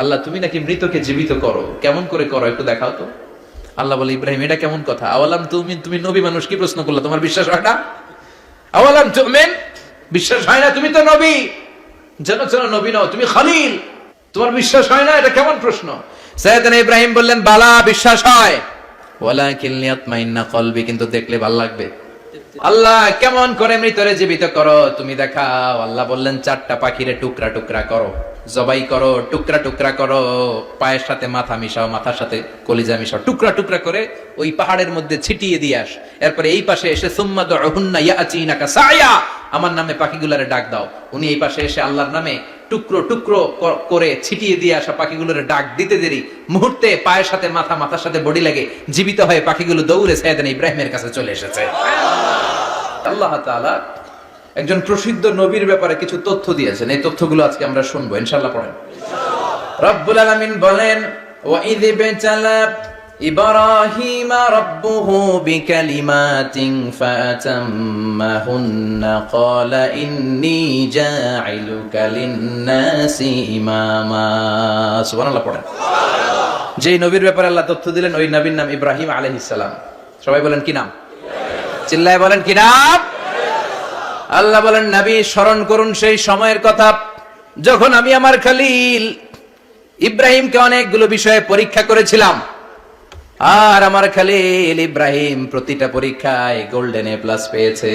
আল্লাহ তুমি নাকি মৃতকে জীবিত করো, কেমন করে করো একটু দেখাও তো। আল্লাহ বলে, ইব্রাহিম এটা কেমন কথা? আওয়ালাম তুমিন, তুমি নবী মানুষ কি প্রশ্ন করলা, তোমার বিশ্বাস হয় না? আওয়ালাম তুমিন, বিশ্বাস হয় না? তুমি তো নবী, যেন নবী নও, তুমি খলিল, তোমার বিশ্বাস হয় না? এটা কেমন প্রশ্ন? সাইয়েদনা ইব্রাহিম বললেন, বালা, বিশ্বাস হয়, ওয়ালাকিন লিয়াতমাইন্না কলবি, কিন্তু দেখলে ভালো লাগবে। আল্লাহ কেমন করে মৃতরে জীবিত করো তুমি দেখাও। আল্লাহ বললেন, 4টা পাখিরে টুকরা টুকরা করো, জবাই করো, টুকরা টুকরা করো, পায়ের সাথে মাথা মিশাও, মাথার সাথে কলিজা মিশাও, টুকরা টুকরা করে ওই পাহাড়ের মধ্যে ছিটিয়ে দিয়ে আস। এরপরে এই পাশে এসে সুম্মা দুহুন্না ইয়াতিনাকা সায়া, আমার নামে পাখিগুলারে ডাক দাও। উনি এই পাশে এসে আল্লাহর নামে টুকরো টুকরো করে ছিটিয়ে দিয়ে আসা পাখিগুলোরে ডাক দিতে দেরি মুহূর্তে পায়ের সাথে মাথা, মাথার সাথে বডি লাগে জীবিত হয়ে পাখিগুলো দৌড়ে সাইয়েদনা ইব্রাহিমের কাছে চলে এসেছে। আল্লাহ তাআলা একজন প্রসিদ্ধ নবীর ব্যাপারে কিছু তথ্য দিয়েছেন, এই তথ্যগুলো আজকে আমরা শুনবো ইনশাআল্লাহ। পড়েন। রব্বুল আলামিন বলেন, ওয়া ইয বিতালা ইব্রাহিমা রাব্বুহু বিকালিমাতিন ফাতাম্মাহুন্না ক্বালা ইন্নী জাইলুকা লিন-নাসি ইমামা। সুবহানাল্লাহ পড়েন। যেই নবীর ব্যাপারে আল্লাহ তথ্য দিলেন ওই নবীর নাম ইব্রাহিম আলাইহিস সালাম। সবাই বলেন কি নাম? চিল্লায় বলেন কি নাম? আল্লাহ বলেন, নবী স্মরণ করুন সেই সময়ের কথা যখন আমি আমার খলিল ইব্রাহিমকে অনেকগুলো বিষয়ে পরীক্ষা করেছিলাম, আর আমার খলিল ইব্রাহিম প্রতিটা পরীক্ষায় গোল্ডেন এ প্লাস পেয়েছে।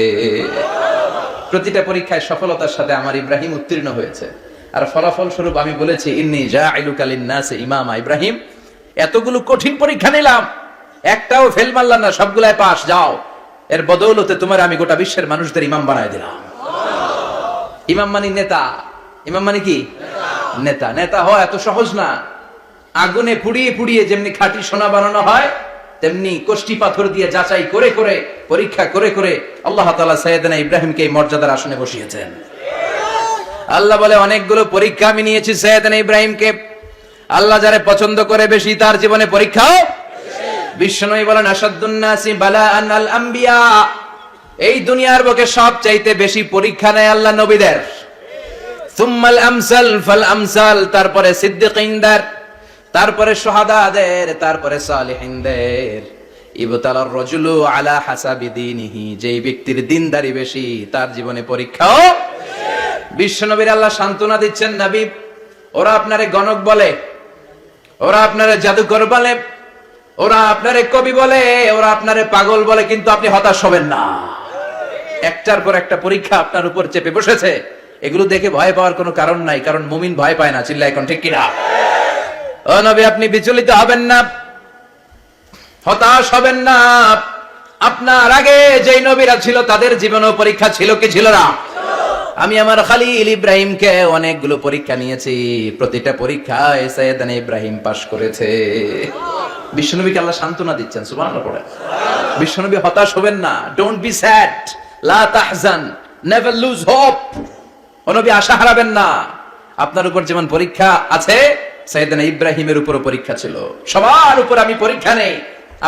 প্রতিটা পরীক্ষায় সফলতার সাথে আমার ইব্রাহিম উত্তীর্ণ হয়েছে। আর ফলাফল স্বরূপ আমি বলেছি, ইন্নী জাইলুকা লিন-নাসি ইমামা। ইব্রাহিম, এতগুলো কঠিন পরীক্ষা নিলাম, একটাও ফেল মারলাম না, সবগুলাই পাস, যাও। এর বদৌলতে তোমার আমি গোটা বিশ্বের মানুষদের ইমাম বানায় দিলাম। ইমাম মানে নেতা। ইমাম মানে কি? নেতা। নেতা হওয়া এত সহজ না। আগুনে পুড়িয়ে পুড়িয়ে যেমনি খাঁটি সোনা বানানো হয়, তেমনি কষ্টি পাথর দিয়ে যাচাই করে করে, পরীক্ষা করে করে আল্লাহ তাআলা সাইয়েদনা ইব্রাহিমকে এই মর্যাদার আসনে বসিয়েছেন। আল্লাহ বলে, অনেকগুলো পরীক্ষা আমি নিয়েছি সাইয়েদনা ইব্রাহিমকে। আল্লাহ যারে পছন্দ করে বেশি, তার জীবনে পরীক্ষাও। বিশ্বনবী বলেন, আশাদ্দুন নাসি বালাআন আল আম্বিয়া। এই দুনিয়ার বুকে সবচাইতে বেশি পরীক্ষা নেয় আল্লাহ নবীদের। সুম্মাল আমসাল ফাল আমসাল, তারপরে সিদ্দিকিনদের, তারপরে শুহাদাদের, তারপরে সালিহিনদের। ইবতালার রাজুলু আলা হাসাবি দীনিহি, যেই ব্যক্তির দিনদারি বেশি তার জীবনে পরীক্ষাও। বিশ্বনবীর আল্লাহ সান্ত্বনা দিচ্ছেন, নবী ওরা আপনারে গণক বলে, ওরা আপনারে জাদুকর বলে, ওরা আপনারে কবি বলে, ওরা আপনারে পাগল বলে, কিন্তু আপনি হতাশ হবেন না। একটার পর একটা পরীক্ষা আপনার উপর চেপে বসেছে। এগুলো দেখে ভয় পাওয়ার কোনো কারণ নাই, কারণ মুমিন ভয় পায় না। চিল্লায় এখন ঠিক কিনা? ও নবী, আপনি বিচলিত হবেন না, হতাশ হবেন না। আপনার আগে যেই নবীরা ছিল তাদের জীবনেও পরীক্ষা ছিল কি ছিল না? আমি আমার খলিল ইব্রাহিমকে অনেকগুলো পরীক্ষা নিয়েছি, প্রতিটা পরীক্ষায় সাইয়েদনা ইব্রাহিম পাশ করেছে। বিশ্বনবীকে আল্লাহ সান্ত্বনা দিচ্ছেন। সুবহানাল্লাহ পড়ে। বিশ্বনবী হতাশ হবেন না। ডোন্ট বি স্যাড, লা তাহজান, নেভার লুজ হোপ। ও নবী, আশা হারাবেন না। আপনার উপর যেমন পরীক্ষা আছে, সাইয়েদনা ইব্রাহিমের উপরও পরীক্ষা ছিল। সবার উপর আমি পরীক্ষা নেই।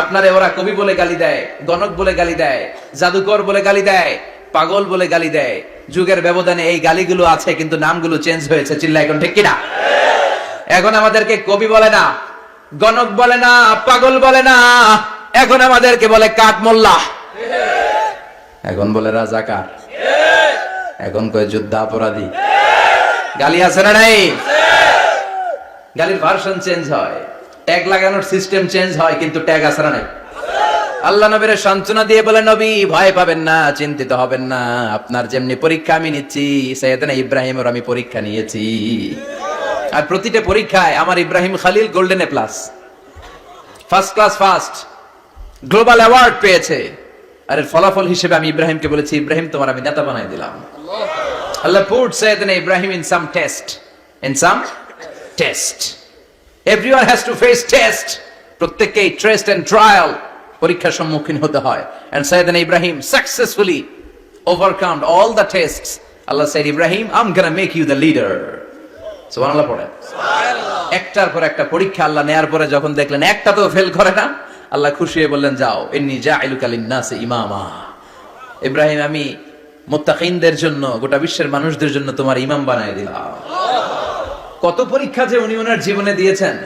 আপনারে ওরা কবি বলে গালি দেয়, গণক বলে গালি দেয়, জাদুকর বলে গালি দেয়, পাগল বলে গালি দেয়। যুগের ব্যবধানে এই গালিগুলো আছে, কিন্তু নামগুলো চেঞ্জ হয়েছে। চিল্লা এখন ঠিক কিনা? এখন আমাদেরকে কবি বলে না, গণক বলে না, পাগল বলে না, এখন আমাদেরকে বলে কাঠ মোল্লা, এখন বলে রাজাকার, এখন কয় যুদ্ধাপরাধী। গালি আছে না নাই? গালির ভার্সন চেঞ্জ হয়, ট্যাগ লাগানোর সিস্টেম চেঞ্জ হয়, কিন্তু ট্যাগ আছে না নাই? আল্লাহ নবীর সান্ত্বনা দিয়ে বলে, নবী ভয় পাবেন না, চিন্তিত হবেন না। আপনার যেমনি পরীক্ষা আমি নিচ্ছি, সাইয়েদনা ইব্রাহিমের আমি পরীক্ষা নিয়েছি। আর প্রতিটা পরীক্ষায় আমার Ibrahim Khalil golden A plus, first class first, global award পেয়েছে। আর এর ফলাফল হিসেবে আমি ইব্রাহিমকে বলেছি, ইব্রাহিম তোমার আমি নেতা বানাই দিলাম। আল্লাহ put সাইয়েদনা Ibrahim in some test. Everyone has to face test. প্রত্যেককেই টেস্ট এন্ড ট্রায়াল, পরীক্ষার সম্মুখীন হতে হয়। And সাইয়েদনা Ibrahim successfully overcome all the tests. Allah said, Ibrahim, I'm gonna make you the leader. সুবহানাল্লাহ পড়ে। একটার পর একটা পরীক্ষা আল্লাহ নেয়ার পরে যখন দেখলেন একটা তো ফেল করে না, আল্লাহ খুশি হয়ে বললেন, যাও, ইন্নী জাইলুকা লিন-নাসি ইমামা। ইব্রাহিম, আমি মুত্তাকিনদের জন্য, গোটা বিশ্বের মানুষদের জন্য তোমার ইমাম বানায় দিলাম। কত পরীক্ষা যে উনি ওনার জীবনে দিয়েছেন,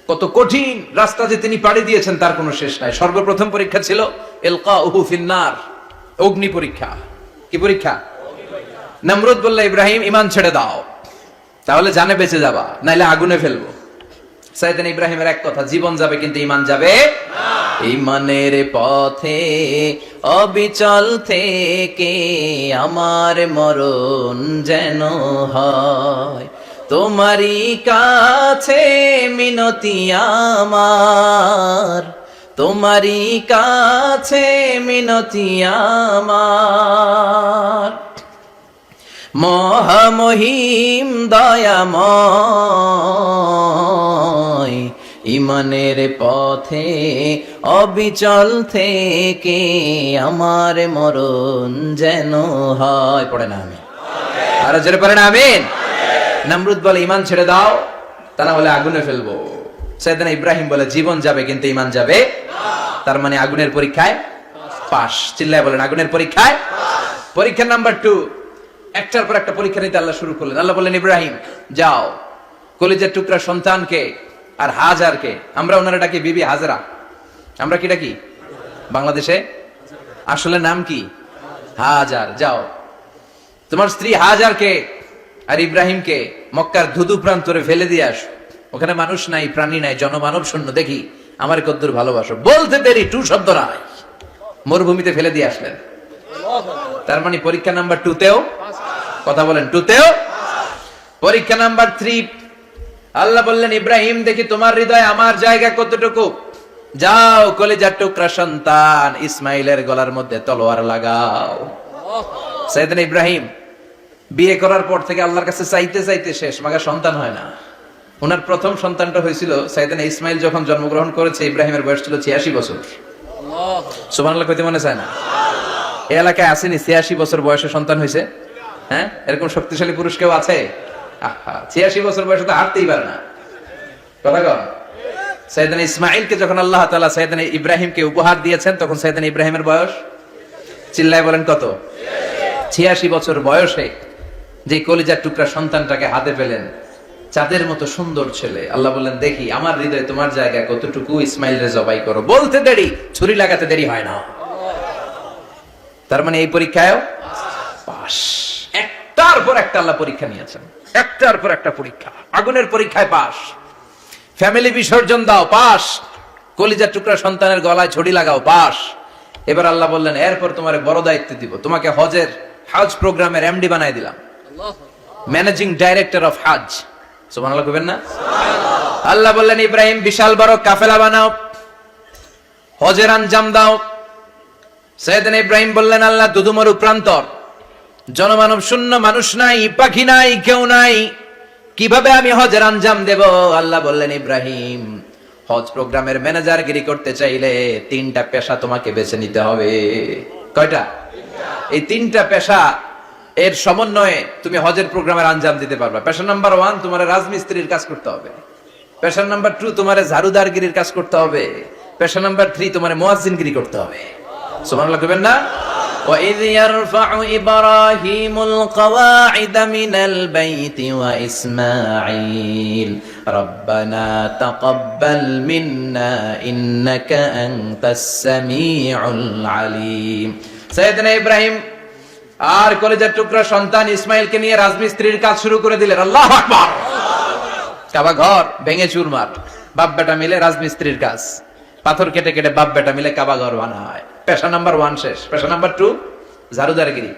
কত কঠিন রাস্তা যে তিনি পাড়ি দিয়েছেন তার কোনো শেষ নাই। সর্বপ্রথম পরীক্ষা ছিল ইলকাউহু ফিন্নার, অগ্নি পরীক্ষা। কি পরীক্ষা? নমরুদ বলল, ইব্রাহিম ঈমান ছেড়ে দাও, তাহলে জানে বেঁচে যাবা, নাইলে আগুনে ফেলবো। সাইয়েদনা ইব্রাহিমের এক কথা, জীবন যাবে কিন্তু ঈমান যাবে না। ঈমানের পথে অবিচল থেকে আমার মরণ যেন হয়, তোমারই কাছে মিনতি আমার, তোমারই কাছে মিনতি আমার। মহামহিম দয়াময়, ঈমানের পথে অবিচল থেকে আমার মরণ যেন হয়। পড়ে না আমি আরো জোরে পড়ে না আমিন। নমরুদ বলে, ঈমান ছেড়ে দাও, তা না হলে আগুনে ফেলবো। সাইয়েদনা ইব্রাহিম বলে, জীবন যাবে কিন্তু ঈমান যাবে না। তার মানে আগুনের পরীক্ষায় পাস। চিল্লায় বলেন, আগুনের পরীক্ষায় পরীক্ষা নাম্বার 2। একটার পর একটা পরীক্ষা নিতে আল্লাহ শুরু করলেন। আল্লাহ বললেন, ইব্রাহিম যাও, কলিজার টুকরা সন্তানকে আর হাজারকে, আমরা ওনারা ডাকি বিবি হাজরা, আমরা কি ডাকি বাংলাদেশে? আসলে নাম কি? হাজার। যাও, তোমার স্ত্রী হাজারকে আর ইব্রাহিমকে মক্কার ধুধু প্রান্তরে ফেলে দিয়ে আসো। ওখানে মানুষ নাই, প্রাণী নাই, জনমানব শূন্য, দেখি আমার কদ্দুর ভালোবাসো। বলতে দেরি, টু শব্দ নাই, মরুভূমিতে ফেলে দিয়ে আসলেন। তার মানে পরীক্ষা নাম্বার 2 তেও, কথা বলেন, 2 তেও। পরীক্ষা নাম্বার 3, আল্লাহ বললেন, ইব্রাহিম দেখি তোমার হৃদয়ে আমার জায়গা কতটুকু, যাও কলিজার টুকরা সন্তান ইসমাইলের গলার মধ্যে তলোয়ার লাগাও। সাইয়েদনা ইব্রাহিম বিয়ে করার পর থেকে আল্লাহর কাছে চাইতে চাইতে শেষ, মাগা সন্তান হয় না। ওনার প্রথম সন্তানটা হয়েছিল সাইয়েদনা ইসমাইল যখন জন্মগ্রহণ করেছে, ইব্রাহিমের বয়স ছিল 86 বছর। সুবহানাল্লাহ কইতে মনে চায় না? এই এলাকায় আসেনি 86 বছর বয়সে সন্তান হয়েছে? হ্যাঁ, এরকম শক্তিশালী পুরুষ কেউ আছে? 86 বছর বয়সে তো হাঁটতেই পারে না। কথা কন। সাইয়েদনা ইসমাইলকে যখন আল্লাহ তাআলা সাইয়েদনা ইব্রাহিমকে উপহার দিয়েছেন, তখন সাইয়েদনা ইব্রাহিমের বয়স, চিল্লায় বলেন কত? 86 বছর বয়সে যে কলিজার টুকরা সন্তানটাকে হাতে পেলেন, চাঁদের মতো সুন্দর ছেলে। আল্লাহ বললেন, দেখি আমার হৃদয়ে তোমার জায়গা কতটুকু, ইসমাইলরে জবাই করো। বলতে দেরি, ছুরি লাগাতে দেরি হয় না। তার মানে এই পরীক্ষায়ও পাস। একটার পর একটা আল্লাহ পরীক্ষা নিয়েছেন, একটার পর একটা পরীক্ষা। আগুনের পরীক্ষায় পাস, ফ্যামিলি বিসর্জন দাও, পাস। কলিজার টুকরা সন্তানের গলায় ছড়ি লাগাও, পাস। এবার আল্লাহ বললেন, এরপর তোমার বড় দায়িত্ব দিব, তোমাকে হজ প্রোগ্রামের এমডি বানাই দিলাম, ম্যানেজিং ডাইরেক্টর অফ হজ। সুবহানাল্লাহ কইবেন না? আল্লাহ বললেন, ইব্রাহিম বিশাল বড় কাফেলা বানাও, হজের আঞ্জাম দাও। সাইয়েদনা ইব্রাহিম বললেন, আল্লাহ দুদুমরু প্রান্তর, জনমানব শূন্য, মানুষ নাই, পাখি নাই, কেউ নাই, কিভাবে আমি হজের আঞ্জাম দেব? আল্লাহ বললেন, ইব্রাহিম হজ প্রোগ্রামের ম্যানেজারগিরি করতে চাইলে 3টা পেশা তোমাকে বেছে নিতে হবে। কয়টা? এই 3টা পেশা এর সমন্বয়ে তুমি হজের প্রোগ্রামের আঞ্জাম দিতে পারবে। পেশা নাম্বার 1, তোমার রাজমিস্ত্রির কাজ করতে হবে। পেশা নাম্বার 2, তোমার ঝাড়ুদারগিরির কাজ করতে হবে। পেশা নাম্বার 3, তোমার মুয়াজ্জিনগিরি করতে হবে। সুবহানাল্লাহ কইবেন না? وَإِذْ يَرْفَعُ إِبْرَاهِيمُ الْقَوَاعِدَ مِنَ الْبَيْتِ وَإِسْمَاعِيلُ رَبَّنَا تَقَبَّلْ مِنَّا إِنَّكَ أَنْتَ السَّمِيعُ الْعَلِيمُ। সাইয়েদনা ইব্রাহিম আর কলেজের টুকরা সন্তান ইসমাইলকে নিয়ে রাজমিস্ত্রির কাজ শুরু করে দিলেন। আল্লাহু আকবার। কাবা ঘর ভেঙে চুরমার, বাপ বেটা মিলে রাজমিস্ত্রির কাজ, পাথর কেটে কেটে বাপ বেটা মিলে কাবা ঘর বানায়। পেশা নাম্বার 1 শেষ। পেশা নাম্বার 2 ঝাড়ুদারগিরি।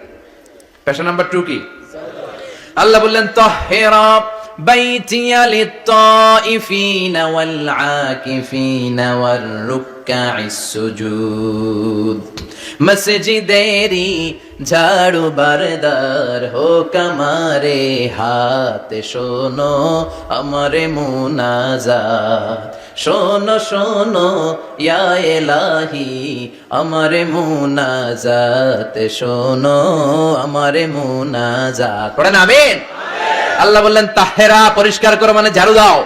পেশা নাম্বার 2 কি? আল্লাহ বললেন, তাহহিরা বাইতিয়া লিত-তাইফিনা ওয়াল আকিফিনা ওয়ার রুকআইস সুজুদ। মসজিদেরি ঝাড়ু বারদার হোক আমারে হাত, শোনো আমারে মুনাজাত, শোনো শোনো ইয়া ইলাহি আমারে মুনাজাত, শোনো আমারে মুনাজাত। পড়েন আমিন। আল্লাহ বললেন, তাহেরা পরিষ্কার করো, মানে ঝাড়ু দাও।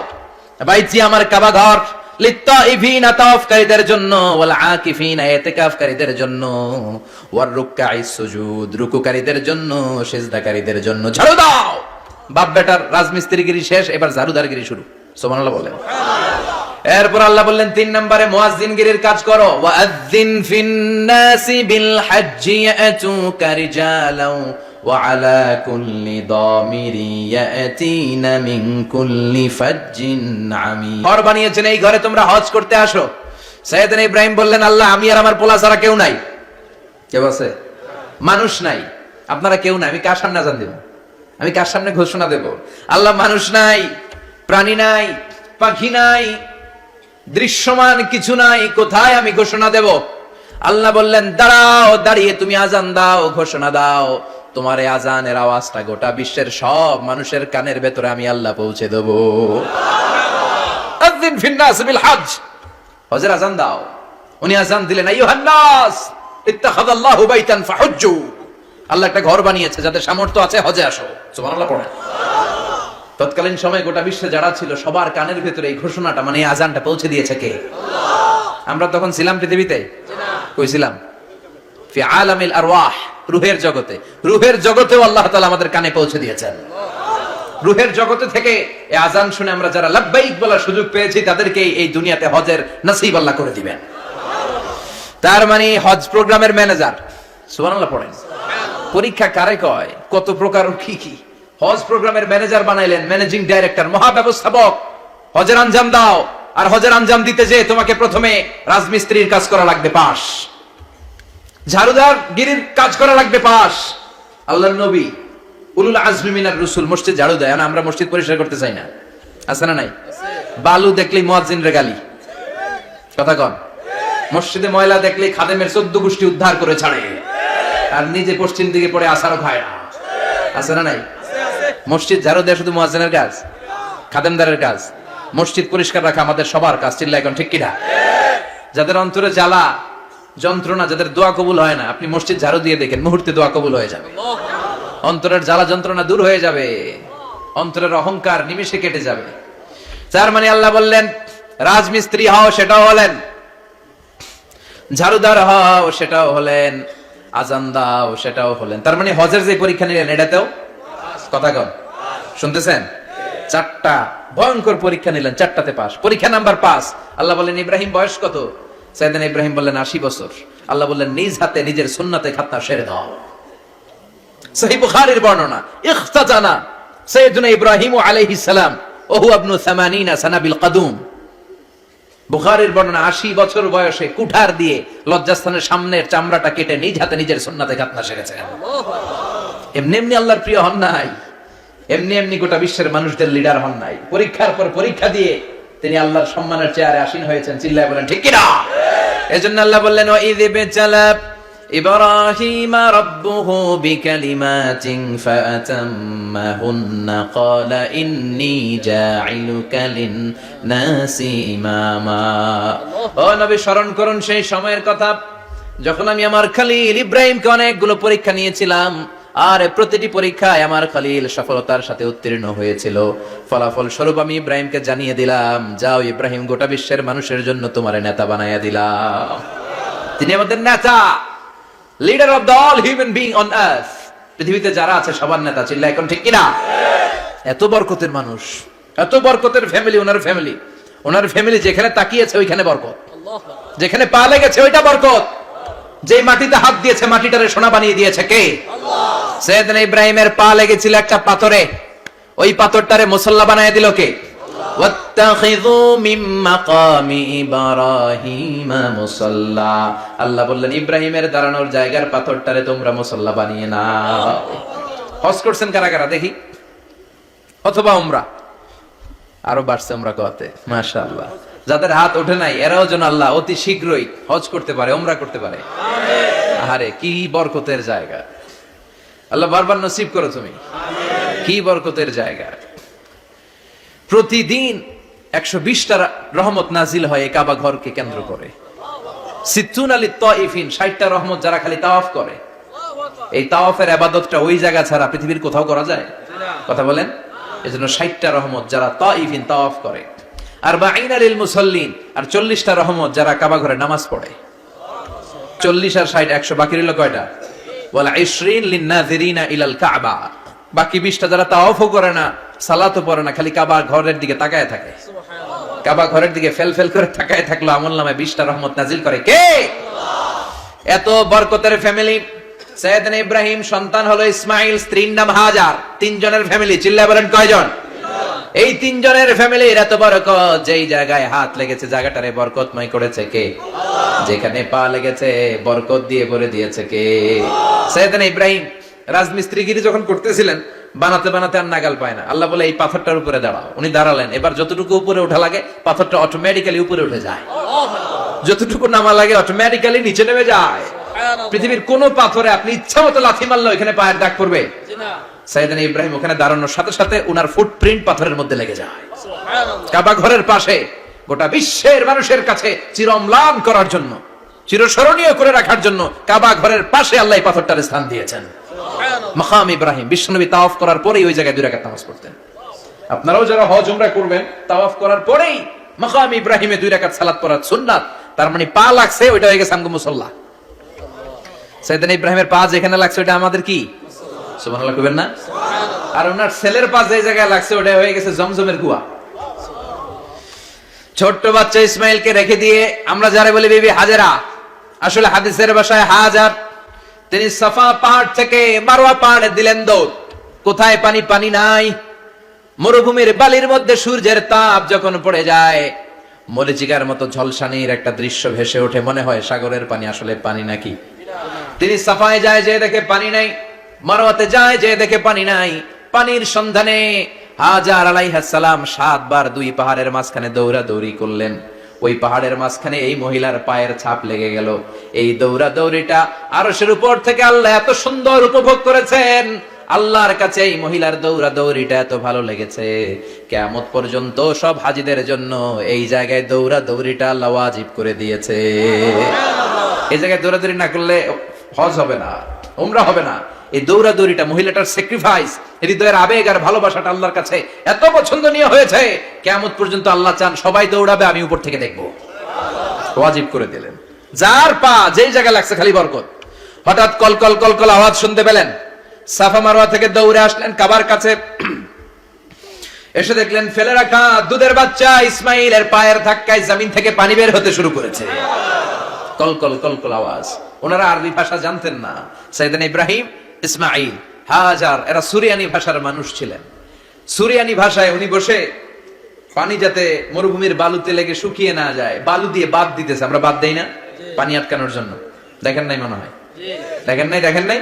বাইতি আমার কাবা ঘর, লিত-তাইফিনা তাওয়াফকারীদের জন্য, ওয়াল আকিফিনা ইতিকাফকারীদের জন্য, ওয়ার রুকআইস সুজুদ রুকুকারীদের জন্য, সিজদাকারীদের জন্য ঝাড়ু দাও। বাপ বেটার রাজমিস্ত্রিগিরি শেষ, এবার ঝাড়ুদারগিরি শুরু। সুবহানাল্লাহ বলেন। এরপর আল্লাহ বললেন 3 নম্বরে মুয়াজ্জিনগিরির কাজ করো। ওয়াআযযিন ফিন-নাসি বিল হাজ্জি ইয়াতুকা রিজালাও ওয়া আলা কুল্লি দামিরি ইয়াতিনা মিন কুল্লি ফাজ্জিন আমিক। ঘর বানিয়েছেন, এই ঘরে তোমরা হজ করতে আসো। সাইয়েদনা ইব্রাহিম বললেন, আল্লাহ আমি আর আমার পোলা ছাড়া কেউ নাই। কেউ আছে? মানুষ নাই, আপনারা কেউ নাই, আমি কার সামনে আযান দেব? আমি কার সামনে ঘোষণা দেব? আল্লাহ মানুষ নাই, প্রাণী নাই, পাখি নাই, দৃশ্যমান কিছু নাই, কোথায় আমি ঘোষণা দেব? আল্লাহ বললেন, দাঁড়াও, দাঁড়িয়ে তুমি আজান দাও, ঘোষণা দাও। তোমার এই আজানের আওয়াজটা গোটা বিশ্বের সব মানুষের কানের ভেতরে আমি আল্লাহ পৌঁছে দেব। আযিন ফিন-নাস বিল হজ, হজের আজান দাও। উনি আজান দিলেন, আইয়ুহান নাস ইত্তাখাযাল্লাহু বাইতান ফাহুজ্জু। আল্লাহ একটা ঘর বানিয়েছে, যাদের সামর্থ্য আছে হজে আসো। সুবহানাল্লাহ পড়েন। তৎকালীন সময় গোটা বিশ্বে যারা ছিল সবার কানের ভেতরে এই ঘোষণাটা, মানে এই আজানটা পৌঁছে দিয়েছে কে? আল্লাহ। আমরা তখন ছিলাম পৃথিবীতে? কই ছিলাম? ফি আলামিল আরওয়াহ, রূহের জগতে। রূহের জগতেও আল্লাহ তাআলা আমাদের কানে পৌঁছে দিয়েছেন। রূহের জগতে থেকে এই আজান শুনে আমরা যারা লাব্বাইক বলার সুযোগ পেয়েছি, তাদেরকে এই দুনিয়াতে হজের নসিব আল্লাহ করে দিবেন। তার মানে হজ প্রোগ্রামের ম্যানেজার। সুবহানাল্লাহ পড়েন। পরীক্ষা কারে কয়? কত প্রকার কি কি। হজ প্রোগ্রামের ম্যানেজার বানাইলেন, ম্যানেজিং ডাইরেক্টর, মহাব্যবস্থাপক। হজের আঞ্জাম দাও, আর হজের আঞ্জাম দিতে যে তোমাকে প্রথমে রাজমিস্ত্রির কাজ করা লাগবে পাস, ঝাড়ুদার গিরির কাজ করা লাগবে পাস। আল্লাহর নবী উলুল আজমি মিনার রাসূল মসজিদ ঝাড়ু দেয়, আর আমরা মসজিদ পরিষ্কার করতে চাই না। আছে না নাই? বালু দেখলেই মুয়াজ্জিনের গালি। কথা কন। মসজিদে ময়লা দেখলেই খাদেমের 14 গোষ্ঠী উদ্ধার করে ছাড়ে, আর নিজে পশ্চিম দিকে পড়ে আসারও খায় না। আছে না নাই? মসজিদ ঝাড়ু দেয়া শুধু মুয়াজ্জিনের কাজ? খাদেমদারের কাজ? মসজিদ পরিষ্কার রাখা আমাদের সবার কাজ। চিল্লা এখন ঠিক কিনা? যাদের অন্তরে জ্বালা যন্ত্রণা, যাদের দোয়া কবুল হয় না, আপনি মসজিদ ঝাড়ু দিয়ে দেখেন, মুহূর্তে দোয়া কবুল হয়ে যাবে। অন্তরের জ্বালা যন্ত্রণা দূর হয়ে যাবে, অন্তরের অহংকার নিমেষে কেটে যাবে। তার মানে আল্লাহ বললেন, রাজমিস্ত্রি হও, সেটাও হলেন। ঝাড়ুদার হও, সেটাও হলেন। আজান দাও, সেটাও হলেন। তার মানে হজের যে পরীক্ষা নিলেন, এটাতেও কথা কন, শুনতেছেন? 4টা ভয়ঙ্কর পরীক্ষা নিলেন, 4টাতে পাস। পরীক্ষা নাম্বার 5। আল্লাহ বললেন, ইব্রাহিম বয়স কত? সাইয়েদনা ইব্রাহিম বললেন 80 বছর। আল্লাহ বললেন, নিজ হাতে নিজের সুন্নাতে খাতনা সেরে দাও। সহিহ বুখারীর বর্ণনা, ইখতাতানা সাইয়েদনা ইব্রাহিম আলাইহিস সালাম ওহু ইবনু 80 সানা বিল কদুম। বুখারীর বর্ণনা, 80 বছর বয়সে কুঠার দিয়ে লজ্জাস্থানের সামনের চামড়াটা কেটে নিজ হাতে নিজের সুন্নাতে খাতনা সেরেছেন। এমনি এমনি আল্লাহর প্রিয় হন নাই, এমনি এমনি গোটা বিশ্বের মানুষদের লিডার হন নাই। পরীক্ষার পর পরীক্ষা দিয়ে তিনি আল্লাহর সম্মানের চেয়ারে আসীন হয়েছেন। চিল্লায় বলেন ঠিক কিনা? এজন্য আল্লাহ বললেন, ওয়া ইয বিতালা ইব্রাহিমা রাব্বুহু বিকালিমাতিন ফাআতাম্মাহুন্না ক্বালা ইন্নী জাঈলুকা লিন-নাসি ইমামা। ও নবী, স্মরণ করুন সেই সময়ের কথা যখন আমি আমার খলিল ইব্রাহিমকে অনেকগুলো পরীক্ষা নিয়েছিলাম, আর প্রতিটি পরীক্ষায় আমার খলিল সফলতার সাথে উত্তীর্ণ হয়েছিল। ফলাফল স্বরূপ আমি ইব্রাহিমকে জানিয়ে দিলাম, যাও ইব্রাহিম, গোটা বিশ্বের মানুষের জন্য তোমার নেতা বানাইয়া দিলাম। তিনি আমাদের নেতা, leader of the all human being on earth. পৃথিবীতে যারা আছে সবার নেতা। চিল্লা এখন ঠিক কিনা? এত বরকতের মানুষ, এত বরকতের ফ্যামিলি, ওনার ফ্যামিলি যেখানে তাকিয়েছে ওইখানে বরকত, যেখানে পা লেগেছে ওইটা বরকত। যে মাটিতে হাত দিয়েছে মাটিটারে সোনা বানিয়ে দিয়েছে কে? আল্লাহ। সাইয়েদনা ইব্রাহিমের পা লেগেছিল একটা পাথরে, ওই পাথরটারে মুসল্লা বানিয়ে দিল কে? আল্লাহ। ওয়াত্তাখিযু মিন মাকামি ইব্রাহিমা মুসাল্লা। আল্লাহ বললেন, ইব্রাহিমের দাঁড়ানোর জায়গার পাথরটারে তোমরা মুসল্লা বানিয়ে নাও। হজ করছেন কারা কারা দেখি? অথবা উমরা? আরো বাড়ছে উমরা করতে, মাশাআল্লাহ। যাদের হাত ওঠে নাই এরাও যেন আল্লাহ অতি শীঘ্রই হজ করতে পারে, উমরা করতে পারে। আরে কি বরকতের জায়গা! আল্লাহ বারবার নসিব করো তুমি। কি বরকতের জায়গা! প্রতিদিন 120টা রহমত নাজিল হয় এই কাবা ঘরকে কেন্দ্র করে। সিত্তুন আলী তাইফিন, 60টা রহমত যারা খালি তাওয়াফ করে। এই তাওয়াফের ইবাদতটা ওই জায়গা ছাড়া পৃথিবীর কোথাও করা যায়? কথা বলেন। এজন্য 60টা রহমত যারা তাইফিন তাওয়াফ করে, আর 40 লিল মুসাল্লিন, আর 40টা রহমত যারা কাবা ঘরে নামাজ পড়ে। 40 আর 60 100, বাকি রইল কয়টা? ওয়ালা 20 লিন নাযিরিনা ইলাল কাবা। বাকি 20টা যারা তাওয়াফও করে না, সালাতও পড়ে না, খালি কাবা ঘরের দিকে তাকায় থাকে, কাবা ঘরের দিকে ফেল ফেল করে তাকায় থাকলো, আমলনামায় 20টা রহমত নাজিল করে কে? এত বরকতের ফ্যামিলি। সাইয়েদনা ইব্রাহিম সন্তান হলো ইসমাইল, স্ত্রীর নাম হাজার। 3 জনের ফ্যামিলি, চিল্লায় বলেন কয়জন? এই 3 জনের ফ্যামিলির এত বরকত, যেই জায়গায় হাত লেগেছে জায়গাটারে বরকতময় করেছে কে? যেখানে পা লেগেছে বরকত দিয়ে ভরে দিয়েছে কে? সাইয়েদনা ইব্রাহিম রাজমিস্ত্রিগিরি যখন করতেছিলেন, বানাতে বানাতে আর নাগাল পায় না, আল্লাহ বলে এই পাথরটার উপরে দাঁড়াও। উনি দাঁড়ালেন, এবার যতটুকু উপরে ওঠা লাগে পাথরটা অটোমেটিক্যালি উপরে উঠে যায়, যতটুকু নামা লাগে অটোমেটিক্যালি নিচে নেমে যায়। পৃথিবীর কোন পাথরে আপনি ইচ্ছা মতো লাথি মারলে এখানে পায়ের দাগ পড়বে? সাইয়েদনা ইব্রাহিম ওখানে দাঁড়ানোর সাথে সাথে উনার ফুটপ্রিন্ট পাথরের মধ্যে লেগে যায়। কাবা ঘরের পাশে গোটা বিশ্বের মানুষের কাছে চিরম্লান করার জন্য, চিরস্মরণীয় করে রাখার জন্য কাবা ঘরের পাশে আল্লাহ এই পাথরটার স্থান দিয়েছেন। মাকাম ইব্রাহিম, বিশ্বনবী তাওয়াফ করার পরেই ওই জায়গায় 2 রাকাত নামাজ পড়তেন। আপনারাও যারা হজ উমরা করবেন, তাওয়াফ করার পরেই মাকাম ইব্রাহিমে 2 রাকাত সালাত পড়া সুন্নাত। তার মানে পা লাগছে, ওইটা হয়ে গেছে আমগো মুসাল্লা। সাইয়েদনা ইব্রাহিমের পা যেখানে লাগছে ওটা আমাদের কি? সুবহানাল্লাহ কইবেন না? আর ওনার ছেলের পা যে জায়গায় লাগছে ওটা হয়ে গেছে জমজমের কুয়া। ছোট্ট বাচ্চা ইসমাইলকে রেখে দিয়ে আমরা যারা বলি বিবি হাজেরা, আসলে হাদিসের ভাষায় হাজার, তিনি সাফা পাহাড় থেকে মারওয়া পাহাড়ে দিলেন দৌড়। কোথায় পানি? পানি নাই। মরুভূমির বালির মধ্যে সূর্যের তাপ যখন পড়ে যায়, মরিচিকার মতো ঝলসানির একটা দৃশ্য ভেসে ওঠে, মনে হয় সাগরের পানি, আসলে পানি নাকি। তিনি সাফায় যায়, যে দেখে পানি নাই, মারওয়াতে যায়, যে দেখে পানি নাই। পানির সন্ধানে হাজার আলাইহিস সালাম 7 বার 2 পাহাড়ের মাঝখানে দৌড়াদৌড়ি করলেন। ওই পাহাড়ের মাঝখানে এই মহিলার পায়ের ছাপ লেগে গেল। এই দৌড়াদৌড়িটা আরশের উপর থেকে আল্লাহ এত সুন্দর উপভোগ করেছেন। আল্লাহর কাছে এই মহিলার দৌড়াদৌড়িটা এত ভালো লেগেছে, কিয়ামত পর্যন্ত সব হাজীদের জন্য এই জায়গায় দৌড়াদৌড়িটা আল্লাহ ওয়াজিব করে দিয়েছে। এই জায়গায় দৌড়াদৌড়ি না করলে হজ হবে না, উমরা হবে না। এই দৌড়াদৌড়িটা, মহিলাটার স্যাক্রিফাইস, হৃদয়ের আবেগ আর ভালোবাসাটা আল্লাহর কাছে এত পছন্দনীয় হয়েছে, কিয়ামত পর্যন্ত আল্লাহ চান সবাই দৌড়াবে, আমি উপর থেকে দেখবো। ওয়াজিব করে দিলেন। যার পা যেই জায়গায় লাগছে খালি বরকত। হঠাৎ কলকল কলকল আওয়াজ শুনতে পেলেন, সাফা মারওয়া থেকে দৌড়ে আসলেন কাবার কাছে। এসে দেখলেন ফেলে রাখা দুধের বাচ্চা ইসমাইলের পায়ের ধাক্কায় জমিন থেকে পানি বের হতে শুরু করেছে। কলকল কলকল আওয়াজ। ওনারা আরবি ভাষা জানতেন না। সাইয়েদনা ইব্রাহিম, ইসমাইল, হাজার এরা সুরিয়ানি ভাষার মানুষ ছিলেন। সুরিয়ানি ভাষায় উনি বসে পানি যাতে মরুভূমির বালুতে লেগে শুকিয়ে না যায়, বালু দিয়ে বাদ দিতেছে। আমরা বাদ দেই না পানি আটকানোর জন্য? দেখেন নাই মনে হয়? দেখেন নাই?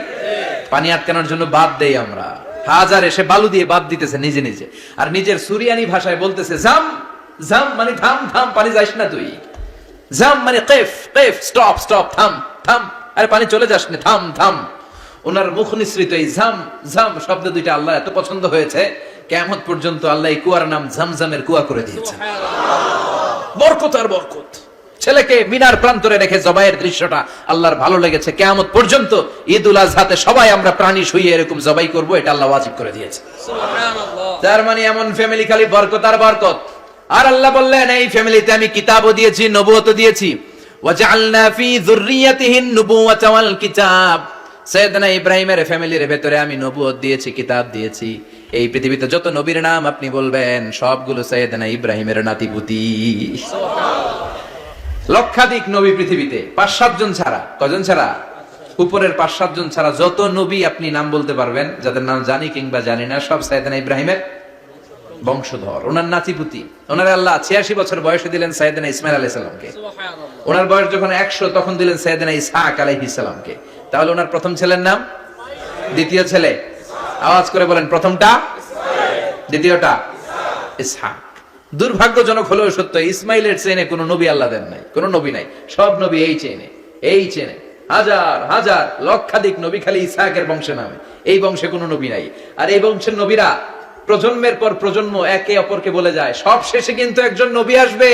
পানি আটকানোর জন্য বাদ দেই আমরা। হাজার এসে বালু দিয়ে বাদ দিতেছে নিজে নিজে, আর নিজের সুরিয়ানি ভাষায় বলতেছে জাম জাম, মানে থাম থাম, পানি যাইস না তুই। জাম মানে কেফ কেফ, স্টপ স্টপ, থাম থাম, আরে পানি চলে যাস না, থাম থাম। ওনার মুখ নিঃসৃত এই ঝাম ঝাম শব্দ দুইটা আল্লাহ এত পছন্দ হয়েছে, কিয়ামত পর্যন্ত আল্লাহ এই কুয়ার নাম ঝমঝমের কুয়া করে দিয়েছে। বরকত আর বরকত। ছেলেকে মিনার প্রান্তরে রেখে জবাইয়ের দৃশ্যটা আল্লাহর ভালো লেগেছে। কিয়ামত পর্যন্ত ঈদুল আজহাতে সবাই আমরা প্রাণী শুইয়ে এরকম জবাই করব, এটা আল্লাহ ওয়াজিব করে দিয়েছে। সুবহানাল্লাহ। তার মানে এমন ফ্যামিলি খালি বরকত আর বরকত। আর আল্লাহ বললেন এই ফ্যামিলিতে আমি কিতাবও দিয়েছি, নবুয়তও দিয়েছি। ওয়াজআলনা ফি যুররিয়াতিহিন নুবুওয়াতা ওয়াল কিতাব। সাইয়েদনা ইব্রাহিমের ফ্যামিলির ভেতরে আমি নবুয়ত দিয়েছি, কিতাব দিয়েছি। এই পৃথিবীতে যত নবীর নাম আপনি বলবেন সবগুলো সাইয়েদনা ইব্রাহিমের নাতিপুতি। লক্ষাধিক নবী পৃথিবীতে, 5-7 জন ছাড়া। কজন ছাড়া? উপরের 5-7 জন ছাড়া যত নবী আপনি নাম বলতে পারবেন, যাদের নাম জানি কিংবা জানি না, সব সাইয়েদনা ইব্রাহিমের বংশধর, ওনার নাতিপুতি। ওনার আল্লাহ 86 বছর বয়সে দিলেন সাইয়েদনা ইসমাইল আলাইহিস সালামকে। ওনার বয়স যখন 100 তখন দিলেন সাইয়েদনা ইসহাক আলাইহিস সালামকে। তাহলে ওনার প্রথম ছেলের নাম? দ্বিতীয় ছেলে? আওয়াজ করে বলেন, প্রথমটা দ্বিতীয়টা ইসহাক। দুর্ভাগ্যজনক হলেও সত্য, ইসমাইলের চেনে কোন নবী আল্লাহ দেন নাই, কোন নবী নাই। সব নবী এই চেনে হাজার হাজার লক্ষাধিক নবী খালি ইসহাকের বংশে নামে। এই বংশে কোন নবী নাই। আর এই বংশের নবীরা প্রজন্মের পর প্রজন্ম একে অপরকে বলে যায়, সব শেষে কিন্তু একজন নবী আসবে,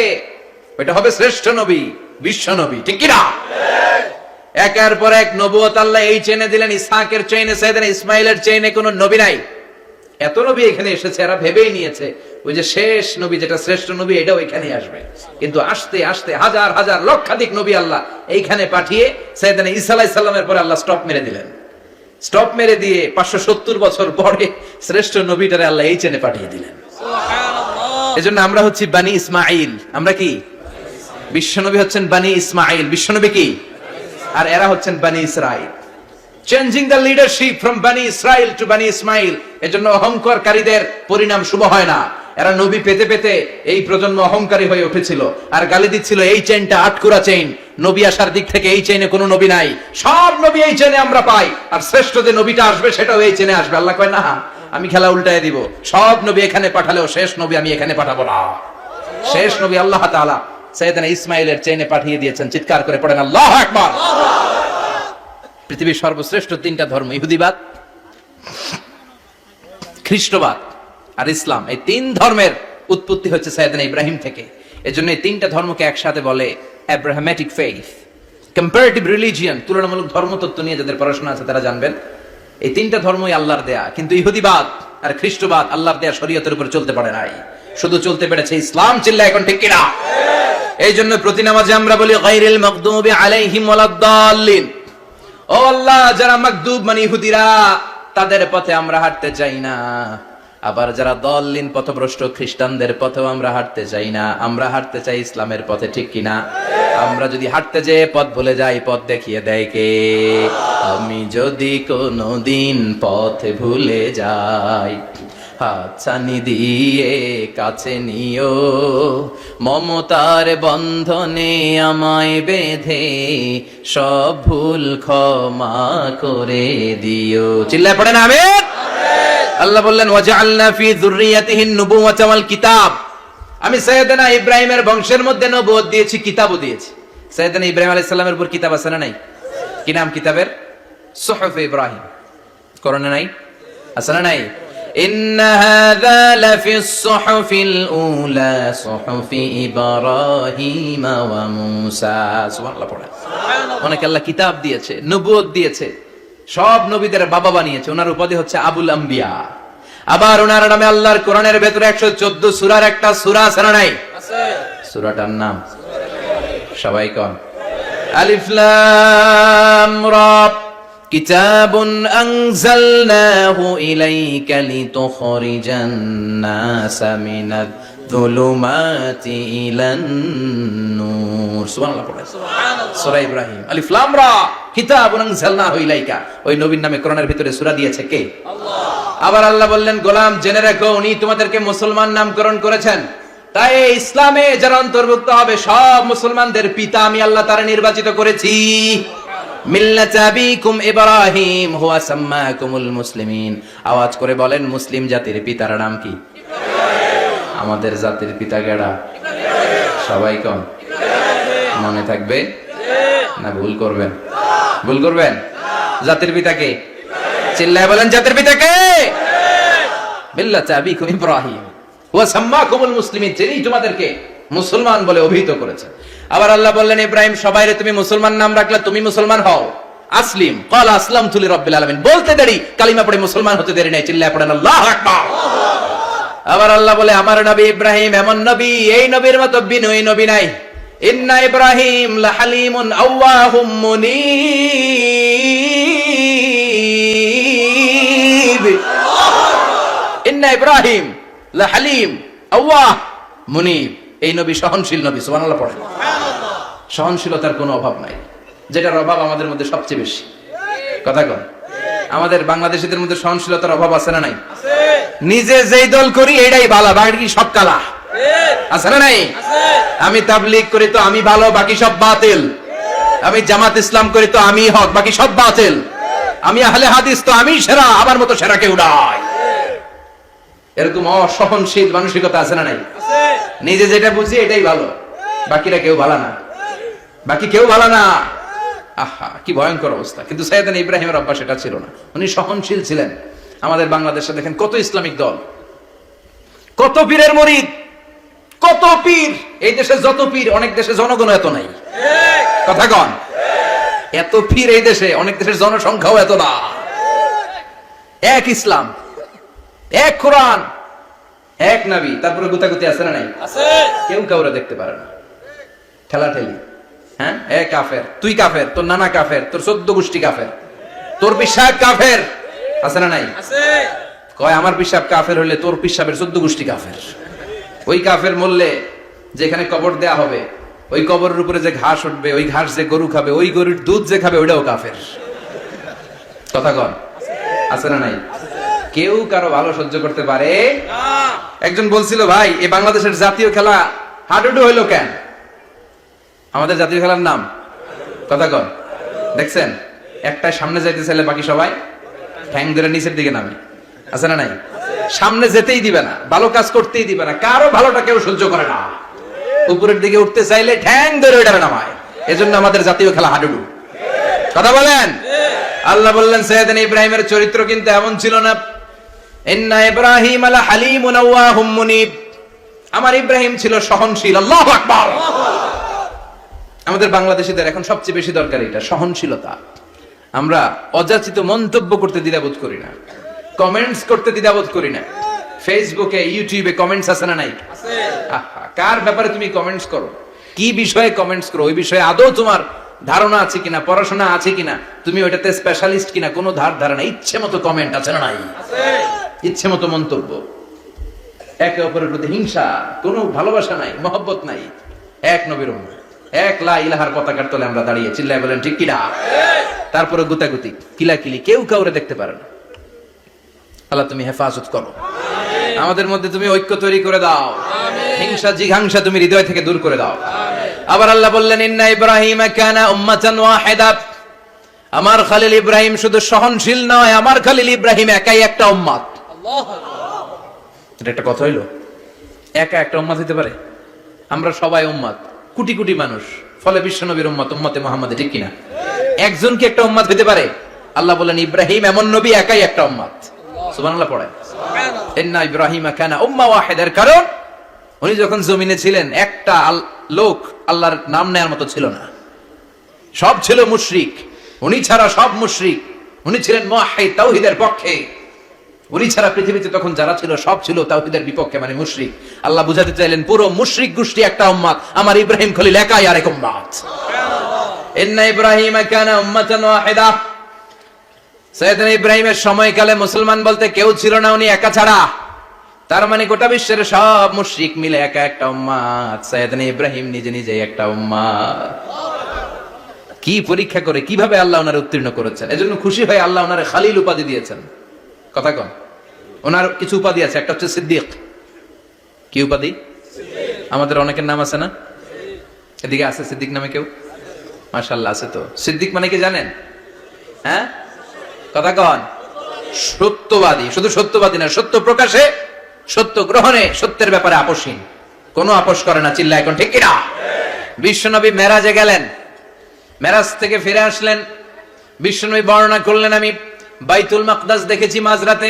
ওইটা হবে শ্রেষ্ঠ নবী, বিশ্ব নবী। ঠিক কিনা? একের পর এক নবুয়ত আল্লাহ এই চেনে দিলেন। ইসহাকের চেইনে, সাইয়েদনা ইসমাইলের চেইনে কোন নবী নাই। এত নবী এখানে এসেছে, এরা ভেবেই নিয়েছে ওই যে শেষ নবী, যেটা শ্রেষ্ঠ নবী, এটাও এখানে আসবে। কিন্তু আস্তে আস্তে হাজার হাজার লক্ষাধিক নবী আল্লাহ এইখানে পাঠিয়ে সাইয়েদনা ঈসা আলাইহিস সালামের পরে আল্লাহ স্টপ মেরে দিলেন। স্টপ মেরে দিয়ে 570 বছর পরে শ্রেষ্ঠ নবীটারে আল্লাহ এই চেনে পাঠিয়ে দিলেন। এজন্য আমরা হচ্ছি বানি ইসমাইল। আমরা কি? বিশ্বনবী হচ্ছেন বানি ইসমাইল, বিশ্বনবী কি? আর এরা হচ্ছেন বানি Israil. Changing the leadership from বানি ইসরাইল টু বানি ইসমাইল। এজন্য অহংকারীদের পরিণাম শুভ হয় না। এরা নবী পেতে পেতে এই প্রজন্ম অহংকারী হয়ে উঠেছিল আর গালি দিচ্ছিল এই চেইনটা আটকুরা চেইন, নবী আসার দিক থেকে এই চেইনে কোনো নবী নাই, সব নবী এই চেইনে আমরা পাই, আর শ্রেষ্ঠ যে নবীটা আসবে সেটাও এই চেইনে আসবে। আল্লাহ কয় না, আমি খেলা উল্টায় দিব, সব নবী এখানে পাঠালেও শেষ নবী আমি এখানে পাঠাবো না। শেষ নবী আল্লাহ তাআলা সাইয়েদনা ইসমাইলের চেইনে পাঠিয়ে দিয়েছেন। চিৎকার করে পড়েন আল্লাহু আকবার। পৃথিবীর সর্বশ্রেষ্ঠ তিনটা ধর্ম, ইহুদিবাদ, খ্রিস্টবাদ আর ইসলাম, এই তিন ধর্মের উৎপত্তি হচ্ছে সাইয়েদনা ইব্রাহিম থেকে। এজন্য এই তিনটা ধর্মকে একসাথে বলে আব্রাহামেটিক ফেইথ, কম্পারেটিভ রিলিজিয়ন। তুলনামূলক ধর্মতত্ত্ব নিয়ে যাদের পড়াশোনা আছে তারা জানবেন এই তিনটা ধর্মই আল্লাহর দেয়া, কিন্তু ইহুদিবাদ আর খ্রিস্টবাদ আল্লাহর দেয়া শরীয়তের উপর চলতে পারে নাই, শুধু চলতে পেরেছে ইসলাম। চিল্লা এখন ঠিক কিনা? এই জন্য প্রতি নামাজে আমরা বলি গায়রিল মাগদুবি আলাইহিম ওয়ালাদ-দাল্লিন। ও আল্লাহ, যারা মাগদুব মানে ইহুদিরা, তাদের পথে আমরা হাঁটতে চাই না। আবার যারা দল্লিন পথভ্রষ্ট খ্রিস্টানদের পথেও আমরা হাঁটতে চাই না। আমরা হাঁটতে চাই ইসলামের পথে, ঠিক কিনা? আমরা যদি হাঁটতে যেয়ে পথ ভুলে যাই, পথ দেখিয়ে দেয় কে? আমি যদি কোনোদিন পথ ভুলে যাই, হাতছানি দিয়ে কাছে নিও, মমতার বন্ধনে আমায় বেঁধে সব ভুল ক্ষমা করে দিও। চিল্লায় পড়েন আমিন। আল্লাহ বললেন ওয়াজআলনা ফি যুররিয়াতিহিন নুবুওয়াতা ওয়াল কিতাব। আমি সাইয়েদনা ইব্রাহিমের বংশের মধ্যে নবুয়ত দিয়েছি, কিতাবও দিয়েছি। সাইয়েদনা ইব্রাহিম আলাইহিস সালামের উপর কিতাব আছে না নাই? কি নাম কিতাবের? সুহুফ ইব্রাহিম। কোরআনে নাই? আছে না নাই? ইন্না হাযা লাফিস সুহুফিল উলা সুহুফি ইব্রাহিম ওয়া মূসা। সুবহানাল্লাহ পড়ে। অনেক আল্লাহ কিতাব দিয়েছে, নবুয়ত দিয়েছে, সব নবীদের বাবা বানিয়েছে। ওনার উপাধি হচ্ছে আবুল আম্বিয়া। আবার ওনার নামে আল্লাহর কোরআনের ভেতরে 114 সূরার একটা সূরা আছে না নাই? আছে। সূরাটার নাম সবাই কোন? আলিফ লাম রা। কিতাবুন আনজালনাহু ইলাইকা লিতুখরিজান নাসা মিনাদ যুলুমাতি ইলান নূর। সুবহানাল্লাহ পড়ে। সুবহানাল্লাহ। সূরা ইব্রাহিম। আলিফ লাম রা। কিতাবুন আনজালনাহু ইলাইকা। ওই নবীর নামে কোরআনের ভিতরে সূরা দিয়েছে কে? আল্লাহ। আবার আল্লাহ বললেন, গোলাম জেনে রাখো, উনি তোমাদেরকে মুসলমান নামকরণ করেছেন। তাই ইসলামে যারা অন্তর্ভুক্ত হবে সব মুসলমানদের পিতা আমি আল্লাহ তারা নির্বাচিত করেছি। মিল্লাত আবিকুম ইব্রাহিম হুয়া সাম্মাকুমুল মুসলিমিন। আওয়াজ করে বলেন, মুসলিম জাতির পিতার নাম কি? ইব্রাহিম। আমাদের জাতির পিতা কেডা? ইব্রাহিম। সবাই কোন? ইব্রাহিম। মনে থাকবে না ভুল করবেন? ভুল করবেন? জাতির পিতা কে? ইব্রাহিম। চিল্লায় বলেন, জাতির পিতা কে? ইব্রাহিম। মিল্লাত আবিকুম ইব্রাহিম হুয়া সাম্মাকুমুল মুসলিমিন, যিনি তোমাদেরকে মুসলমান বলে অভিহিত করেছে। আবার আল্লাহ বললেন, ইব্রাহিম সবাইরে তুমি মুসলমান নাম রাখলে, তুমি মুসলমান হও। আসলিম ক্বাল আসলামতু লিরাব্বিল আলামিন। বলতে দেরি, কালিমা পড়ে মুসলমান হতে দেরি নাই। চিল্লায় পড়েন আল্লাহু আকবার। আবার আল্লাহ বলে, আমার নবী ইব্রাহিম এমন নবী, এই নবীর মতো বিনয়ী নবী নাই। ইন্না ইব্রাহিম লাহালিমুন আওয়াহুম মুনীব। ইন্না ইব্রাহিম লাহালিম আওয়াহ মুনীব। এই নবী সহনশীল নবী। সুবহানাল্লাহ পড়েন। সহনশীলতার কোনো অভাব নাই, যেটার অভাব আমাদের মধ্যে সবচেয়ে বেশি। কথা কন, আমাদের বাংলাদেশীদের মধ্যে সহনশীলতার অভাব আছে না নাই? নিজে যেই দল করি এটাই ভালো, বাকি সব কালা। আছে না নাই? আমি তাবলীগ করি তো আমি ভালো, বাকি সব বাতিল। আমি জামাত ইসলাম করি তো আমি হক, বাকি সব বাতিল। আমি আহলে হাদিস তো আমি সেরা, আমার মতো সেরা কেউ নাই। এরকম অসহনশীল মানসিকতা আছে না নাই? নিজে যেটা বুঝি এটাই ভালো, বাকিরা কেউ ভালো না, বাকি কেউ ভালো না। আহা, কি ভয়ঙ্কর অবস্থা। কিন্তু সাইয়েদনা ইব্রাহিমের অভ্যাস এটা ছিল না, উনি সহনশীল ছিলেন। আমাদের বাংলাদেশে দেখেন কত ইসলামিক দল, কত পীরের মুরিদ, কত পীর। এই দেশে যত পীর, অনেক দেশে জনগণ এত নাই। কথা কন, এত পীর এই দেশে, অনেক দেশের জনসংখ্যাও এত না। এক ইসলাম, এক কোরআন, এক নবী, তারপরে গুতাগুতি আছে না নাই? আছে। কেউ কাউরে দেখতে পারে না, ঠেলাঠেলি। হ্যাঁ, এ কাফের, তুই কাফের, তোর নানা কাফের, তোর 14 গোষ্ঠী কাফের। তোর পিসাব কাফের আছে না নাই? কয় আমার পিসাব কাফের হলে তোর পিসাবের 14 গোষ্ঠী কাফের। ওই কাফের মরলে যেখানে কবর দেয়া হবে, ওই কবরের উপরে যে ঘাস উঠবে, ওই ঘাস যে গরু খাবে, ওই গরুর দুধ যে খাবে, ওইটাও কাফের। কথা কন আছে না নাই? কেউ কারো ভালো সহ্য করতে পারে না। একজন বলছিল, ভাই এই বাংলাদেশের জাতীয় খেলা হাডুডু হইলো কেন? আমাদের জাতীয় খেলার নাম কথা কন, দেখছেন একটা সামনে যাইতে চাইলে বাকি সবাই ঠ্যাং ধরে নিচের দিকে নামে, আছে না নাই? সামনে যেতেই দিবে না, ভালো কাজ করতেই দিবে না, কারো ভালোটা কেউ সহ্য করে না। উপরের দিকে উঠতে চাইলে ঠ্যাং ধরে ওইটা নামায়। এজন্য আমাদের জাতীয় খেলা হাডুডু। কথা বলেন। আল্লাহ বললেন সাইয়েদনা ইব্রাহিমের চরিত্র কিন্তু এমন ছিল না। ইন্না ইব্রাহিম আলা হালিমুন আওয়াহুম মুনিব। আমার ইব্রাহিম ছিল সহনশীল। আল্লাহু আকবার। আমাদের বাংলাদেশীদের এখন সবচেয়ে বেশি দরকার এটা, সহনশীলতা। আমরা অযাচিত মন্তব্য করতে দ্বিধাবোধ করি না, কমেন্টস করতে দ্বিধাবোধ করি না। ফেসবুকে ইউটিউবে কমেন্টস আছে না নাই? আছে। কার ব্যাপারে তুমি কমেন্টস করো, কি বিষয়ে কমেন্টস করো, ওই বিষয়ে আদৌ তোমার ধারণা আছে কিনা, পড়াশোনা আছে কিনা, তুমি ওইটাতে স্পেশালিস্ট কিনা, কোনো ধারণা, ইচ্ছে মতো কমেন্ট আছে না নাই? আছে। ইচ্ছে মতো মন্তব্য, একে অপরের প্রতি হিংসা, কোনো ভালোবাসা নাই, মহব্বত নাই। এক নবীর উম্মত, এক লা ইলাহার পতাকার তলে আমরা দাঁড়িয়ে, চিল্লায় বলেন ঠিক কিনা? তারপরে গুতাগুতি, কিলাকিলি, কেউ কাউরে দেখতে পারে না। আল্লাহ তুমি হেফাজত করো, আমাদের মধ্যে তুমি ঐক্য তৈরি করে দাও, হিংসা জিঘাংসা তুমি হৃদয় থেকে দূর করে দাও। আবার আল্লাহ বললেন ইন্না ইব্রাহিম কানা উম্মাতান ওয়াহিদা। আমার খলিল ইব্রাহিম শুধু সহনশীল নয়, আমার খলিল ইব্রাহিম একাই একটা উম্মত। এটা একটা কথা হইলো, একা একটা উম্মত হইতে পারে? আমরা সবাই উম্মত, কোটি কোটি মানুষ, ফলে বিশ্ব নবীর উম্মত, উম্মতে মুহাম্মাদে, ঠিক কিনা? একজন কি একটা উম্মত হইতে পারে? আল্লাহ বলেন ইব্রাহিম এমন নবী, একাই একটা উম্মত। সুবহানাল্লাহ পড়ে। ইন্না ইব্রাহিম কানা উম্মাহ ওয়াহিদার, কারণ উনি যখন জমিনে ছিলেন একটা লোক আল্লাহর নাম নেয়ার মতো ছিল না, সব ছিল মুশরিক। উনি ছাড়া সব মুশরিক। উনি ছিলেন মুওয়াহহিদ, তাওহীদের পক্ষে। উনি ছাড়া পৃথিবীতে তখন যারা ছিল সব ছিল তাওহীদের বিপক্ষে, মানে মুশরিক। আল্লাহ বুঝাতে চাইলেন পুরো মুশরিক গোষ্ঠী একটা উম্মত, আমার ইব্রাহিম খলিল একাই আরেক উম্মত। ইন্না ইব্রাহিম কানা উম্মাতান ওয়াহিদা। সাইয়েদনা ইব্রাহিমের সময়কালে মুসলমান বলতে কেউ ছিল না, উনি একা ছাড়া। তার মানে গোটা বিশ্বের সব মুশরিক মিলে একা একটা উম্মত, সাইয়েদনা ইব্রাহিম নিজে নিজে একটা উম্মত। কি পরীক্ষা করে কিভাবে আল্লাহ ওনারে উত্তীর্ণ করেছেন, এজন্য খুশি হয়ে আল্লাহ ওনারে খালিল উপাধি দিয়েছেন। কথা কন, ওনার কিছু উপাধি আছে, একটা হচ্ছে সিদ্দিক। কি উপাধি? আমাদের অনেকের নাম আছে না? এদিকে আছে সিদ্দিক নামে কেউ? মাশাআল্লাহ আছে তো। সিদ্দিক মানে কি জানেন? হ্যাঁ, কথা কন। সত্যবাদী, শুধু সত্যবাদী না, সত্য প্রকাশে, সত্য গ্রহণে, সত্যের ব্যাপারে আপোষহীন, কোনো আপোষ করে না। চিল্লা এখন ঠিক কিনা? বিশ্বনবী মেরাজে গেলেন, মেরাজ থেকে ফিরে আসলেন, বিশ্বনবী বর্ণনা করলেন আমি বাইতুল মাকদাস দেখেছি মাঝরাতে,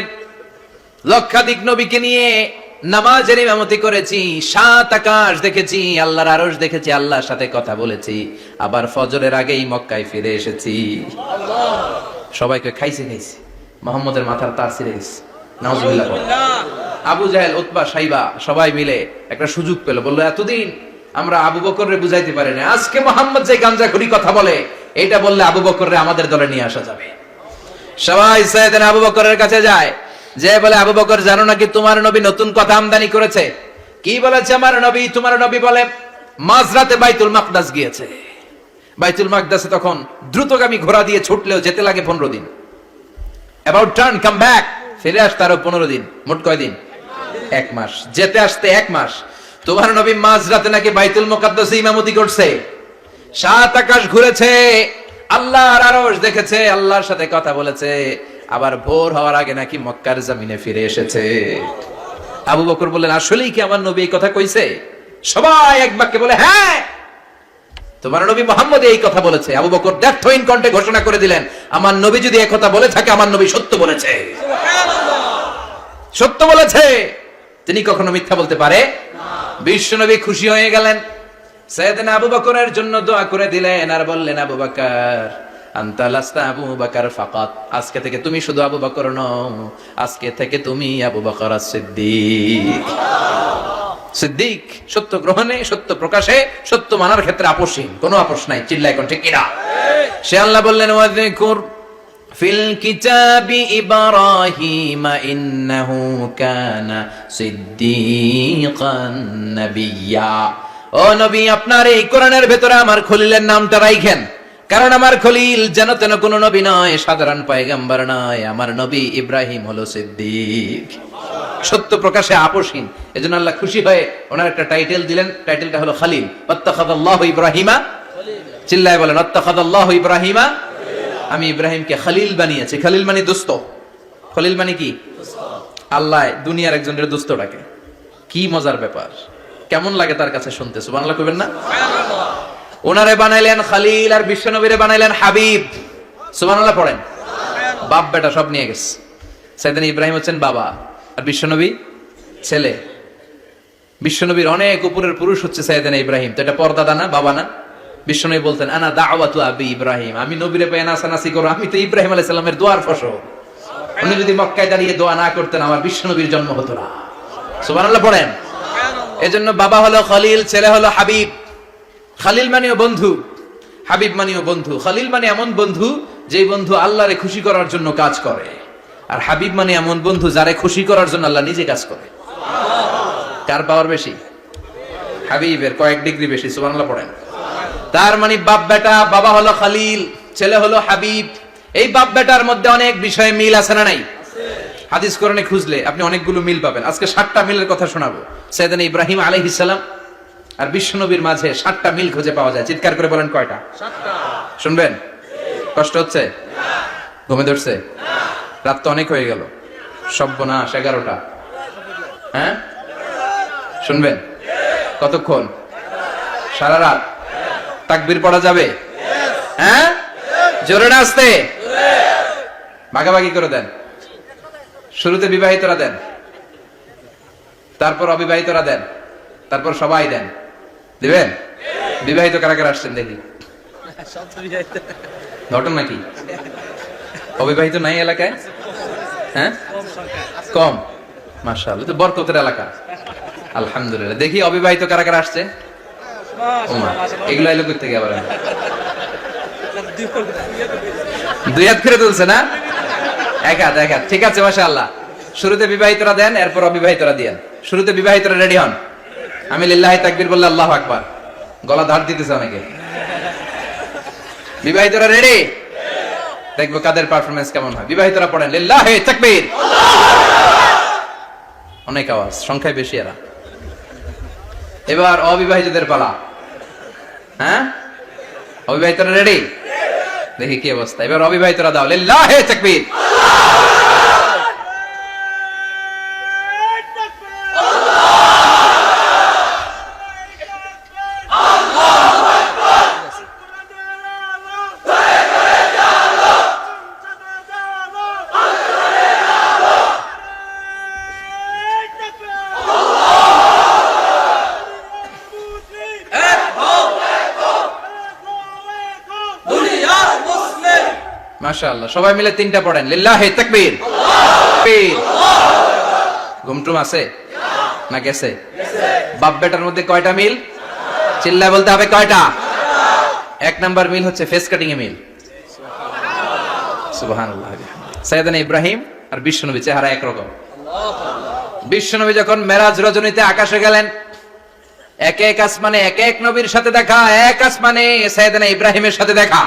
লক্ষাধিক নবীকে নিয়ে নামাজের ইমামতি করেছি, 7 আকাশ দেখেছি, আল্লাহর আরশ দেখেছি, আল্লাহর সাথে কথা বলেছি, আবার ফজরের আগেই মক্কায় ফিরে এসেছি। সবাইকে খাইছে মুহাম্মদের মাথার তার ছিঁড়ে গেছে, নাউজুবিল্লাহ। আবু জাহেল, উতবা, সাইবা সবাই মিলে একটা সুযোগ পেল, বললো এতদিন আমরা আবু বকররে বুঝাইতে পারি না, আজকে মুহাম্মদ যে গাঞ্জাখুরি কথা বলে, এটা বললে আবু বকররে আমাদের দলে নিয়ে আসা যাবে। সবাই সাইয়েদনা আবু বকরের কাছে যায়, যে বলে আবু বকর জানো নাকি তোমার নবী নতুন কথা আমদানি করেছে? কি বলেছে আমার নবী? তোমার নবী বলে মাঝরাতে বাইতুল মাকদাস গিয়েছে। বাইতুল মাকদাসে তখন দ্রুতগামী ঘোড়া দিয়ে ছুটলেও যেতে লাগে 15 দিন। অ্যাবাউট টার্ন কাম ব্যাক, ফিরে আসতে আরো 15 দিন, মোট কয় দিন? 1 মাস। যেতে আসতে 1 মাস। তোমার নবী মাঝরাতে নাকি বাইতুল মুকাদ্দাসে ইমামতি করছে, 7 আকাশ ঘুরেছে, আল্লাহর আরশ দেখেছে, আল্লাহর সাথে কথা বলেছে, আবার ভোর হওয়ার আগে নাকি মক্কার জমিনে ফিরে এসেছে। আবু বকর বললেন আসলেই কি আমার নবী এই কথা কইছে? সবাই এক বাক্যে বলে হ্যাঁ, তোমার নবী মুহাম্মদ এই কথা বলেছে। আবু বকর দ্ব্যর্থহীন কণ্ঠে ঘোষণা করে দিলেন, আমার নবী যদি এই কথা বলে থাকে, আমার নবী সত্য বলেছে। সত্য বলেছে, তিনি কখনো মিথ্যা বলতে পারে না। বিশ্ব নবী খুশি হয়ে গেলেন, সাইয়েদনা আবু বকরের জন্য দোয়া করে দিলেন, আর বললেন আবু বকর আনতা লাস্তা আবু বকর ফাকাত, আজকে থেকে তুমি শুধু আবু বকর নও, আজকে থেকে তুমি আবু বকর as-সিদ্দিক। সিদ্দিক, সত্য গ্রহণে, সত্য প্রকাশে, সত্য মানার ক্ষেত্রে আপোষহীন, কোনো আপোষ নাই। চিল্লা এখন ঠিক কিনা? সে আল্লাহ বললেন ওয়াযকুর ফিল কিতাবি ইব্রাহিম ইন্নাহু কানা সিদ্দীকান নাবিয়্যা। ও নবী, আপনার এই কোরআনের ভেতরে আমার খলিলের নামটা রাখেন, কারণ আমার খলিল যেন তেন কোন নবী নয়, সাধারণ পয়গম্বর নয়, আমার নবী ইব্রাহিম হলো সিদ্দিক, সত্য প্রকাশে আপোষহীন। এজন্য আল্লাহ খুশি হয়ে ওনার একটা টাইটেল দিলেন, টাইটেলটা হলো খলিল। ওয়াত্তাখাযাল্লাহু ইব্রাহিমা, চিল্লায় বলেন ওয়াত্তাখাযাল্লাহু ইব্রাহিমা, আমি ইব্রাহিমকে খলিল বানিয়েছি। খলিল মানে দোস্ত, খলিল মানে কি? আল্লাহ দুনিয়ার একজনের দোস্ত ডাকে, কি মজার ব্যাপার, কেমন লাগে তার কাছে শুনতে, সুবহানাল্লাহ কইবেন না? ওনারে বানাইলেন খলিল আর বিশ্বনবীরে বানাইলেন হাবিব, সুবহানাল্লাহ পড়েন। বাপ বেটা সব নিয়ে গেছে। সাইয়েদনা ইব্রাহিম হচ্ছেন বাবা আর বিশ্বনবী ছেলে। বিশ্বনবীর অনেক উপরের পুরুষ হচ্ছে সাইয়েদনা ইব্রাহিম, তো এটা পরদাদা না, বাবা না? বিশ্বনবী বলতেন আনা দাওয়াতু আবি ইব্রাহিম, আমি নবীরে পেয়ে নাসানাসি করো, আমি তো ইব্রাহিম আলাইহিস সালামের দোয়ার ফসল। উনি যদি মক্কায় দাঁড়িয়ে দোয়া না করতেন আমার বিশ্বনবীর জন্ম হতো না, সুবহানাল্লাহ পড়েন। এজন্য বাবা হলো খলিল, ছেলে হলো হাবিব। খলিল মানেও বন্ধু, হাবিব মানেও বন্ধু। খলিল মানে এমন বন্ধু যেই বন্ধু আল্লাহরে খুশি করার জন্য কাজ করে, আর হাবিব মানে এমন বন্ধু যারে খুশি করার জন্য আল্লাহ নিজে কাজ করে। কার পাওয়ার বেশি? হাবিবের কয়েক ডিগ্রি বেশি, সুবহানাল্লাহ পড়েন। তার মানে বাপ বেটা, বাবা হলো খলিল, ছেলে হলো হাবিব। এই বাপ বেটার মধ্যে অনেক বিষয়ে মিল আছে না নাই? হাদিস কোরআনে খুঁজলে আপনি অনেকগুলো মিল পাবেন। আজকে 7টা মিলের কথা শোনাবো। সাইয়েদনা ইব্রাহিম আলাইহিস সালাম আর বিশ্বনবীর মাঝে 7টা মিল খুঁজে পাওয়া যায়। চিৎকার করে বলেন কয়টা? 7টা। শুনবেন? কষ্ট হচ্ছে? ঘুমে ধরছে? রাত তো অনেক হয়ে গেল, সর্বনাশ 11টা। হ্যাঁ শুনবেন? কতক্ষণ? সারা রাত। তাকবীর পড়া যাবে? হ্যাঁ জোরে না আসতে? ভাগাভাগি করে দেন। শুরুতে বিবাহিতরা দেন, তারপর অবিবাহিতরা দেন, তারপর সবাই দেন। দিবেন? বিবাহিত কারা কারা আসছেন দেখি? ঘটনা কি? অবিবাহিত নাই এলাকায়? হ্যাঁ কম, মাশাআল্লাহ, তো বরকতের এলাকা, আলহামদুলিল্লাহ। দেখি অবিবাহিত কারা কারা আসছে? এগুলো এলো কই থেকে? আবার দুই হাত করে তুলছে না? এক হাত, এক হাত, ঠিক আছে, মাশাআল্লাহ। শুরুতে বিবাহিতরা দেন, এরপর অবিবাহিতরা দিয়েন। শুরুতে বিবাহিতরা রেডি হন, আমি লিল্লাহি তাকবীর বললে আল্লাহু আকবার। গলা ধার দিতেছে অনেকে। বিবাহিতরা রেডি? দেখবো কাদের পারফরম্যান্স কেমন হয়। বিবাহিতরা পড়েন লিল্লাহি তাকবীর। অনেক আওয়াজ, সংখ্যায় বেশি এরা। এবার অবিবাহিতদের পালা। হ্যাঁ অবিবাহিতরা রেডি? দেখি কি অবস্থা। এবার অবিবাহিতরা দাও লিল্লাহি তাকবীর। মাশাআল্লাহ, সবাই মিলে 3টা পড়েন লিল্লাহি তাকবীর। ঘুমটুম আছে না গেছে? বাপ বেটার মধ্যে কয়টা মিল? চিল্লায় বলতে হবে কয়টা? 1 নাম্বার মিল হচ্ছে ফেস কাটিং এ মিল, সুবহানাল্লাহ। সাইয়েদনা ইব্রাহিম আর বিশ্বনবী চেহারা একরকম। বিশ্বনবী যখন মেরাজ রজনীতে আকাশে গেলেন, এক এক আসমানে এক এক নবীর সাথে দেখা, এক আসমানে সাইয়েদনা ইব্রাহিমের সাথে দেখা।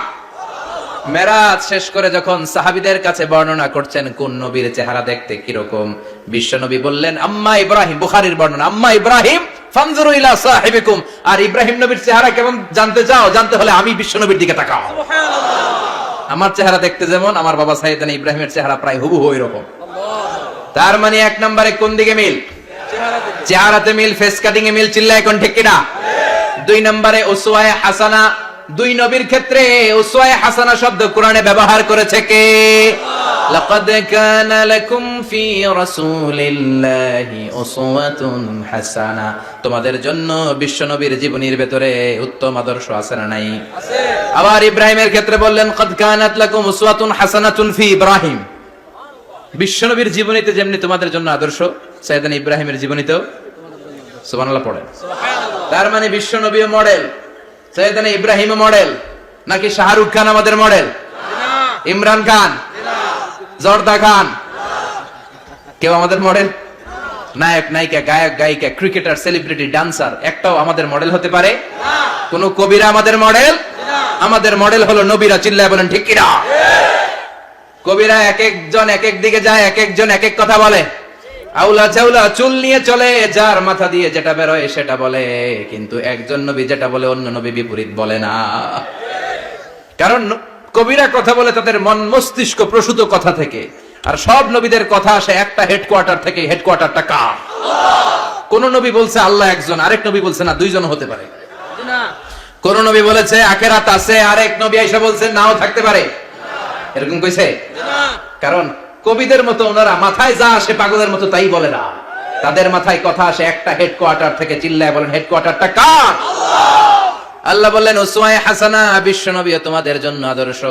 মেরাজ শেষ করে যখন সাহাবীদের কাছে বর্ণনা করছেন কোন নবীর চেহারা দেখতে কিরকম, বিশ্বনবী বললেন আম্মা ইব্রাহিম, বুখারীর বর্ণনা, আম্মা ইব্রাহিম ফানজুরু ইলা সাহিবিকুম, আর ইব্রাহিম নবীর চেহারা কেমন জানতে চাও? জানতে হলে আমি বিশ্বনবীর দিকে তাকাও। সুবহানাল্লাহ। আমার চেহারা দেখতে যেমন, আমার বাবা সাইয়েদনা ইব্রাহিমের চেহারা প্রায় হুবহু এরকম। তার মানে 1 নম্বরে কোন দিকে মিল? চেহারাতে মিল, ফেস কাটিং এ মিল। চিল্লায় কোন ঠিক কিনা? 2 নম্বরে উসওয়ায়ে হাসানা। 2 নবীর ক্ষেত্রে উসওয়ায়ে হাসানা শব্দ কোরআনে ব্যবহার করেছে কে? লাকাদ কানা লাকুম ফি রাসূলিল্লাহি উসওয়াতুন হাসানা, তোমাদের জন্য বিশ্বনবীর জীবনীর ভেতরে উত্তম আদর্শ আছে না নাই? আছে। আবার ইব্রাহিমের ক্ষেত্রে বললেন কাদ কানাত লাকুম উসওয়াতুন হাসানাতুন ফি ইব্রাহিম। বিশ্বনবীর জীবনীতে যেমনি তোমাদের জন্য আদর্শ, সাইয়েদনা ইব্রাহিমের জীবনীতেও সুবহানাল্লাহ পড়েন। সুবহানাল্লাহ। তার মানে বিশ্বনবীও মডেল, সাইয়েদনা ইব্রাহিমও মডেল। নাকি শাহরুখ খান আমাদের মডেল? না। ইমরান খান? না। জর্দা খান। কেউ আমাদের মডেল? নায়ক নায়িকা, গায়ক গায়িকা, ক্রিকেটার, সেলিব্রিটি, ডান্সার একটাও আমাদের মডেল হতে পারে? কোন কবিরা আমাদের মডেল? আমাদের মডেল হলো নবীরা। চিল্লায় বলেন ঠিক কিনা? কবিরা এক একজন এক এক দিকে যায়, এক একজন এক এক কথা বলে। আউলা চাউলা চুল নিয়ে চলে, যার মাথা দিয়ে যেটা বেরোয় সেটা বলে, কিন্তু একজন নবী যেটা বলে অন্য নবী বিপরীত বলে না। কারণ কবিরা কথা বলে তাদের মন মস্তিষ্ক প্রসূত কথা থেকে, আর সব নবীদের কথা আসে একটা হেডকোয়ার্টার থেকে। হেডকোয়ার্টারটা কার? কোন নবী বলছে আল্লাহ একজন, আরেক নবী বলছে না দুইজন হতে পারে। কোন নবী বলেছে আখিরাত আছে, আরেক নবী এসে বলছে নাও থাকতে পারে। এরকম কইছে? কারণ কবিদের মতো ওনারা মাথায় যা আসে পাগলের মতো তাই বলে না। তাদের মাথায় কথা আসে একটা হেডকোয়ার্টার থেকে। চিল্লায় বলেন হেডকোয়ার্টারটা কার? আল্লাহ বললেন উসওয়ায়ে হাসানা, বিশ্ব নবী তোমাদের জন্য আদর্শ,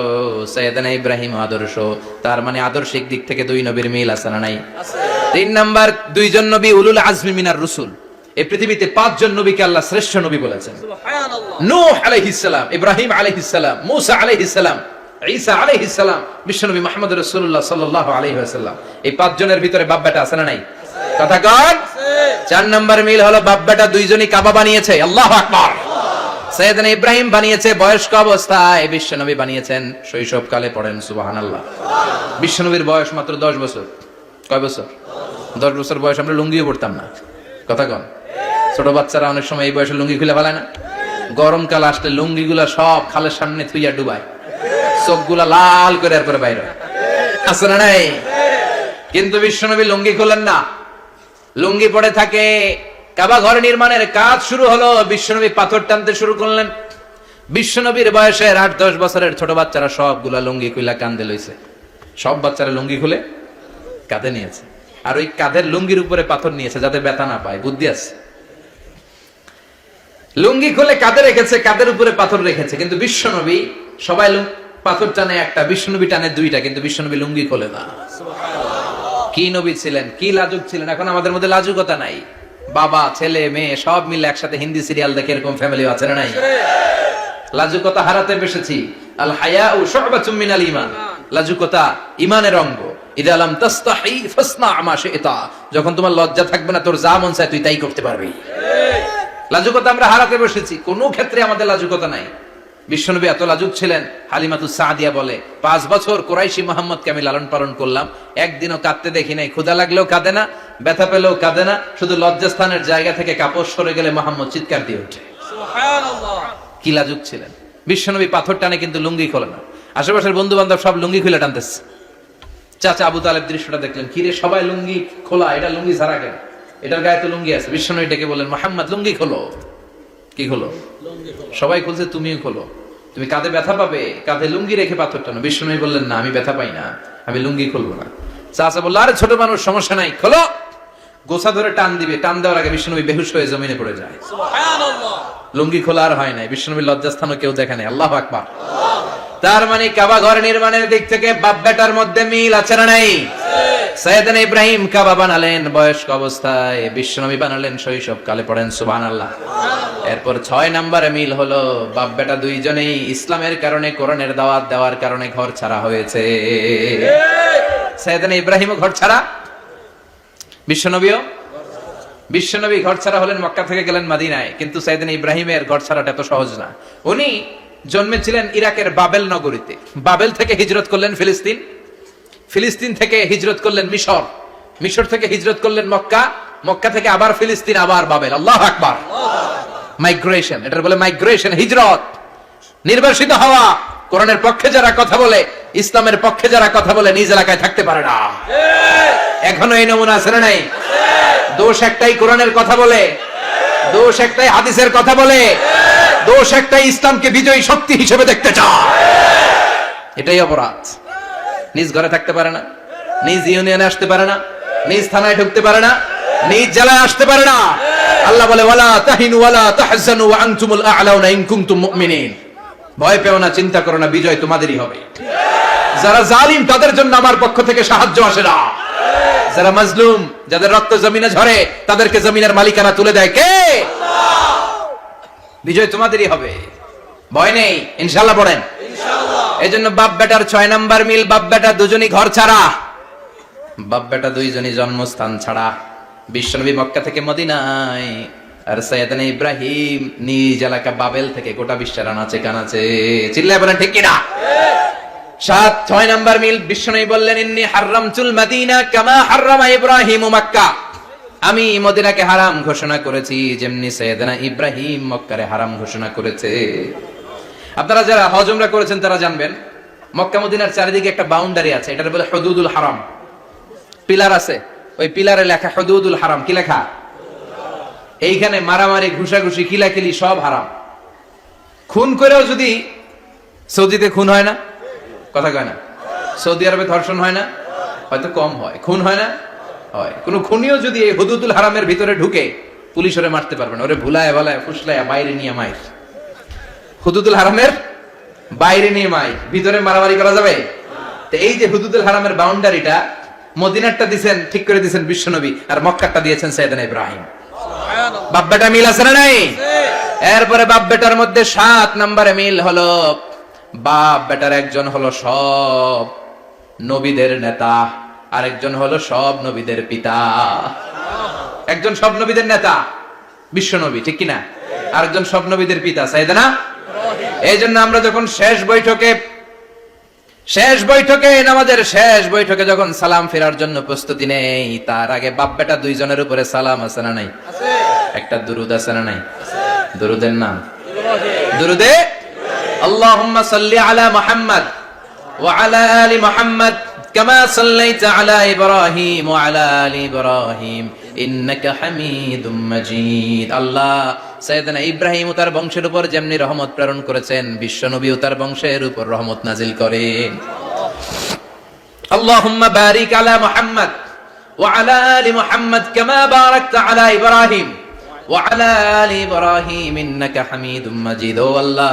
সাইয়েদনা ইব্রাহিম আদর্শ। তার মানে আদর্শিক দিক থেকে দুই নবীর মিল আছে না নাই? তিন নাম্বার, দুইজন নবী উলুল আজমি মিনার রাসূল। এই পৃথিবীতে পাঁচজন নবীকে আল্লাহ শ্রেষ্ঠ নবী বলেছেন। সুবহানাল্লাহ। নূহ আলাইহিস সালাম, ইব্রাহিম আলাইহিস সালাম, মুসা আলাইহিস সালাম, ঈসা আলাইহিস সালাম, বিশ্বনবী মুহাম্মদ রাসূলুল্লাহ সাল্লাল্লাহু আলাইহি ওয়াসাল্লাম। এই পাঁচজনের ভিতরে বাপ বেটা আছে না নাই? কথা কন। চার নাম্বার মিল হলো বাপ বেটা দুইজনই কাবা বানিয়েছে। আল্লাহু আকবার। সাইয়েদনা ইব্রাহিম বানিয়েছে বয়স্ক অবস্থায়, বিশ্বনবী বানিয়েছেন শৈশবকালে। পড়েন সুবহানাল্লাহ। বিশ্বনবীর বয়স মাত্র 10 বছর। কয় বছর? 10 বছর বয়স আমরা লুঙ্গিও পড়তাম না। কথা কন। ছোট বাচ্চারা অনেক সময় এই বয়সে লুঙ্গি খুলে ফেলায় না? গরমকাল আসলে লুঙ্গিগুলা সব খালের সামনে থুইয়া ডুবায়, চোখগুলা লাল করে এরপরে বাইরে আসে না নাই? কিন্তু বিশ্বনবী লুঙ্গি খুলেন না, লুঙ্গি পড়ে থাকে। কাবা ঘর নির্মাণের কাজ শুরু হলো, বিশ্বনবী পাথর টানতে শুরু করলেন। বিশ্বনবীর বয়সের 8-10 বছরের ছোট বাচ্চারা সবগুলা লুঙ্গি খুলে কাঁধে লইছে। সব বাচ্চারা লুঙ্গি খুলে কাঁধে নিয়েছে, আর ওই কাঁধের লুঙ্গির উপরে পাথর নিয়েছে যাতে ব্যথা না পায়। বুদ্ধি আছে। লুঙ্গি খুলে কাঁধে রেখেছে, কাঁধের উপরে পাথর রেখেছে। কিন্তু বিশ্বনবী, সবাই পাথর টানে একটা, বিশ্বনবী টানে দুইটা, কিন্তু বিশ্বনবী লুঙ্গি খোলে না। কি নবী ছিলেন, কি লাজুক ছিলেন। এখন আমাদের মধ্যে লাজুকতা নাই। বাবা ছেলে মেয়ে সব মিলে একসাথে হিন্দি সিরিয়াল দেখে এরকম ফ্যামিলি আছে না নাই? লাজুকতা হারাতে বসেছি। আল হায়াউ শু'বাতুম মিনাল ঈমান। লাজুকতা ঈমানের অঙ্গ। ইযা লাম তাস্তাহি ফাসনা মা শি'তা। যখন তোমার লজ্জা থাকবে না, তোর যা মন চায় তুই তাই করতে পারবি। লাজুকতা আমরা হারাতে বসেছি। কোনো ক্ষেত্রে আমাদের লাজুকতা নাই। বিশ্বনবী এত লাজুক ছিলেন, হালিমাতুস সাদিয়া বলে 5 বছর কুরাইশি মুহাম্মদকে আমি লালন পালন করলাম, একদিনও কাঁদতে দেখি নাই। ক্ষুধা লাগলেও কাঁদে না, ব্যথা পেলেও কাঁদে না। শুধু লজ্জাস্থানের জায়গা থেকে কাপড় সরে গেলে মুহাম্মদ চিৎকার দিয়ে ওঠে। সুবহানাল্লাহ। কি লাজুক ছিলেন। বিশ্বনবী পাথর টানে কিন্তু লুঙ্গি খোলে না। আশেপাশের বন্ধু বান্ধব সব লুঙ্গি খুলে টানতেছে। চাচা আবু তালেব দৃশ্যটা দেখলেন, কিরে সবাই লুঙ্গি খোলা, এটা লুঙ্গি ছাড়া কেন? এটার গায়ে তো লুঙ্গি আছে। বিশ্বনবী ডেকে বললেন, মুহাম্মদ লুঙ্গি খোলো। কি খোলো? সবাই খুলছে, তুমিও খোলো। তুমি কাঁধে ব্যথা পাবে, কাঁধে লুঙ্গি রেখে পাথর টানো। বিশ্বনবী বললেন, না আমি ব্যথা পাই না, আমি লুঙ্গি খুলবো না। চাচা বলল, আরে ছোট মানুষ, সমস্যা নাই, খোলো। গোছা ধরে টান দিবে, টান দেওয়ার আগে বিশ্বনবী বেহুশ হয়ে জমিনে পড়ে যায়। সুবহানাল্লাহ। লুঙ্গি খোলা আর হয় নাই। বিশ্বনবীর লজ্জাস্থানও কেউ দেখে নাই। আল্লাহু আকবার। তার মানে কাবা ঘর নির্মাণের দিক থেকে বাপ বেটার মধ্যে মিল আছে না নাই? সাইয়েদনা ইব্রাহিম কাবা বানালেন বয়স্ক অবস্থায়, বিশ্বনবী বানালেন শৈশবকালে। পড়েন সুবহানাল্লাহ। এরপর 6 নম্বরে মিল হলো, বাপ বেটা দুইজনেই ইসলামের কারণে, কোরআনের দাওয়াত দেওয়ার কারণে ঘর ছাড়া হয়েছে। সাইয়েদনা ইব্রাহিমও ঘর ছাড়া, বিশ্বনবীও। বিশ্বনবী ঘর ছাড়া হলেন, মক্কা থেকে গেলেন মদিনায়। কিন্তু সাইয়েদনা ইব্রাহিমের ঘর ছাড়াটা এত সহজ না। উনি জন্মেছিলেন ইরাকের বাবেল নগরীতে। বাবেল থেকে হিজরত করলেন ফিলিস্তিন, ফিলিস্তিন থেকে হিজরত করলেন মিশর, মিশর থেকে হিজরত করলেন মক্কা, মক্কা থেকে আবার ফিলিস্তিন, আবার বাবেল। আল্লাহু আকবার। মাইগ্রেশন, এটার বলে মাইগ্রেশন, হিজরত। নির্বাসিত হওয়া। কোরআনের পক্ষে যারা কথা বলে, ইসলামের পক্ষে যারা কথা বলে, নিজ এলাকায় থাকতে পারে না। এখনো এই নমুনা আছে না নাই? দোষ একটাই, কোরআনের কথা বলে। দোষ একটাই, হাদিসের কথা বলে। দোষ একটাই, ইসলামকে বিজয়ী শক্তি হিসেবে দেখতে চায়। এটাই অপরাধ। নিজ ঘরে থাকতে পারে না, নিজ ইউনিয়নে আসতে পারে না, নিজ থানায় ঢুকতে পারে না, নিজ জেলায় আসতে পারে না। আল্লাহ বলে, ওয়ালা তাহিনু ওয়ালা তাহজানু ওয়া আনতুমুল আ'লাউনা ইন কুনতুম মুমিনিন। ভয় পেও না, চিন্তা করো না, বিজয় তোমাদেরই হবে। যারা জালিম তাদের জন্য আমার পক্ষ থেকে সাহায্য আসে না। যারা মাজলুম, যাদের রক্ত জমিনে ঝরে, তাদেরকে জমিনের মালিকানা তুলে দেয় কে? আল্লাহ। বিজয় তোমাদেরই হবে, ভয় নেই ইনশাআল্লাহ। পড়েন ইনশাআল্লাহ। এজন্য বাপ বেটার 6 নাম্বার মিল, বাপ বেটা দুজনই ঘর ছাড়া, বাপ বেটা দুইজনই জন্মস্থান ছাড়া। বিশ্বনবী মক্কা থেকে মদিনায়, আর সাইয়েদনা ইব্রাহিম নিজ এলাকা বাবেল থেকে গোটা বিশ্বের আনাচে কানাচে। চিল্লায় বলেন ঠিক কিনা? 6 নাম্বার মিল, বিশ্বনবী বললেন ইন্নী হারামতুল মদিনা কামা হারামা ইব্রাহিম মক্কা। আমি মদিনাকে হারাম ঘোষণা করেছি যেমনি সাইয়েদনা ইব্রাহিম মক্কারে হারাম ঘোষণা করেছে। আপনারা যারা হজ উমরা করেছেন তারা জানবেন, মক্কা মদিনার চারিদিকে একটা বাউন্ডারি আছে, এটার বলে হুদুদুল হারাম। পিলার আছে, ওই পিলারে লেখা হুদুদুল হারাম। কি লেখা? এইখানে মারামারি, ঘুষাঘুষি, কিলাকিলি সব হারাম। খুন করেও যদি, সৌদিতে খুন হয় না? কথা কয় না? সৌদি আরবে ধর্ষণ হয় না? হয়তো কম হয়। খুন হয় না? হয়। কোন খুনিও যদি এই হুদুদুল হারামের ভিতরে ঢুকে, পুলিশ ওরে মারতে পারবে না। ওরে ভুলায় ভালায় ফুসলায় বাইরে নিয়ে মাইর। হুদুদুল হারামের বাইরে নিয়ে মাইর, ভিতরে মারামারি করা যাবে? তো এই যে হুদুদুল হারামের বাউন্ডারিটা, মদিনারটা দিয়েছেন, ঠিক করে দিয়েছেন বিশ্বনবী, আর মক্কারটা দিয়েছেন সাইয়েদনা ইব্রাহিম। বাপ বেটা মিল আছে না নাই? এরপরে বাপ বেটার মধ্যে 7 নম্বরে মিল হলো, বাপ বেটার একজন হলো সব নবীদের নেতা, আরেকজন হলো সব নবীদের পিতা। একজন সব নবীদের নেতা বিশ্বনবী, ঠিক কিনা? আরেকজন সব নবীদের পিতা সাইয়েদনা। এই জন্য আমরা যখন শেষ বৈঠকে নামাজের শেষ বৈঠকে যখন সালাম ফেরার জন্য প্রস্তুতি নেই, তার আগে বাপ বেটা দুইজনের উপরে সালাম আছে না নাই? একটা দুরুদ আছে না নাই? দুরুদের নাম দুরুদে আল্লাহুম্মা সাল্লি আলা মুহাম্মদ ওয়া আলা আলি মুহাম্মদ কামা সাল্লাইতা আলা ইব্রাহিম ওয়া আলা আলি ইব্রাহিম ইন্নাকা হামিদুম মাজিদ। আল্লাহ সাইয়েদনা ইব্রাহিম ও তার বংশের উপর যেমনি রহমত প্রেরণ করেছেন, বিশ্বনবী ও তার বংশের উপর রহমত নাজিল করেন। আল্লাহুম্মা বারিক আলা মুহাম্মদ ওয়া আলা আলি মুহাম্মদ কামা বারাকতা আলা ইব্রাহিম ওয়া আলা আলি ইব্রাহিম ইন্নাকা হামিদুম মাজিদ। ও আল্লাহ,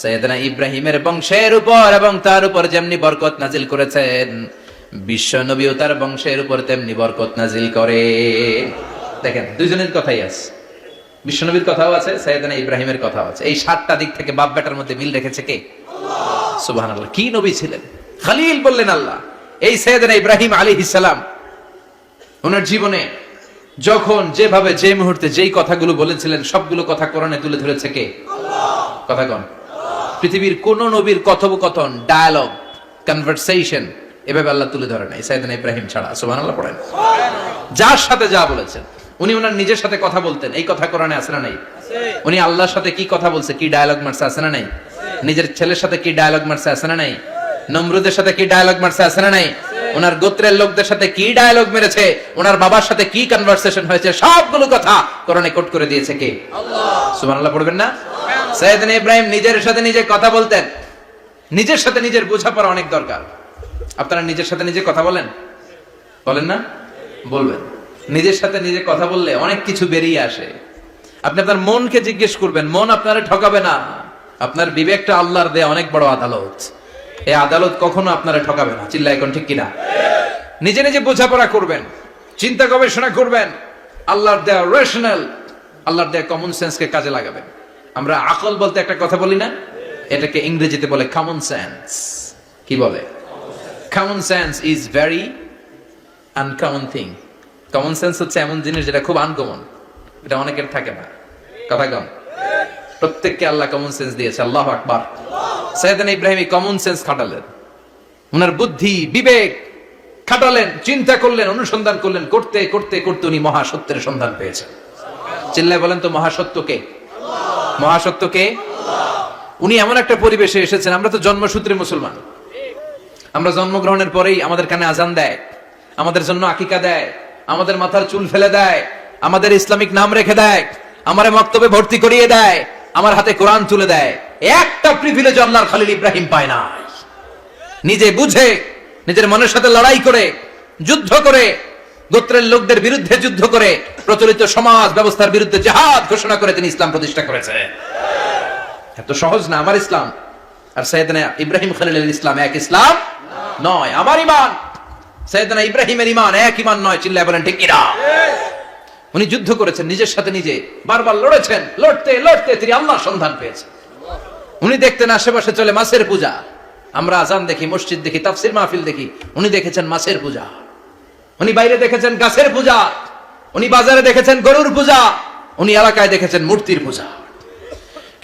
সাইয়েদনা ইব্রাহিমের বংশের উপর এবং তার উপর যেমনি বরকত নাজিল করেছেন, বিশ্বনবী ও তার বংশের উপর তেমনি বরকত নাজিল করে। দেখেন, দুইজনের কথাই আছে, বিশ্বনবীর কথাও আছে, সাইয়েদনা ইব্রাহিমের কথাও আছে। এই 7টা দিক থেকে বাপ বেটার মধ্যে মিল রেখেছে কে? সুবহানাল্লাহ। কি নবী ছিলেন! খলিল বললেন আল্লাহ। এই সাইয়েদনা ইব্রাহিম আলাইহিস সালাম ওনার জীবনে যখন যেভাবে যে মুহূর্তে যেই কথাগুলো বলেছিলেন, সবগুলো কথা কোরআনে তুলে ধরেছে কে? কথা কোন? পৃথিবীর কোন নবীর কথোপকথন, ডায়ালগ, কনভারসেশন এভাবে আল্লাহ তুলে ধরে নাই সাইয়েদনা ইব্রাহিম ছাড়া। সুবহানাল্লাহ পড়েন। যার সাথে যা বলেছেন, উনি ওনার নিজের সাথে কথা বলতেন, এই কথা কোরআনে আছে না নাই? উনি আল্লাহর সাথে কি কথা বলছে, কি ডায়ালগ মারছে, আছে না নাই? নিজের ছেলের সাথে কি ডায়ালগ মারছে, আছে না নাই? নমরুদের সাথে কি ডায়ালগ মারছে, আছে না নাই? ওনার গোত্রের লোকদের সাথে কি ডায়ালগ মেরেছে, ওনার বাবার সাথে কি কনভারসেশন হয়েছে, সবগুলো কথা কোরআনে কোট করে দিয়েছে কে? আল্লাহ। সুবহানাল্লাহ পড়বেন না? সাইয়েদনা ইব্রাহিম নিজের সাথে নিজে কথা বলতেন। নিজের সাথে নিজের বোঝাপড়া অনেক দরকার। আপনারা নিজের সাথে নিজে কথা বলেন? বলেন না? বলবেন। নিজের সাথে নিজে কথা বললে অনেক কিছু বেরিয়ে আসে। আপনি আপনার মনকে জিজ্ঞেস করবেন, মন আপনারে ঠকাবে না। আপনার বিবেকটা আল্লাহর দেয়া অনেক বড় আদালত, এই আদালত কখনো আপনারে ঠকাবে না। চিল্লা এখন ঠিক কিনা? নিজে নিজে বোঝাপড়া করবেন, চিন্তা গবেষণা করবেন, আল্লাহর দেয়া রেশনাল, আল্লাহর দেয়া কমন সেন্সকে কাজে লাগাবেন। আমরা আকল বলতে একটা কথা বলি না, এটাকে ইংরেজিতে বলে কমন সেন্স। কি বলে? Common sense is very uncommon thing. Common sense হচ্ছে এমন জিনিস যেটা খুব আনকমন, এটা অনেকের থাকে না। কথা কম। প্রত্যেককে আল্লাহ কমন সেন্স দিয়েছে। আল্লাহু আকবার। সাইয়েদনা ইব্রাহিম এই কমন সেন্স খাটালেন, ওনার বুদ্ধি বিবেক খাটালেন, চিন্তা করলেন, অনুসন্ধান করলেন, করতে করতে করতে উনি মহাসত্যের সন্ধান পেয়েছেন। চিল্লায় বলেন তো মহাসত্যকে? মহাসত্যকে? উনি এমন একটা পরিবেশে এসেছেন, আমরা তো জন্মসূত্রে মুসলমান, আমরা জন্মগ্রহণের পরেই আমাদের কানে আজান দেয়, আমাদের জন্য আকিকা দেয়, আমাদের মাথার চুল ফেলে দেয়, আমাদের ইসলামিক নাম রেখে দেয়, আমারে মক্তবে ভর্তি করিয়ে দেয়, আমার হাতে কোরআন তুলে দেয়। একটা প্রিভিলেজ আল্লাহর খলিল ইব্রাহিম পায় না। নিজে বুঝে, নিজের মনের সাথে লড়াই করে, যুদ্ধ করে, গোত্রের লোকদের বিরুদ্ধে যুদ্ধ করে, প্রচলিত সমাজ ব্যবস্থার বিরুদ্ধে জিহাদ ঘোষণা করে তিনি ইসলাম প্রতিষ্ঠা করেছে। এত সহজ না আমার ইসলাম আর সাইয়েদনা ইব্রাহিম খলিলের ইসলাম এক ইসলাম নয়। আমার ঈমান সাইয়েদনা ইব্রাহিমের ঈমান এক ঈমান নয়। চিল্লায় বলেন ঠিক কিনা? উনি যুদ্ধ করেছেন, নিজের সাথে নিজে বারবার লড়েছেন, লড়তে লড়তে তিনি আল্লাহর সন্ধান পেয়েছেন। উনি দেখতেন আশেপাশে চলে মাছের পূজা, আমরা আজান দেখি, মসজিদ দেখি, তাফসির মাহফিল দেখি। উনি দেখেছেন মাছের পূজা, উনি বাইরে দেখেছেন গাছের পূজা, উনি বাজারে দেখেছেন গরুর পূজা, উনি এলাকায় দেখেছেন মূর্তির পূজা।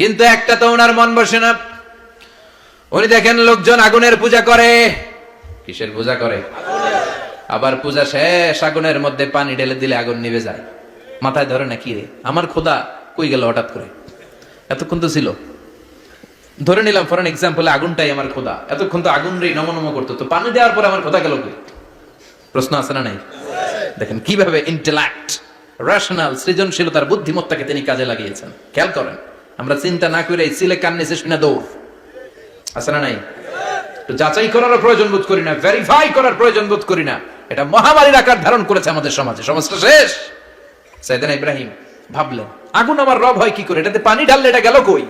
কিন্তু একটা তো ওনার মন বসে না। উনি দেখেন লোকজন আগুনের পূজা করে। কিসের পূজা করে? আবার পূজা শেষ, আগুনের মধ্যে পানি ঢেলে দিলে আগুন নিভে যায়। মাথায় ধরে না, কি রে আমার খোদা কই গেল হঠাৎ করে? এতক্ষণ তো ছিল। ধরে নিলাম ফর এন এক্সাম্পল, আগুনটাই আমার খোদা। এতক্ষণ তো আগুন রে নম নম করতো, তো পানি দেওয়ার পরে আমার খোদা গেল কই? প্রশ্ন আছে না নাই? দেখেন কিভাবে ইন্টেলেক্ট, রেশনাল, সৃজনশীলতার বুদ্ধিমত্তাকে তিনি কাজে লাগিয়েছেন। খেয়াল করেন, আমরা চিন্তা না করে সিলে কান নিচে শুনে দৌড়। আছে না নাই? তো যাচাই করার প্রয়োজন বোধ করি না, ভেরিফাই করার প্রয়োজন বোধ করি না। এটা মহামারীর আকার ধারণ করেছে আমাদের সমাজে। সমাজটা শেষ। সাইয়েদনা ইব্রাহিম ভাবলেন, আগুন আমার রব হয় কি করে? এটাতে পানি ঢাললে এটা গেল কই?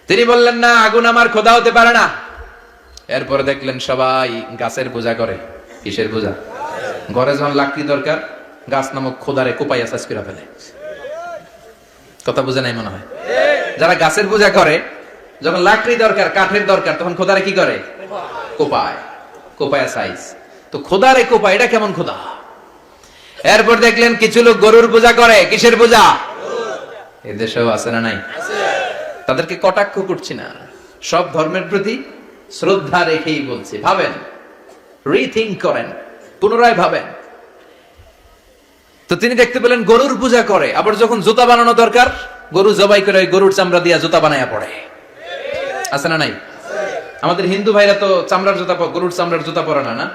তিনি বললেন, না, আগুন আমার খোদা হতে পারে না। এরপরে দেখলেন সবাই গাছের পূজা করে। কিসের পূজা? ঘরে যখন লাকড়ি দরকার, গাছ নামক খোদারে কোপাইয়া সাজ করে ফেলে। কথা বুঝে নাই মনে হয়? যারা গাছের পূজা করে, যখন লাকড়ি দরকার, কাঠের দরকার, তখন খোদারে কি করে? কোপায়। কোপায়া সাইজ। তো খোদারে কোপায়, এটা কেমন খোদা? এরপর দেখলেন কিছু লোক গরুর পূজা করে। কিসের পূজা? এদেশেও আছে না নাই? তাদেরকে কটাক্ষ করছি না, সব ধর্মের প্রতি শ্রদ্ধা রেখেই বলছি। ভাবেন, রিথিঙ্ক করেন, পুনরায় ভাবেন। তো তিনি দেখতে পেলেন গরুর পূজা করে। আবার যখন জুতা বানানো দরকার, গরু জবাই করে গরুর চামড়া দিয়া জুতা বানায়া পড়ে। আছে না নাই? আমাদের হিন্দু ভাইরা তো চামড়ার জুতা, গরুর চামড়ার জুতা পরে না, না?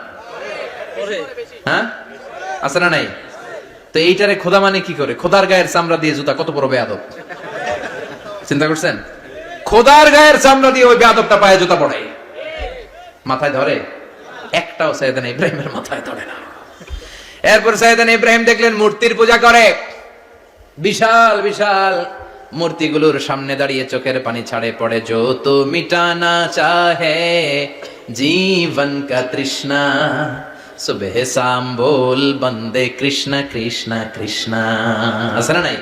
হ্যাঁ, আছে না নাই? তো এইটারে খোদা মানে কি করে? খোদার গায়ের চামড়া দিয়ে জুতা, কত বড় বেয়াদব! চিন্তা করছেন? খোদার গায়ের চামড়া দিয়ে ওই বেয়াদবটা পায়ে জুতা পড়ে। মাথায় ধরে? একটাও সাইয়েদনা ইব্রাহিমের মাথায় ধরে না। এরপর সাইয়েদনা ইব্রাহিম দেখলেন মূর্তির পূজা করে। বিশাল বিশাল মূর্তিগুলোর সামনে দাঁড়িয়ে চোখের পানি ছাড়ে পড়ে। जो तो मिटाना चाहे जीवन का तृष्णा, सुबह शाम बोल बंदे कृष्ण कृष्ण कृष्ण। আছে না নাই?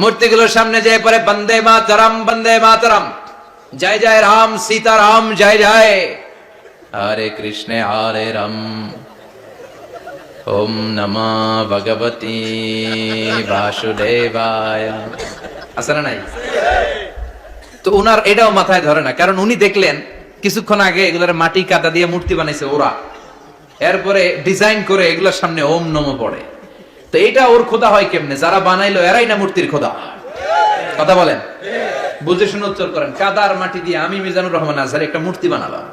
মূর্তিগুলোর সামনে যেয়ে পড়ে বন্দে মাতরম, বন্দে মাতরম, জয় জয় রাম সীতারাম, জয় জয় হরে কৃষ্ণ হরে রাম, ওম নমঃ ভগবতে বাসুদেবায়। আছে না নাই? তো উনার এটাও মাথায় ধরে না, কারণ উনি দেখলেন কিছুক্ষণ আগে এগুলোর মাটি কাদা দিয়ে মূর্তি বানাইছে ওরা। এরপরে ডিজাইন করে এগুলোর সামনে ওম নমঃ পড়ে। তো এটা ওর খোদা হয় কেমনে? যারা বানাইলো এরাই না মূর্তির খোদা। কথা বলেন, বুঝে শুনে উত্তর করেন। কাদার মাটি দিয়ে আমি মিজানুর রহমান আজহারি একটা মূর্তি বানালাম।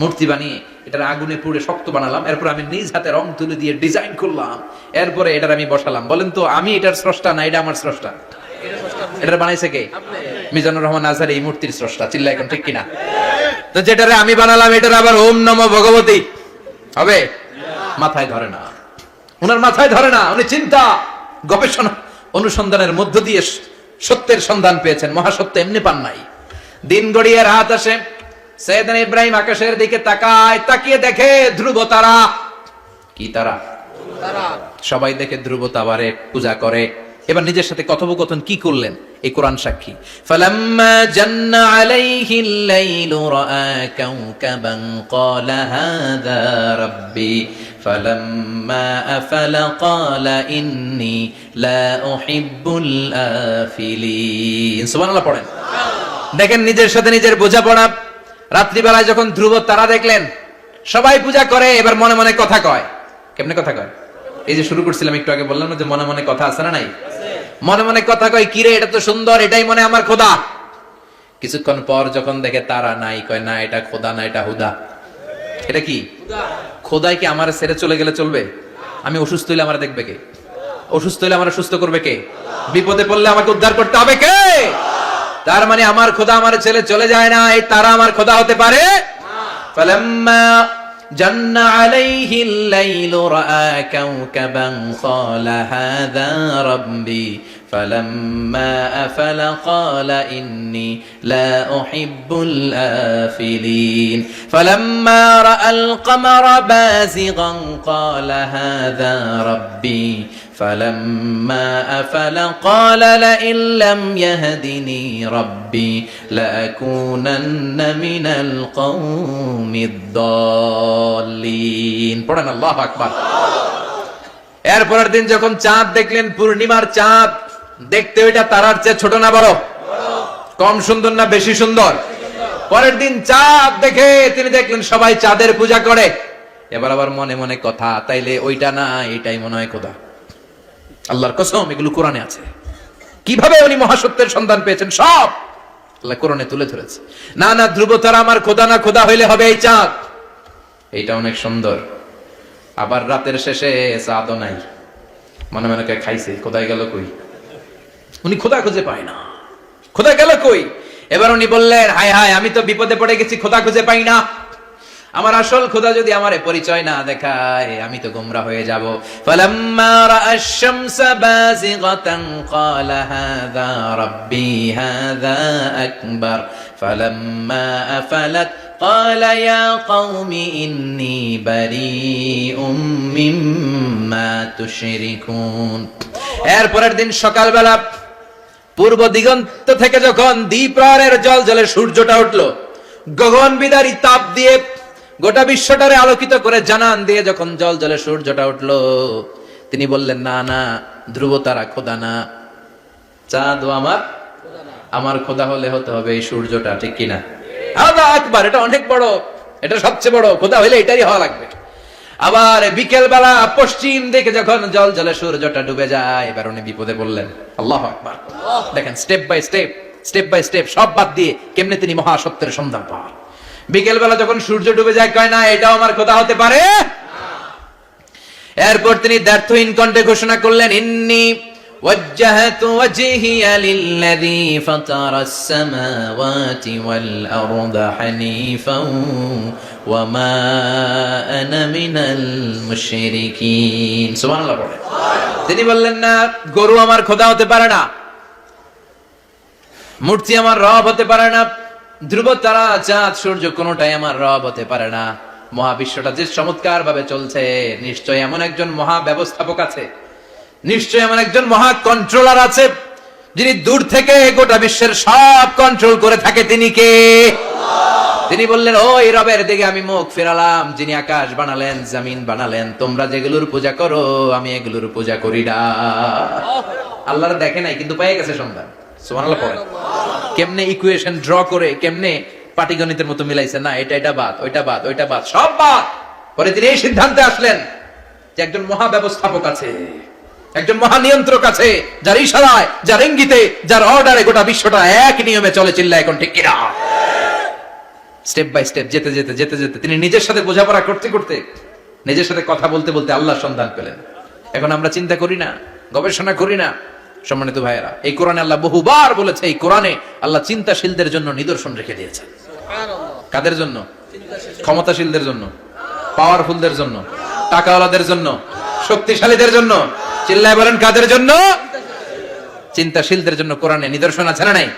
মূর্তি বানিয়ে এটার আগুনে পুড়ে শক্ত বানালাম। এরপর আমি নিজ হাতে রং তুলে দিয়ে ডিজাইন করলাম। এরপরে এটার আমি বসালাম। বলেন তো, আমি এটার স্রষ্টা না এটা আমার স্রষ্টা? এটা বানাইছে কে? মিজানুর রহমান আজহারি এই মূর্তির স্রষ্টা। চিল্লা এখন ঠিক কিনা? তো যেটারে আমি বানালাম এটার আবার ওম নমঃ ভগবতী হবে? মাথায় ধরে না, উনার মাথায় ধরে না। উনি চিন্তা, গবেষণা, অনুসন্ধানের মধ্য দিয়ে সত্যের সন্ধান পেয়েছেন। মহাসত্য এমনি পান নাই। দিন গড়িয়ে রাত আসে। সাইয়েদনা ইব্রাহিম আকাশের দিকে তাকায়, তাকিয়ে দেখে ধ্রুব তারা। কি তারা? সবাই দেখে ধ্রুব তারারে পূজা করে। এবার নিজের সাথে কথোপকথন কি করলেন এই কোরআন সাক্ষী। ফালাম্মা জান্না আলাইহিল লাইলু রাআ কাওকাবান ক্বালা হাযা রাব্বি ফালাম্মা আফালা ক্বালা ইন্নী লা উহিব্বুল আফিলিন। সুবহানাল্লাহ পড়েন। দেখেন নিজের সাথে নিজের বোঝাপড়া। রাত্রিবেলায় যখন ধ্রুব তারা দেখলেন, সবাই পূজা করে, এবার মনে মনে কথা কয়। কেমনে কথা কয়? এই যে শুরু করছিলাম একটু আগে, বললাম না যে মনে মনে কথা আছে না নাই? মনে মনে কথা কয়, কিরে এটা তো সুন্দর, এটাই মনে আমার খোদা। কিছুক্ষণ পর যখন দেখে তারা নাই, কয় না এটা খোদা না, এটা হুদা। এটা কি? খোদাই কি আমার ছেড়ে চলে গেলে চলবে? আমি অসুস্থ হইলে আমার দেখবে কে? অসুস্থ হইলে আমার সুস্থ করবে কে? বিপদে পড়লে আমাকে উদ্ধার করতে হবে কে? তার মানে আমার খোদা আমার ছেলে চলে যায় না, এই তারা আমার খোদা হতে পারে? ফালাম্মা জান্না আলাইহিল লাইলু রাআ কাওকাবান ক্বালা হাযা রাব্বি فلما أفل قال إني لا أحب الآفلين فلما رأى القمر بازغا قال هذا ربي فلما أفل قال لئن لم يهدني ربي لأكونن من القوم الضالين পড়েন আল্লাহু আকবার। এরপরের দিন যখন চাঁদ দেখলেন, পূর্ণিমার চাঁদ, দেখতে ওইটা তারার চেয়ে ছোট না বড়? কম সুন্দর না বেশি সুন্দর? পরের দিন চাঁদ দেখে তিনি দেখলেন সবাই চাঁদের পূজা করে। এবার আবার মনে মনে কথা, তাইলে ওইটা না এটাই মনে হয় খোদা। আল্লাহর কসম, এগুলো কোরআনে আছে। কিভাবে উনি মহাসত্যের সন্ধান পেয়েছেন সব আল্লাহ কোরআনে তুলে ধরেছে। না না, ধ্রুব তারা আমার খোদা না, খোদা হইলে হবে এই চাঁদ। এইটা অনেক সুন্দর। আবার রাতের শেষে চাঁদও নাই, মনে মনে খাইছে, খোদাই গেল কই? উনি খোদা খুঁজে পায় না, খোদা গেল কই? এবার উনি বললেন, হায় হায়, আমি তো বিপদে পড়ে গেছি, খোদা খুঁজে পাই না। আমার আসল খোদা যদি আমারে পরিচয় না দেখায়, আমি তো গোমরা হয়ে যাব। ফালাম্মা রাআশ শামসা বাযিগাতান ক্বালা হাযা রাব্বি হাযা আকবার ফালাম্মা আফালাত ক্বালা ইয়া কওমি ইন্নী বারীউম মিম্মা তুশরিকুন। এরপরের দিন সকালবেলা পূর্ব দিগন্ত থেকে যখন দ্বিপ্রহরের জলজলে সূর্যটা উঠলো, গগন বিদারী তাপ দিয়ে গোটা বিশ্বটারে আলোকিত করে জানান দিয়ে যখন জলজলে সূর্যটা উঠলো, তিনি বললেন, না না, ধ্রুব তারা খোদা না, চাঁদও আমার খোদা হলে হতে হবে এই সূর্যটা, ঠিক কিনা? আল্লাহু আকবার, এটা অনেক বড়, এটা সবচেয়ে বড়, খোদা হইলে এটাই হওয়া লাগবে। আবার বিকেল বেলা পশ্চিম দিকে যখন জলজলে সূর্যটা ডুবে যায়, এবার উনি বিপদে বললেন। আল্লাহু আকবার। দেখেন, স্টেপ বাই স্টেপ সব বাদ দিয়ে কেমনে তিনি মহাসত্যের সন্ধান পান। বিকেল বেলা যখন সূর্য ডুবে যায়, কয় না এটাও আমার খোদা হতে পারে। এরপর তিনি দ্ব্যর্থহীন কণ্ঠে ঘোষণা করলেন, ইন্নী ওয়াজ্জাহতু ওয়াজহিয়া লিল্লাযী ফাতারাস সামাওয়াতি ওয়াল আরদা হানিফান ওয়া মা আনা মিনাল মুশরিকিন। সুবহানাল্লাহ পড়ে। তিনি বললেন, না, গরু আমার খোদা হতে পারে না, মূর্তি আমার রব হতে পারে না, ধ্রুব তারা চাঁদ সূর্য কোনটাই আমার রব হতে পারে না। মহাবিশ্বটা যে চমৎকার ভাবে চলছে, নিশ্চয় এমন একজন মহা ব্যবস্থাপক আছে, নিশ্চয় এমন একজন মহা কন্ট্রোলার আছে, যিনি দূর থেকে গোটা বিশ্বের সব কন্ট্রোল করে থাকে। তিনি কে? তিনি বললেন, ওই রবের দিকে আমি মুখ ফেরালাম, যিনি আকাশ বানালেন, জমিন বানালেন। তোমরা যেগুলোর পূজা করো, আমি এগুলোর পূজা করি না। আল্লাহর দেখে নাই, কিন্তু পেয়ে গেছে সন্ধান। সুবহানাল্লাহ পড়েন। কেমনে ইকুয়েশন ড্র করে, কেমনে পাটিগণিতের মতো মিলাইছে, না এটা বাদ, ওইটা বাদ, সব বাদ। পরে তিনি এই সিদ্ধান্তে আসলেন যে একজন মহা ব্যবস্থাপক আছে, একজন মহা নিয়ন্ত্রক আছে, যার ইশারায়, যার ইঙ্গিতে, যার অর্ডারে গোটা বিশ্বটা এক নিয়মে চলে। চিল্লা এখন ঠিক কিনা? স্টেপ বাই স্টেপ যেতে যেতে তিনি নিজের সাথে বোঝাপড়া করতে করতে, নিজের সাথে কথা বলতে বলতে আল্লাহর সন্ধান পেলেন। এখন আমরা চিন্তা করি না, গবেষণা করি না। সম্মানিত ভাইয়েরা, এই কোরআনে আল্লাহ বহুবার বলেছে, এই কোরআনে আল্লাহ চিন্তাশীলদের জন্য নিদর্শন রেখে দিয়েছেন। কাদের জন্য? ক্ষমতাশীলদের জন্য, পাওয়ারফুলদের জন্য, টাকাওয়ালাদের জন্য, শক্তিশালীদের জন্য। চিল্লায় বলেন, কাদের জন্য? চিন্তাশীলদের জন্য কোরআনে নিদর্শন আছে না নাই?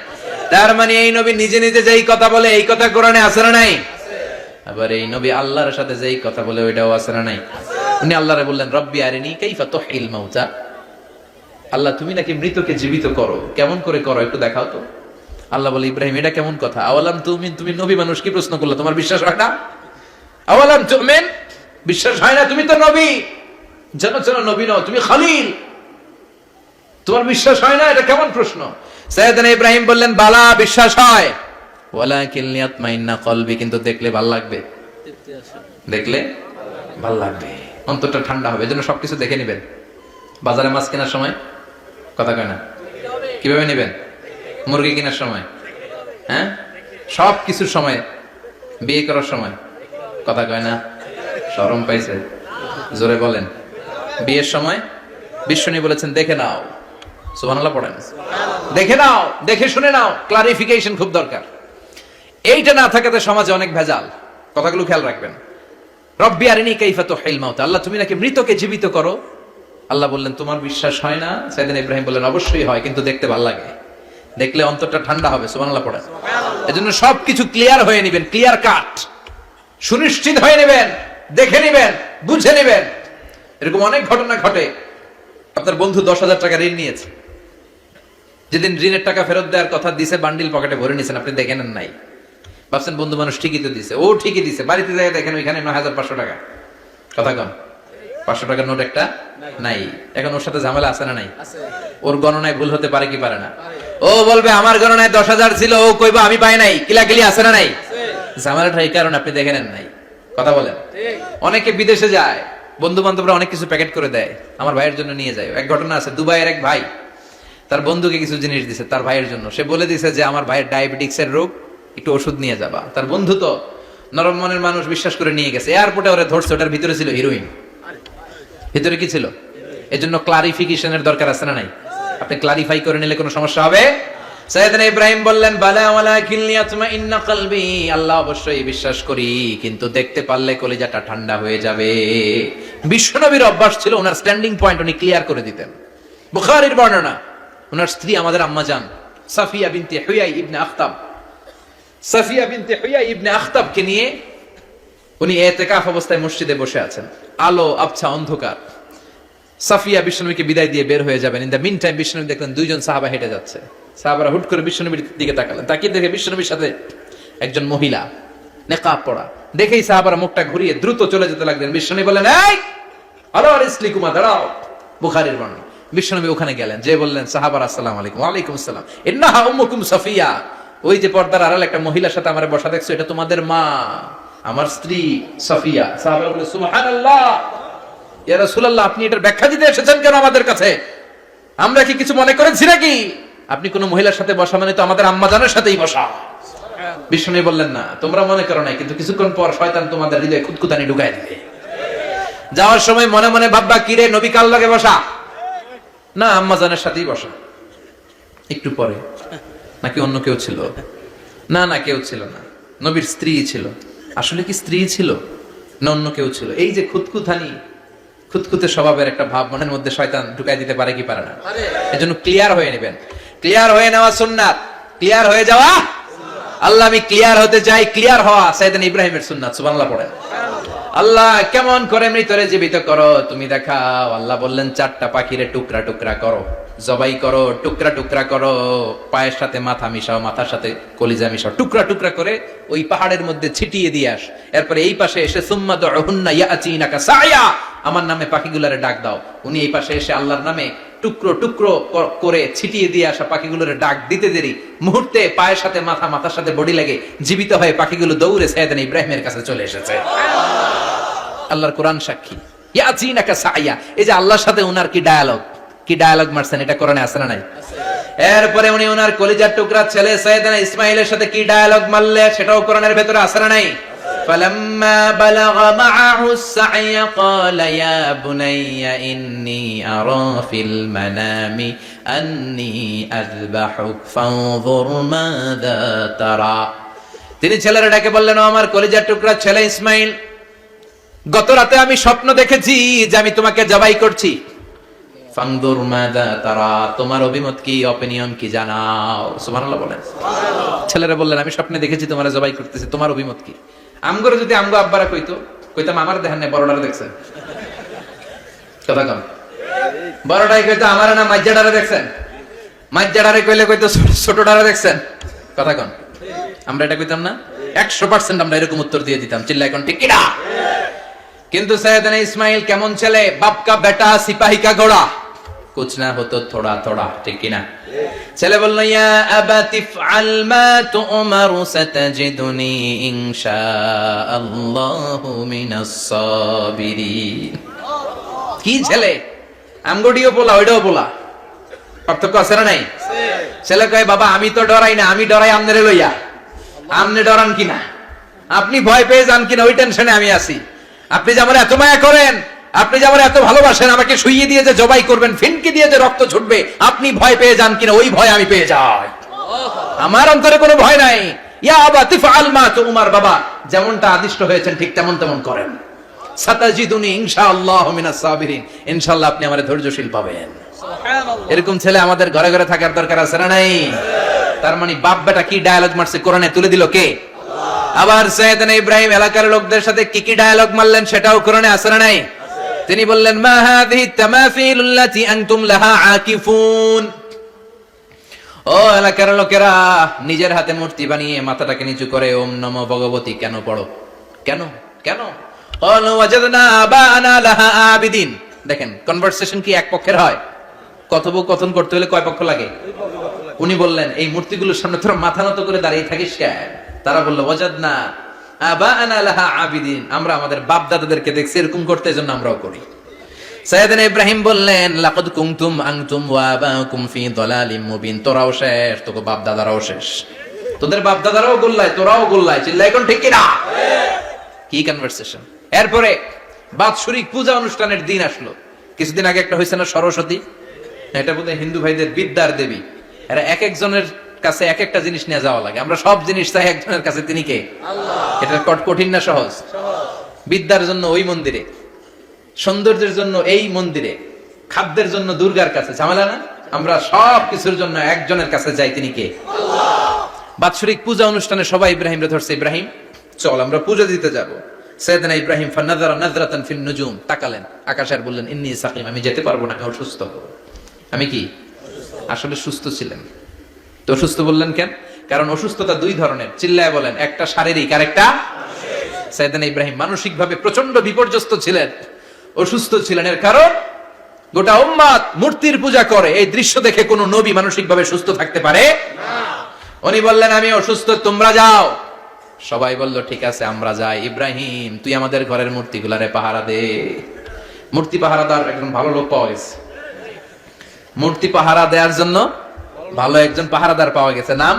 তার মানে এই নবী নিজে নিজে যেই কথা বলে, এই কথা কোরআনে আছে না নাই? আবার এই নবী আল্লাহর সাথে যেই কথা বলে, ওইটাও আছে না নাই? উনি আল্লাহরে বললেন, রব্বি আরিনি কাইফা তুহিল মাউতা। আল্লাহ, তুমি নাকি মৃতকে জীবিত করো, কেমন করে করো একটু দেখাও তো। আল্লাহ বলে, ইব্রাহিম, এটা কেমন কথা? আওয়ালাম তুমিন, তুমি নবী মানুষ, কি প্রশ্ন করলে? তোমার বিশ্বাস হয় না? আওয়ালাম তুমিন, বিশ্বাস হয় না? তুমি তো নবী, জানো নবী নও, তুমি খলিল, তোমার বিশ্বাস হয় না? এটা কেমন প্রশ্ন? সাইয়েদনা ইব্রাহিম বললেন, বালা, বিশ্বাস হয়, ওয়ালাকিন লিয়াতমাইন্না কলবি, কিন্তু দেখলে ভাল লাগবে, দেখলে ভাল লাগবে, অন্তরটা ঠান্ডা হবে। এজন্য সবকিছু দেখে নেবেন। বাজারে মাছ কেনার সময় কথা কয় না, কিভাবে নেবেন? মুরগি কেনার সময়, হ্যাঁ, সব কিছুর সময়, বিয়ে করার সময় কথা কয় না, শরম পাইছে, জোরে বলেন। বিয়ের সময় বিশ্বনী বলেছেন, দেখে নাও। সুবহানাল্লাহ পড়েন। দেখে নাও, দেখে শুনে নাও, ক্লারিফিকেশন খুব দরকার। এইটা না থাকাতে সমাজে অনেক ভেজাল। কথাগুলো খেয়াল রাখবেন। রব্বি আরিনি কাইফা তুহিল মাউতা, আল্লাহ তুমি নাকি মৃতকে জীবিত করো। আল্লাহ বললেন তোমার বিশ্বাস হয় না? সাইয়েদনা ইব্রাহিম বললেন অবশ্যই হয়, কিন্তু দেখতে ভালো লাগে, দেখলে অন্তরটা ঠান্ডা হবে। সুবহানাল্লাহ পড়েন। এজন্য সবকিছু ক্লিয়ার হয়ে নেবেন, ক্লিয়ার কাট, সুনিশ্চিত হয়ে নেবেন, দেখে নেবেন, বুঝে নেবেন। এরকম অনেক ঘটনা ঘটে। আপনার বন্ধু 10,000 টাকা ঋণ নিয়েছে, যেদিন ঋণের টাকা ফেরত দেওয়ার কথা দিছে বান্ডিল পকেটে ভরে নিয়েছেন, আপনি দেখেন নাই, ভাবছেন বন্ধু মানুষ ঠিকই তো দিছে, ও ঠিকই দিছে, বাড়িতে যাই দেখেন ওইখানে 9,500 টাকা। কথা কন, 500 টাকার নোট একটা নাই। এখন ওর সাথে ঝামেলা আছে না নাই? ওর গণনায় ভুল হতে পারে কি পারে না? ও বলবে আমার গণনায় 10,000 ছিল, ও কইবা আমি পাই নাই, কিলাকিলি আছে না নাই? ঝামেলাটা এই কারণে আপনি দেখে নেন নাই। কথা বলেন। অনেকে বিদেশে যায়, বন্ধু বান্ধবরা অনেক কিছু প্যাকেট করে দেয়, আমার ভাইয়ের জন্য নিয়ে যায়। এক ঘটনা আছে, দুবাইয়ের এক ভাই তার বন্ধুকে কিছু জিনিস দিছে তার ভাইয়ের জন্য। সে বলে দিছে যে আমার ভাইয়ের ডায়াবেটিক্সের রোগ, একটু ওষুধ নিয়ে যাবা। তার বন্ধু তো নরম মনের মানুষ, বিশ্বাস করে নিয়ে গেছে। এয়ারপোর্টে ওরা ধরছে, ওটার ভিতরে ছিল হিরোইন। ভিতরে কি ছিল? এজন্য ক্লারিফিকেশনের দরকার আছে না নাই? আপনি ক্লারিফাই করে নিলে কোনো সমস্যা হবে? সাইয়েদনা ইব্রাহিম বললেন বালা ওয়ালাকিন লিয়াতমাইন্না কলবি, আল্লাহ অবশ্যই বিশ্বাস করি, কিন্তু দেখতে পারলে কলিজাটা ঠান্ডা হয়ে যাবে। বিশ্বনবীর অভ্যাস ছিল, ওনার স্ট্যান্ডিং পয়েন্ট উনি ক্লিয়ার করে দিতেন। বুখারীর বর্ণনা, ওনার স্ত্রী আমাদের আম্মা জান সাফিয়া বিনতে হুয়াই ইবনে আখতাব, সাফিয়া বিনতে হুয়াই ইবনে আখতাবকে নিয়ে উনি ইতিকাফ অবস্থায় মসজিদে বসে আছেন। আলো আবছা অন্ধকার। সাফিয়া বিশ্বনবীকে বিদায় দিয়ে বের হয়ে যাবেন। ইন দ্য মিন টাইম বিশ্বনবী দেখলেন দুইজন সাহাবা হেঁটে যাচ্ছে। সাহাবারা হুট করে বিশ্বনবীর দিকে তাকালেন, তাকিয়ে দেখে বিশ্বনবীর সাথে একজন মহিলা নেকাব পরা। দেখেই সাহাবারা মুখটা ঘুরিয়ে দ্রুত চলে যেতে লাগলেন। বিশ্বনবী বললেন এই আলো ইসলিকুমা, দাঁড়াও। বুখারীর বর্ণনা। বিশ্বনবী ওখানে গেলেন, যে বললেন সাহাবারা আসসালামু আলাইকুম। ওয়া আলাইকুম আসসালাম। ইন্নাহা উম্মুকুম সাফিয়া, ওই যে পর্দার আড়াল একটা মহিলার সাথে আমারে বসা দেখছো, এটা তোমাদের মা, আমার স্ত্রী সাফিয়া। সাহাবারা বলে সুবহানাল্লাহ, ইয়া রাসূলুল্লাহ, আপনি এটার ব্যাখ্যা দিতে এসেছেন কেন আমাদের কাছে? আমরা কি কিছু মনে করেছি নাকি? আপনি কোন মহিলার সাথে বসা মানে তো আমাদের আম্মা জানের সাথেই বসা। বিষ্ণু বললেন না, তোমরা মনে করো নাই, কিন্তু কিছুক্ষণ পর শয়তান তোমাদের হৃদয়ে খুঁতখুঁতানি ঢুকায় দিবে। যাওয়ার সময় মনে মনে ভাববা কিরে নবী কার লগে বসা? না, আম্মা জানের সাথেই বসা। একটু পরে নাকি অন্য কেউ ছিল? না না, কেউ ছিল না, নবীর স্ত্রী ছিল। আসলে কি স্ত্রী ছিল না অন্য কেউ ছিল? এই যে খুঁতখুঁতানি, খুঁতখুঁতে স্বভাবের একটা ভাব মনের মধ্যে শয়তান ঢুকাই দিতে পারে কি পারে না? এজন্য ক্লিয়ার হয়ে নেবেন। ক্লিয়ার হয়ে নেওয়া সুন্নাত, ক্লিয়ার হয়ে যাওয়া। আল্লাহ আমি ক্লিয়ার হতে চাই, ক্লিয়ার হওয়া সাইয়েদনা ইব্রাহিমের সুন্নাত। সুবহানাল্লাহ পড়েন। আল্লাহ কেমন করে মৃতরে জীবিত করো তুমি দেখাও। আল্লাহ বললেন 4টা পাখিরে টুকরা টুকরা করো, জবাই করো, টুকরা টুকরা করো, পায়ের সাথে মাথা মিশাও, মাথার সাথে কলিজা মিশাও, টুকরা টুকরা করে ওই পাহাড়ের মধ্যে ছিটিয়ে দিয়ে আস। এরপরে এই পাশে এসে সুম্মা দুহুন্না ইয়াতিনাকা সায়া, আমার নামে পাখিগুলোরে ডাক দাও। উনি এই পাশে এসে আল্লাহর নামে টুকরো টুকরো করে ছিটিয়ে দিয়ে আসা পাখিগুলোরে ডাক দিতে দেরি মুহূর্তে পায়ের সাথে মাথা, মাথার সাথে বডি লাগে জীবিত হয়ে পাখিগুলো দৌড়ে সাইয়েদনা ইব্রাহিমের কাছে চলে এসেছে। আল্লাহর কোরআন সাক্ষী। ইয়াতিনাকা সায়া, এই যে আল্লাহর সাথে উনার কি ডায়ালগ মারছেন, এটা কোরআনে আছে না নাই? এরপরে উনি ওনার কলিজার টুকরা ছেলে সাইয়েদনা ইসমাঈলের সাথে কি ডায়ালগ মারলে, সেটাও কোরআনের ভেতরে আছে না নাই? فلما بلغ معه السعي قال يا بني إني أرى في المنام أني أذبحك فانظر ماذا ترى। তিনি ছেলের ডাকে বললেন, ও আমার কলিজার টুকরা ছেলে ইসমাঈল, গত রাতে আমি স্বপ্ন দেখেছি যে আমি তোমাকে জবাই করছি। ফানদুর মাযা তারা, তোমার অভিমত কি, অপিনিয়ন কি জানাও। সুবহানাল্লাহ বলেন। ছেলেরা বললেন আমি স্বপ্নে দেখেছি তোমারে জবাই করতেছি, তোমার অভিমত কি? আমগরে যদি আমগো আব্বারা কইতাম আমার দেখেন না, বড়ডারে দেখছেন। কথা কম, বড়টাই কইতো আমার না মাজ্জাডারে দেখছেন, মাজ্জাডারে কইলে কইতো ছোটডারে দেখছেন। কথা কম, আমরা এটা কইতাম না? 100% আমরা এরকম উত্তর দিয়ে দিতাম, চিল্লা এখন ঠিক কিনা? কিন্তু সাইয়েদনা ইসমাঈল কেমন ছেলে, বাপ কা বেটা সিপাহী কা ঘোড়া, কুছ না হতো থোড়া থোড়া, ঠিক কিনা? ছেলে বলল ইয়া আবাতি ফআল মা তুমারু সাতাজিদুনি ইনশাআল্লাহু মিনাস সাবিরিন। কি ছেলে, আমগডিও বলা ওইটাও বলা, পার্থক্য আছে না নাই? ছেলে কয় বাবা আমি তো ডরাই না, আমি ডরাই আমনেরে লইয়া। আমনে ডরান কিনা, আপনি ভয় পেয়ে যান কিনা ওই টেনশনে আমি আছি। আপনি যে আমার এত মায়া করেন, আপনি যে আমার এত ভালোবাসেন, আমাকে শুইয়ে দিয়ে যে জবাই করবেন, ফিনকি দিয়ে যে রক্ত ছুটবে, আপনি ভয় পেয়ে যান কিনা ওই ভয় আমি পেয়ে যাই। আমার অন্তরে কোনো ভয় নাই। ইয়া আবাতি ফাআল মা তুমার, বাবা যেমনটা আদিষ্ট হয়েছেন ঠিক তেমন তেমন করেন। সাতাজিদুনি ইনশাআল্লাহু মিনাস সাবিরিন, ইনশাআল্লাহ আপনি আমারে ধৈর্যশীল পাবেন। সুবহানাল্লাহ। এরকম ছেলে আমাদের ঘরে ঘরে থাকার দরকার আছে না নাই? তার মানে বাপ বেটা কি ডায়ালগ মারছে কোরআনে তুলে দিল কে? আবার সাইয়েদনা ইব্রাহিম এলাকার লোকদের সাথে কি কি ডায়ালগ মারলেন সেটাও কোরআনে আছে না নাই? তিনি বললেন মা হাযিহি তামাসিলুল্লাতী আনতুম লাহা আকিফুন, ও এলাকার লোকেরা নিজের হাতে মূর্তি বানিয়ে মাথাটাকে নিচু করে ওম নমো ভগবতী কেন পড়ো? কেন কেন? ক্বালু ওয়াজাদনা আবানা লাহা আবিদিন। দেখেন কনভারসেশন কি এক পক্ষের হয়? কথোপকথন করতে হলে কয় পক্ষ লাগে? উনি বললেন এই মূর্তিগুলোর সামনে তোরা মাথা নত করে দাঁড়িয়ে থাকিস কেন? তারা বলল ওয়াজাদনা আবানা লাহা আবিদিন, আমরা আমাদের বাপ দাদাদেরকে দেখছি এরকম করতে, এজন্য আমরাও করি। সাইয়েদনা ইব্রাহিম বললেন লাকাদ কুনতুম আনতুম ওয়া আবাকুম ফি দালালিম মুবিন, তোরাও শেষ, তোকে বাপ দাদারাও শেষ, তোদের বাপ দাদারাও গোল্লায় তোরাও গোল্লায়, চিল্লা এখন ঠিক কিনা? কি কনভারসেশন। এরপরে বাৎসরিক পূজা অনুষ্ঠানের দিন আসলো। কিছুদিন আগে একটা হয়েছে না সরস্বতী, এটা বোধহয় হিন্দু ভাইদের বিদ্যার দেবী। এরা এক একজনের কাছে এক একটা জিনিস নিয়ে যাওয়া লাগে, আমরা সব জিনিস চাই একজনের কাছে, তিনি কে? আল্লাহ। এটা কঠিন না সহজ? বিদ্যার জন্য ওই মন্দিরে, সৌন্দর্যের জন্য এই মন্দিরে, খাদ্যের জন্য দুর্গার কাছে, ঝামেলা না? আমরা সব কিছুর জন্য একজনের কাছে যাই, তিনি কে? আল্লাহ। বাৎসরিক পূজা অনুষ্ঠানে সবাই ইব্রাহিমরে ধরছে, ইব্রাহিম চল আমরা পূজা দিতে যাব। সাইয়েদনা ইব্রাহিম ফানাযারা নাযরাতান ফিন নুজুম, তাকালেন আকাশে আর বললেন ইন্নী সাকিম, আমি যেতে পারবো না, অসুস্থ। আমি কি? আসলে সুস্থ ছিলেন তো। অসুস্থ বললেন কেন? কারণ অসুস্থতা দুই ধরনের, চিল্লায় বলেন, একটা শারীরিক আর একটা মানসিক। সাইয়েদনা ইব্রাহিম মানসিকভাবে প্রচন্ড বিপর্যস্ত ছিলেন, অসুস্থ ছিলেন। এর কারণ গোটা উম্মাত মূর্তির পূজা করে, এই দৃশ্য দেখে কোন নবী মানসিকভাবে সুস্থ থাকতে পারে না। উনি বললেন আমি অসুস্থ, তোমরা যাও। সবাই বলল ঠিক আছে আমরা যাই। ইব্রাহিম তুই আমাদের ঘরের মূর্তিগুলারে পাহারা দে। মূর্তি পাহারাদার একজন ভালো লোক পাওয়া গেছে, মূর্তি পাহারা দেওয়ার জন্য ভালো একজন পাহারাদার পাওয়া গেছে। নাম?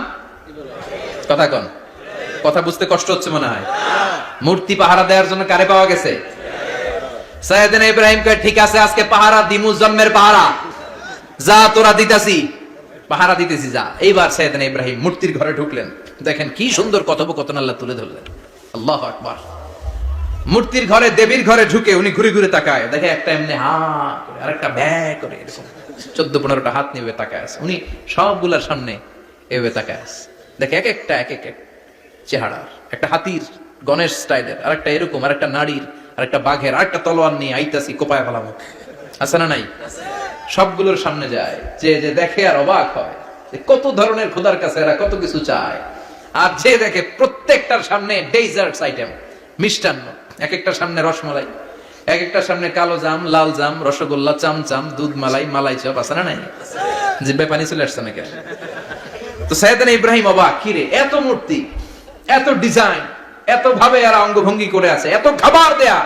কথা কন, কথা বুঝতে কষ্ট হচ্ছে মনে হয়। মূর্তি পাহারা দেওয়ার জন্য কারে পাওয়া গেছে? সাইয়েদনা ইব্রাহিম কয় ঠিক আছে আজকে পাহারা দিমু, জন্মের পাহারা, যা তোরা দিতাছি, পাহারা দিতেছি যা। এইবার সাইয়েদনা ইব্রাহিম মূর্তির ঘরে ঢুকলেন। দেখেন কি সুন্দর কথোপকথন আল্লাহ তুলে ধরলেন। আল্লাহু আকবার। মূর্তির ঘরে, দেবীর ঘরে ঢুকে উনি ঘুরে ঘুরে তাকায়, দেখে একটা এমনি হা করে আর একটা ব্যা করে, এরকম 14-15টা হাত নিয়ে তাকায় আছে। উনি সবগুলার সামনে এভাবে তাকায় আছে, দেখে এক একটা এক এক চেহারা, একটা হাতির গণেশ স্টাইলের, আর একটা এরকম, আর একটা নারীর, আর একটা বাঘের, আর একটা তলোয়ার নিয়ে আইতাছি কোপায় ফেলামো, আছে না নাই? সবগুলোর সামনে যায়, যে যে দেখে আর অবাক হয় কত ধরনের খোদার কাছে এরা কত কিছু চায়। আর যে দেখে প্রত্যেকটার সামনে ডেজার্টস আইটেম, মিষ্টান্ন, এক একটার সামনে রসমালাই, এক একটার সামনে কালো জাম, লাল জাম, রসগোল্লা, চামচাম, দুধ মালাই, মালাই চপ, আছে না নাই? জিব্বায় পানি চলে আসছে নাকি? তো সাইয়েদনা ইব্রাহিম অবাক, কি রে এত মূর্তি, এত ডিজাইন, এত ভাবে এরা অঙ্গভঙ্গি করে আছে, এত খাবার দেয়া,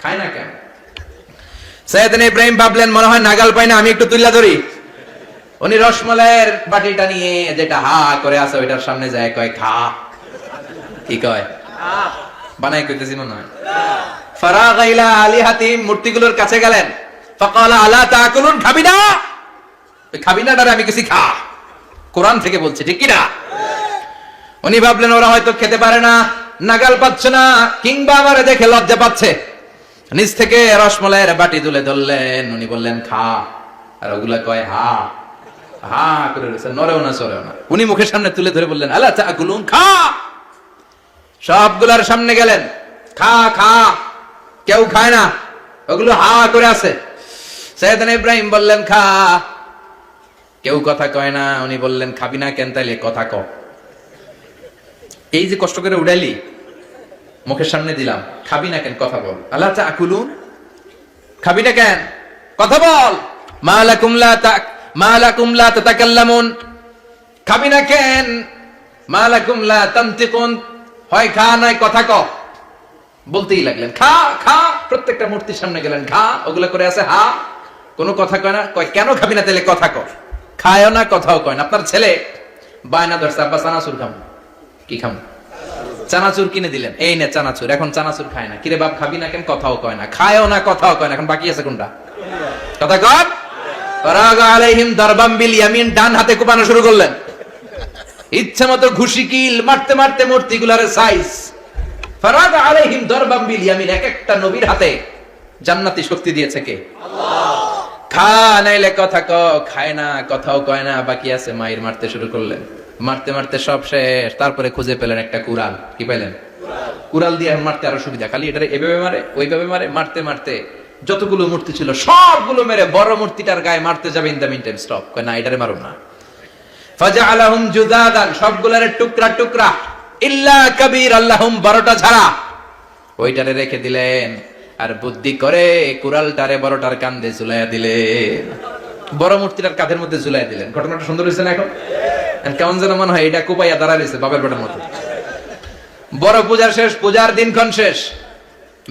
খায় না কেন? সাইয়েদনা ইব্রাহিম ভাবলেন মনে হয় নাগাল পাই না, আমি একটু তুল্লা ধরি। উনি রসমালাইয়ের বাটিটা নিয়ে যেটা হা করে আছে ওইটার সামনে যায়, কয় খা। কি কয়? বানাই কইতেছি মনে হয়। ফারাগা ইলা আলিহাতিম, মূর্তিগুলোর কাছে গেলেন। ফাকালা আলা তাকুলুন, খাবি না? ওই খাবি না ডারে আমি কিছু খা, কোরআন থেকে বলছে, ঠিক কি না? উনি ভাবলেন ওরা হয়তো খেতে পারে না, নাগাল পাচ্ছে না, কিংবা আমারে দেখে লজ্জা পাচ্ছে। নিজ থেকে রসমালাইয়ের বাটি তুলে ধরলেন। উনি বললেন খা, আর ওগুলা কয় হা হা করে রয়েছে, নরেও না চড়েও না। উনি মুখের সামনে তুলে ধরে বললেন আলা তাকুলুন, খা। সবগুলার সামনে গেলেন, খা খা। কেউ খায় না, ওগুলো হা করে আছে। সাইয়েদনা ইব্রাহিম বললেন খা, কেউ কথা কয় না। উনি বললেন খাবি না কেন? তাইলে কথা ক। এই যে কষ্ট করে উড়াইলি, মুখের সামনে দিলাম, খাবি না কেন? কথা বল। আলা তাকুলুন, খাবি না কেন? কথা বল। মা লাকুম লা তাতাকাল্লামুন, খাবি না কেন? মা লাকুম লা তানতিকুন, হয় খা নাই কথা ক। বলতেই লাগলেন খা খা। প্রত্যেকটা মূর্তির সামনে গেলেন, খা। ওগুলো করে আছে হা, কোনো কথা কয় না। কয় কেন খাবি না? তাহলে কথা কর। খায়ও না, কথাও কয় না। আপনার ছেলে বায়না ধরছে আব্বা চানাচুর খাম। কি খাম? চানাচুর কিনে দিলেন, এই নে চানাচুর। এখন চানাচুর খায় না। কিরে বাপ খাবি না কেন? কথাও কয় না। খায়ও না, কথাও কয় না। এখন বাকি আছে কোনটা? কথা কর। ফারাগা আলাইহিম দারবাম বিল ইয়ামিন, ডান হাতে কোপানো শুরু করলেন। ইচ্ছা মতো ঘুষি কিল মারতে মারতে মূর্তিগুলার সাইজ ফারাদা আলাইহিম দারবাম বিল ইয়ামিন, এক একটা নবীর হাতে জান্নাতি শক্তি দিয়েছে কে? আল্লাহ। খা নাইলে কথা ক, খায় না, কথাও কয় না, বাকি আছে মাইর মারতে শুরু করলেন। মারতে মারতে সব শেষ, তারপরে খুঁজে পেলেন একটা কুড়াল। কি পেলেন? কুড়াল দিয়ে মারতে আরো সুবিধা, খালি এটা এভাবে মারে ওইভাবে মারে, মারতে মারতে যতগুলো মূর্তি ছিল সবগুলো মেরে বড় মূর্তিটার গায়ে মারতে যাবে, in the mean time stop, কয় না এটারে মারুন না। ফাজআলাহুম জুদাদান, সবগুলোরে টুকরা টুকরা, ইল্লা কাবীর আল্লাহুম, বড়টা ছাড়া ওইটারে রেখে দিলেন। আর বুদ্ধি করে কুড়ালটারে বড়টার কাঁধে ঝুলাইয়া দিলেন, বড় মূর্তিটার কাঁধের মধ্যে ঝুলাইয়া দিলেন। ঘটনাটা সুন্দর হয়েছে না? এখন কেমন যেন মনে হয় এটা কোপাইয়া দাঁড়া রয়েছে বাবের বেটার মতো। বড় পূজার শেষ, পূজার দিনক্ষণ শেষ।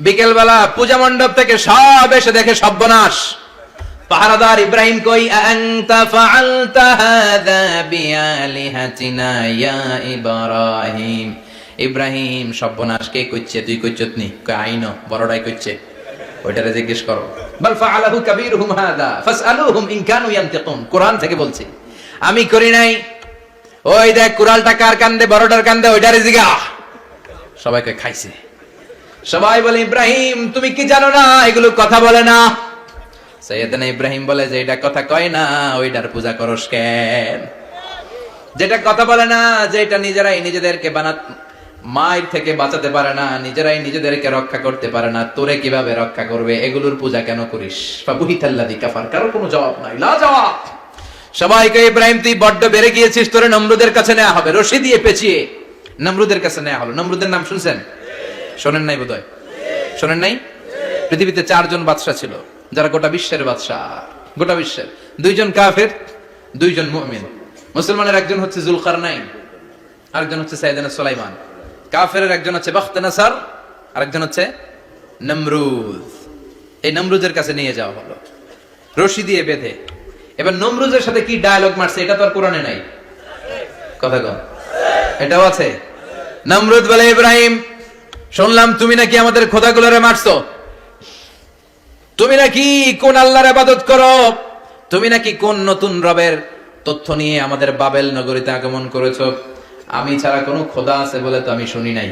বিকেল বেলা পূজা মণ্ডপ থেকে সব এসে দেখে সর্বনাশ। পাহারাদার ইব্রাহিম কই, আনতা ফাআলতা হাযা বিআলিহাতিনা ইয়া ইব্রাহিম। ইব্রাহিম, সর্বনাশ কে কইছে? তুই কইছত নি? কই আইনো, বড়টাই কইছে, ওইটারে জিজ্ঞেস করো। বাল ফাআলাহু কাবীরুহুম হাযা ফাসআলুহুম ইন কানু ইয়ানতিকুন। কোরআন থেকে বলছি, আমি করি নাই। ওই দেখ কুড়ালটা কার কান্দে? বড়টার কান্দে, ওইটারে জিগা। সবাইকে খাইছে। সবাই বলে, ইব্রাহিম তুমি কি জানো না এগুলো কথা বলে না? সাইয়েদনা ইব্রাহিম বলে যে এটা কথা কয় না, ওইটার পূজা করস কেন? যেটা কথা বলে না, যেটা নিজেরাই নিজেদেরকে মায়ের থেকে বাঁচাতে পারে না, নিজেরাই নিজেদেরকে রক্ষা করতে পারে না, তোরে কিভাবে রক্ষা করবে? এগুলোর পূজা কেন করিস? ফাবুহিতাল্লাযী কাফার, কারো কোনো জবাব নাই, লা জবাব। সবাইকে, ইব্রাহিম তুই বড্ড বেড়ে গিয়েছিস, তোরে নমরুদের কাছে নেওয়া হবে, রশি দিয়ে পেঁচিয়ে নমরুদের কাছে নেওয়া হলো। নমরুদের নাম শুনছেন? শোনেন নাই বোধহয়? শোনেন নাই? পৃথিবীতে 4 জন বাদশা ছিল, যারা গোটা বিশ্বের বাদশা, গোটা বিশ্বের। 2 জন কাফের, 2 জন মুমিন। মুসলমানের একজন হচ্ছে যুলকারনাইন, আরেকজন হচ্ছে সাইয়েদনা সুলাইমান। কাফেরের একজন হচ্ছে বাখতানাসার, আরেকজন হচ্ছে নমরুদ। এই নমরুদের কাছে নিয়ে যাওয়া হলো রশি দিয়ে বেঁধে। এবার নমরুদের সাথে কি ডায়ালগ মারছে এটা তো আর কোরআনে নাই, কথা কন, এটাও আছে। নমরুদ বলে, ইব্রাহিম শুনলাম তুমি নাকি আমাদের খোদাগুলোরে মারছো, তুমি নাকি কোন আল্লাহর ইবাদত করো, তুমি নাকি কোন নতুন রবের তথ্য নিয়ে আমাদের বাবেল নগরীতে আগমন করেছো। আমি ছাড়া কোনো খোদা আছে বলে তো আমি শুনি নাই।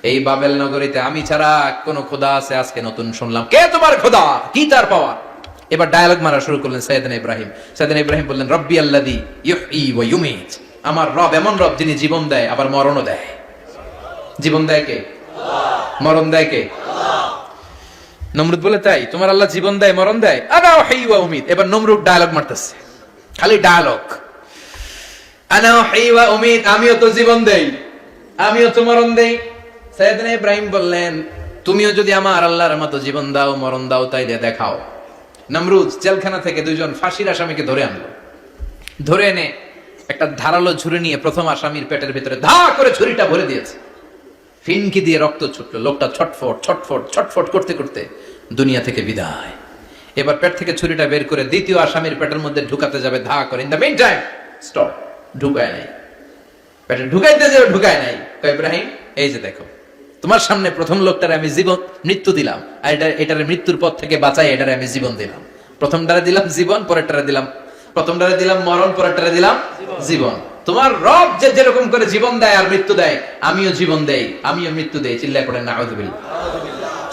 এই বাবেল নগরীতে আমি ছাড়া কোনো খোদা আছে আজকে নতুন শুনলাম। কে তোমার খোদা? কি তার পাওয়া? এবার ডায়ালগ মারা শুরু করলেন সাইয়েদনা ইব্রাহিম। সাইয়েদনা ইব্রাহিম বললেন, রব্বি আল্লাযী ইউহয়ী ওয়া ইউমীত, আমার রব এমন রব যিনি জীবন দেয় আবার মরণও দেয়। জীবন দেয় কে? আল্লাহ। মরণ দেয় কে? আল্লাহ। নমরুদ বলে, তাই তোমার আল্লাহ জীবন দেয় মরণ দেয়? আনা উহয়ী ওয়া উমীত। এবার নমরুদ ডায়ালগ মারতেছে, খালি ডায়ালগ। আনা উহয়ী ওয়া উমীত, আমিও তো জীবন দেই, আমিও তো মরণ দেই। সাইয়েদনা ইব্রাহিম বললেন, তুমিও যদি আমার আল্লাহর মতো জীবন দাও মরণ দাও তাইলে দেখাও। নমরুদ জেলখানা থেকে 2 জন ফাঁসির আসামিকে ধরে আনলো। ধরে এনে একটা ধারালো ছুরি নিয়ে প্রথম আসামির পেটের ভিতরে ধা করে ছুরিটা ভরে দিয়েছে। ফিনকি দিয়ে রক্ত ছুটলো, লোকটা ছটফট ছটফট ছটফট করতে করতে দুনিয়া থেকে বিদায়। এবার পেট থেকে ছুরিটা বের করে দ্বিতীয় আসামির পেটের মধ্যে ঢুকাতে যাবে ধা করে। In the mean time stop, ঢুকায় নাই, পেটে ঢুকাইতে যাবে ঢুকায় নাই। কয়, ইব্রাহিম এই যে দেখো, তোমার সামনে প্রথম লোকটারে আমি জীবন মৃত্যু দিলাম, আর এটারে মৃত্যুর পথ থেকে বাঁচাই এটারে আমি জীবন দিলাম। প্রথমটারে দিলাম জীবন, পরেরটারে দিলাম, প্রথমটারে দিলাম মরণ, পরেরটারে দিলাম জীবন। তোমার রব যে যেরকম করে জীবন দেয় আর মৃত্যু দেয়, আমিও জীবন দেই, আমিও মৃত্যু দেই। চিল্লায় পড়েন নাউযুবিল্লাহ।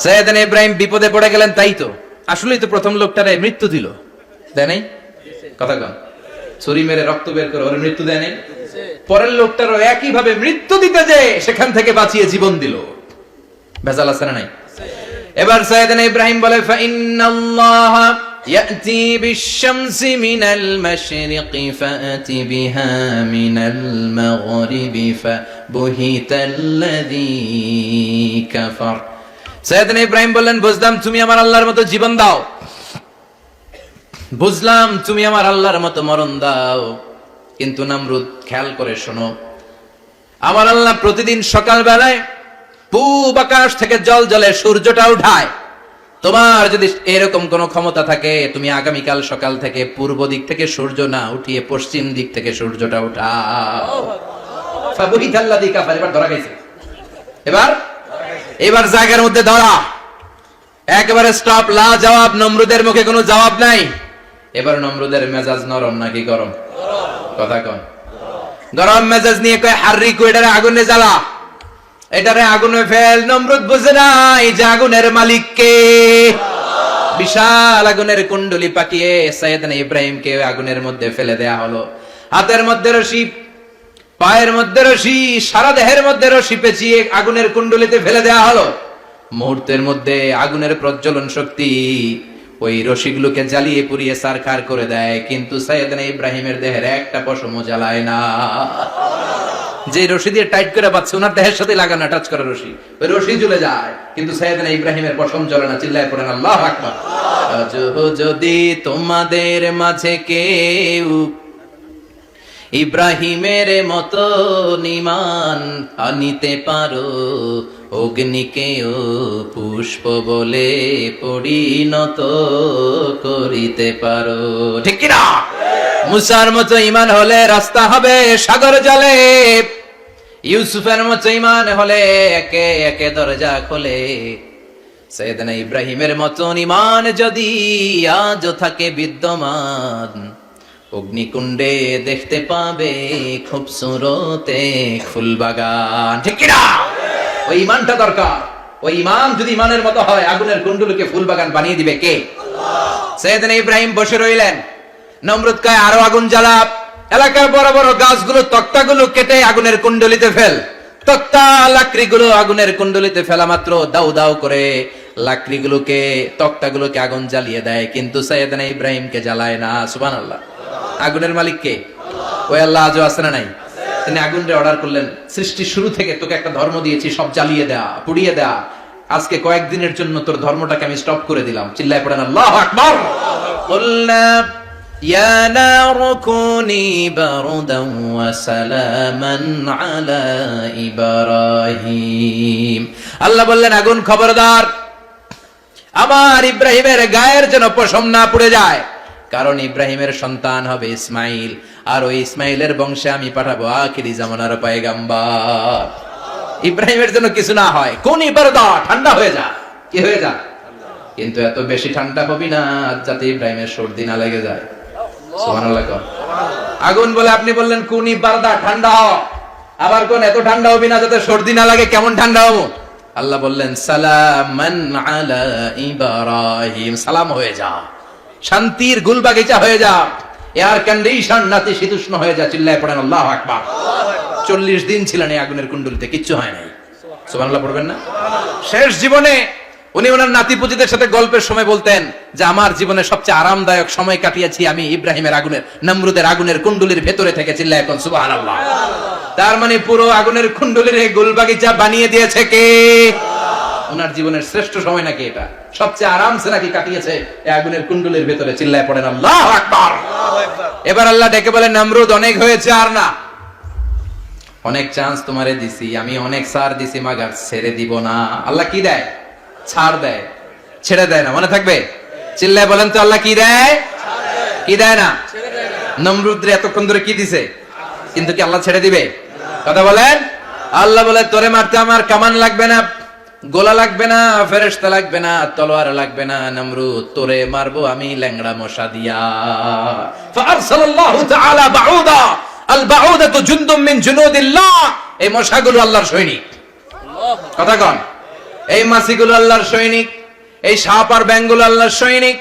সাইয়েদনা ইব্রাহিম বিপদে পড়ে গেলেন। তাই তো, আসলেই তো প্রথম লোকটারে মৃত্যু দিল, দেয় নাই? কথা কন, ছুরি মেরে রক্ত বের করে ওর মৃত্যু দেয় নাই? পরের লোকটারও একই ভাবে মৃত্যু দিতে যে সেখান থেকে বাঁচিয়ে জীবন দিল। ভেজাল আছে না নাই? এবার সাইয়েদনা ইব্রাহিম বলে, ফাইন্নাল্লাহ ইয়াতি বিশ-শামসি মিনাল মাশরিকি ফাআতি বিহা মিনাল মাগরিবি ফাবুহিতাল্লাযী কাফার। সাইয়েদনা ইব্রাহিম বললেন, বুঝলাম তুমি আমার আল্লাহর মতো জীবন দাও, বুঝলাম তুমি আমার আল্লাহর মতো মরণ দাও, কিন্তু নমরুদ খেয়াল করে শোনো, আমার আল্লাহ প্রতিদিন সকাল বেলায় পূব আকাশ থেকে জল জলে সূর্যটা উঠায়। তোমার যদি এরকম কোন ক্ষমতা থাকে, তুমি আগামীকাল সকাল থেকে পূর্ব দিক থেকে সূর্য না উঠিয়ে পশ্চিম দিক থেকে সূর্যটা উঠাও। ফাবুহিতাল্লাযী কাফার। এবার ধরা গেছে, এবার জায়গার মধ্যে ধরা, একেবারে স্টপ, লা জবাব। নমরুদের মুখে কোনো জবাব নাই। এবার নমরুদের মেজাজ নরম নাকি গরম? কথা কন। গরম মেজাজ নিয়ে কয়, হাররিকু, এটারে আগুনে জ্বালা। এটারে আগুনে ফেল। নমরুদ বুঝে নাই যে আগুনের মালিক কে। বিশাল আগুনের কুণ্ডলি পাকিয়ে সাইয়েদনা ইব্রাহিমকে আগুনের মধ্যে ফেলে দেয়া হলো। হাতের মধ্যে রশি, পায়ের মধ্যে রশি, সারা দেহের মধ্যে রশি পেঁচিয়ে আগুনের কুণ্ডলিতে ফেলে দেয়া হলো। মুহূর্তের মধ্যে আগুনের প্রজ্বলন শক্তি ওই রশিগুলোকে জ্বালিয়ে পুড়িয়ে সারখার করে দেয়, কিন্তু সাইয়েদনা ইব্রাহিমের দেহের একটা পশমও জ্বালায় না। যে রশি দিয়ে টাইট করে বাঁধছে ওনার দেহের সাথে লাগানো টাচ করা রশি, ওই রশি জ্বলে যায়, কিন্তু সাইয়েদনা ইব্রাহিমের পশম জ্বলে না। চিল্লায় পড়েন আল্লাহু আকবার। যদি তোমাদের মাঝে কেউ ইব্রাহিমের মতো ঈমান আনিতে পারো, অগ্নিকেও পুষ্প বলে পরিণত করিতে পারো। ঠিক কি না? মুসার মতো ঈমান হলে রাস্তা হবে সাগর জলে, ইউসুফের মতো ঈমান হলে একে একে দরজা খোলে। সাইয়েদনা ইব্রাহিমের মতো ঈমান যদি আজও থাকে বিদ্যমান, অগ্নিকুণ্ডে দেখতে পাবে খুবসুরত এক ফুলবাগান। ঠিক কি না? ওই ঈমানটা দরকার। ওই ঈমান যদি ঈমানের মতো হয়, আগুনের কুণ্ডুলকে ফুলবাগান বানিয়ে দিবে কে? আল্লাহ। সাইয়েদনা ইব্রাহিম বসে রইলেন। নমরুদ কয় আরো আগুন জ্বালা, এলাকার বড় বড় গাছগুলো তক্তাগুলো কেটে আগুনের কুণ্ডলিতে ফেল। তক্তা লাকড়িগুলো আগুনের কুণ্ডলিতে ফেলা মাত্র দাউ দাউ করে লাকড়িগুলোকে, তক্তাগুলোকে আগুন জ্বালিয়ে দেয়, কিন্তু সাইয়েদনা ইব্রাহিমকে জ্বালায় না। সুবহানাল্লাহ। আগুনের মালিক কে? ওই আল্লাহ আজও আছে না নাই? তিনি আগুনরে অর্ডার করলেন, সৃষ্টির শুরু থেকে তোকে একটা ধর্ম দিয়েছি, সব জ্বালিয়ে দেয়া, পুড়িয়ে দেয়া, আজকে কয়েকদিনের জন্য তোর ধর্মটাকে আমি স্টপ করে দিলাম। চিল্লায় পড়েন আল্লাহু আকবার। কুলনা ইয়া নারু কুনি বারদান ওয়া সালামান আলা ইব্রাহিম। আল্লাহ বললেন আগুন খবরদার, আমার ইব্রাহিমের গায়ের যেন পশম না পুড়ে যায়, কারণ ইব্রাহিমের সন্তান হবে ইসমাইল, আর ওই ইসমাইলের বংশে আমি পাঠাবো আখিরি জামানার পয়গাম্বর। ইব্রাহিমের জন্য কিছু না হয়, কোন ইবারদা ঠান্ডা হয়ে যা, কি হয়ে যা, কিন্তু এত বেশি ঠান্ডা হবি না যাতে ইব্রাহিমের সর্দি না লেগে যায়। সুবহানাল্লাহ। আগুন বলে আপনি বললেন কোন ইবারদা ঠান্ডা হ, আবার কোন এত ঠান্ডা হবি না যাতে সর্দি না লাগে, কেমন ঠান্ডা হবো? আল্লাহ বললেন সালামান আলা ইব্রাহিম, সালাম হয়ে যা, শান্তির গুলবাগিচা হয়ে যা, এয়ার কন্ডিশন নাতিশীতোষ্ণ হয়ে যা। চিল্লায় পড়েন আল্লাহু আকবার। 40 দিন ছিলেন এই আগুনের কুণ্ডলিতে, কিচ্ছু হয় নাই। সুবহানাল্লাহ পড়বেন না? শেষ জীবনে উনি ওনার নাতিপুতিদের সাথে গল্পের সময় বলতেন যে আমার জীবনে সবচেয়ে আরামদায়ক সময় কাটিয়েছি আমি ইব্রাহিমের আগুনের, নমরুদের আগুনের কুণ্ডলির ভেতরে থেকে। চিল্লায় এখন সুবহানাল্লাহ। তার মানে পুরো আগুনের কুণ্ডলির এই গুলবাগিচা বানিয়ে দিয়েছে কে? ওনার জীবনের শ্রেষ্ঠ সময় নাকি এটা, সবচেয়ে আরামসে নাকি কাটিয়েছে এই আগুনের কুণ্ডলির ভেতরে। চিল্লায় পড়েন আল্লাহু আকবার। এবার আল্লাহ ডেকে বলেন নমরুদ অনেক হয়েছে, আর না, অনেক চান্স তোমারে দিছি আমি, অনেক ছাড় দিছি, মাগার ছেড়ে দিব না। আল্লাহ কি দেয়? ছাড় দেয়, ছেড়ে দেয় না। মনে থাকবে? চিল্লায় বলেন তো আল্লাহ কি দেয়? কি দেয় না? নমরুদ রে এতক্ষণ ধরে কি দিছে, কিন্তু কি আল্লাহ ছেড়ে দিবে? কথা বলেন। আল্লাহ বলে তোরে মারতে আমার কামান লাগবে না, গোলা লাগবে না, ফেরেশতা লাগবে না, তলোয়ার লাগবে না, নমরুদ তোরে মারবো আমি ল্যাংড়া মশা দিয়া। ফাআরসালাল্লাহু তাআলা বাউদা, আল বাউদাতু জুনদুম মিন জুনুদিল্লাহ। এই মশাগুলো আল্লাহর সৈনিক। কথা কন। এই মাছিগুলো আল্লাহর সৈনিক, এই সাপ আর ব্যাঙগুলো আল্লাহর সৈনিক,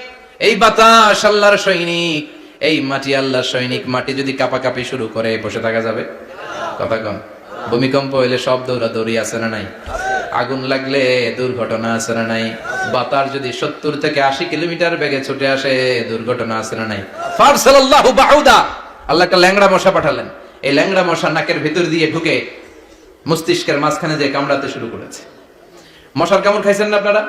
এই বাতাস আল্লাহর সৈনিক, এই মাটি আল্লাহর সৈনিক। মাটি যদি কাঁপাকাঁপি শুরু করে বসে থাকা যাবে? কথা কন। ভূমিকম্প হইলে সব দৌড়াদৌড়ি আছে না নাই? আগুন লাগলে দুর্ঘটনা আছে না নাই? বাতাস যদি 70 থেকে 80 কিলোমিটার বেগে ছুটে আসে দুর্ঘটনা আছে না নাই? ফারসালাল্লাহু বাউদা, আল্লাহ একটা ল্যাংড়া মশা পাঠালেন। এই ল্যাংড়া মশা নাকের ভিতর দিয়ে ঢুকে মস্তিষ্কের মাঝখানে যে কামড়াতে শুরু করেছে। মশার কামড় খাইছেন না আপনারা?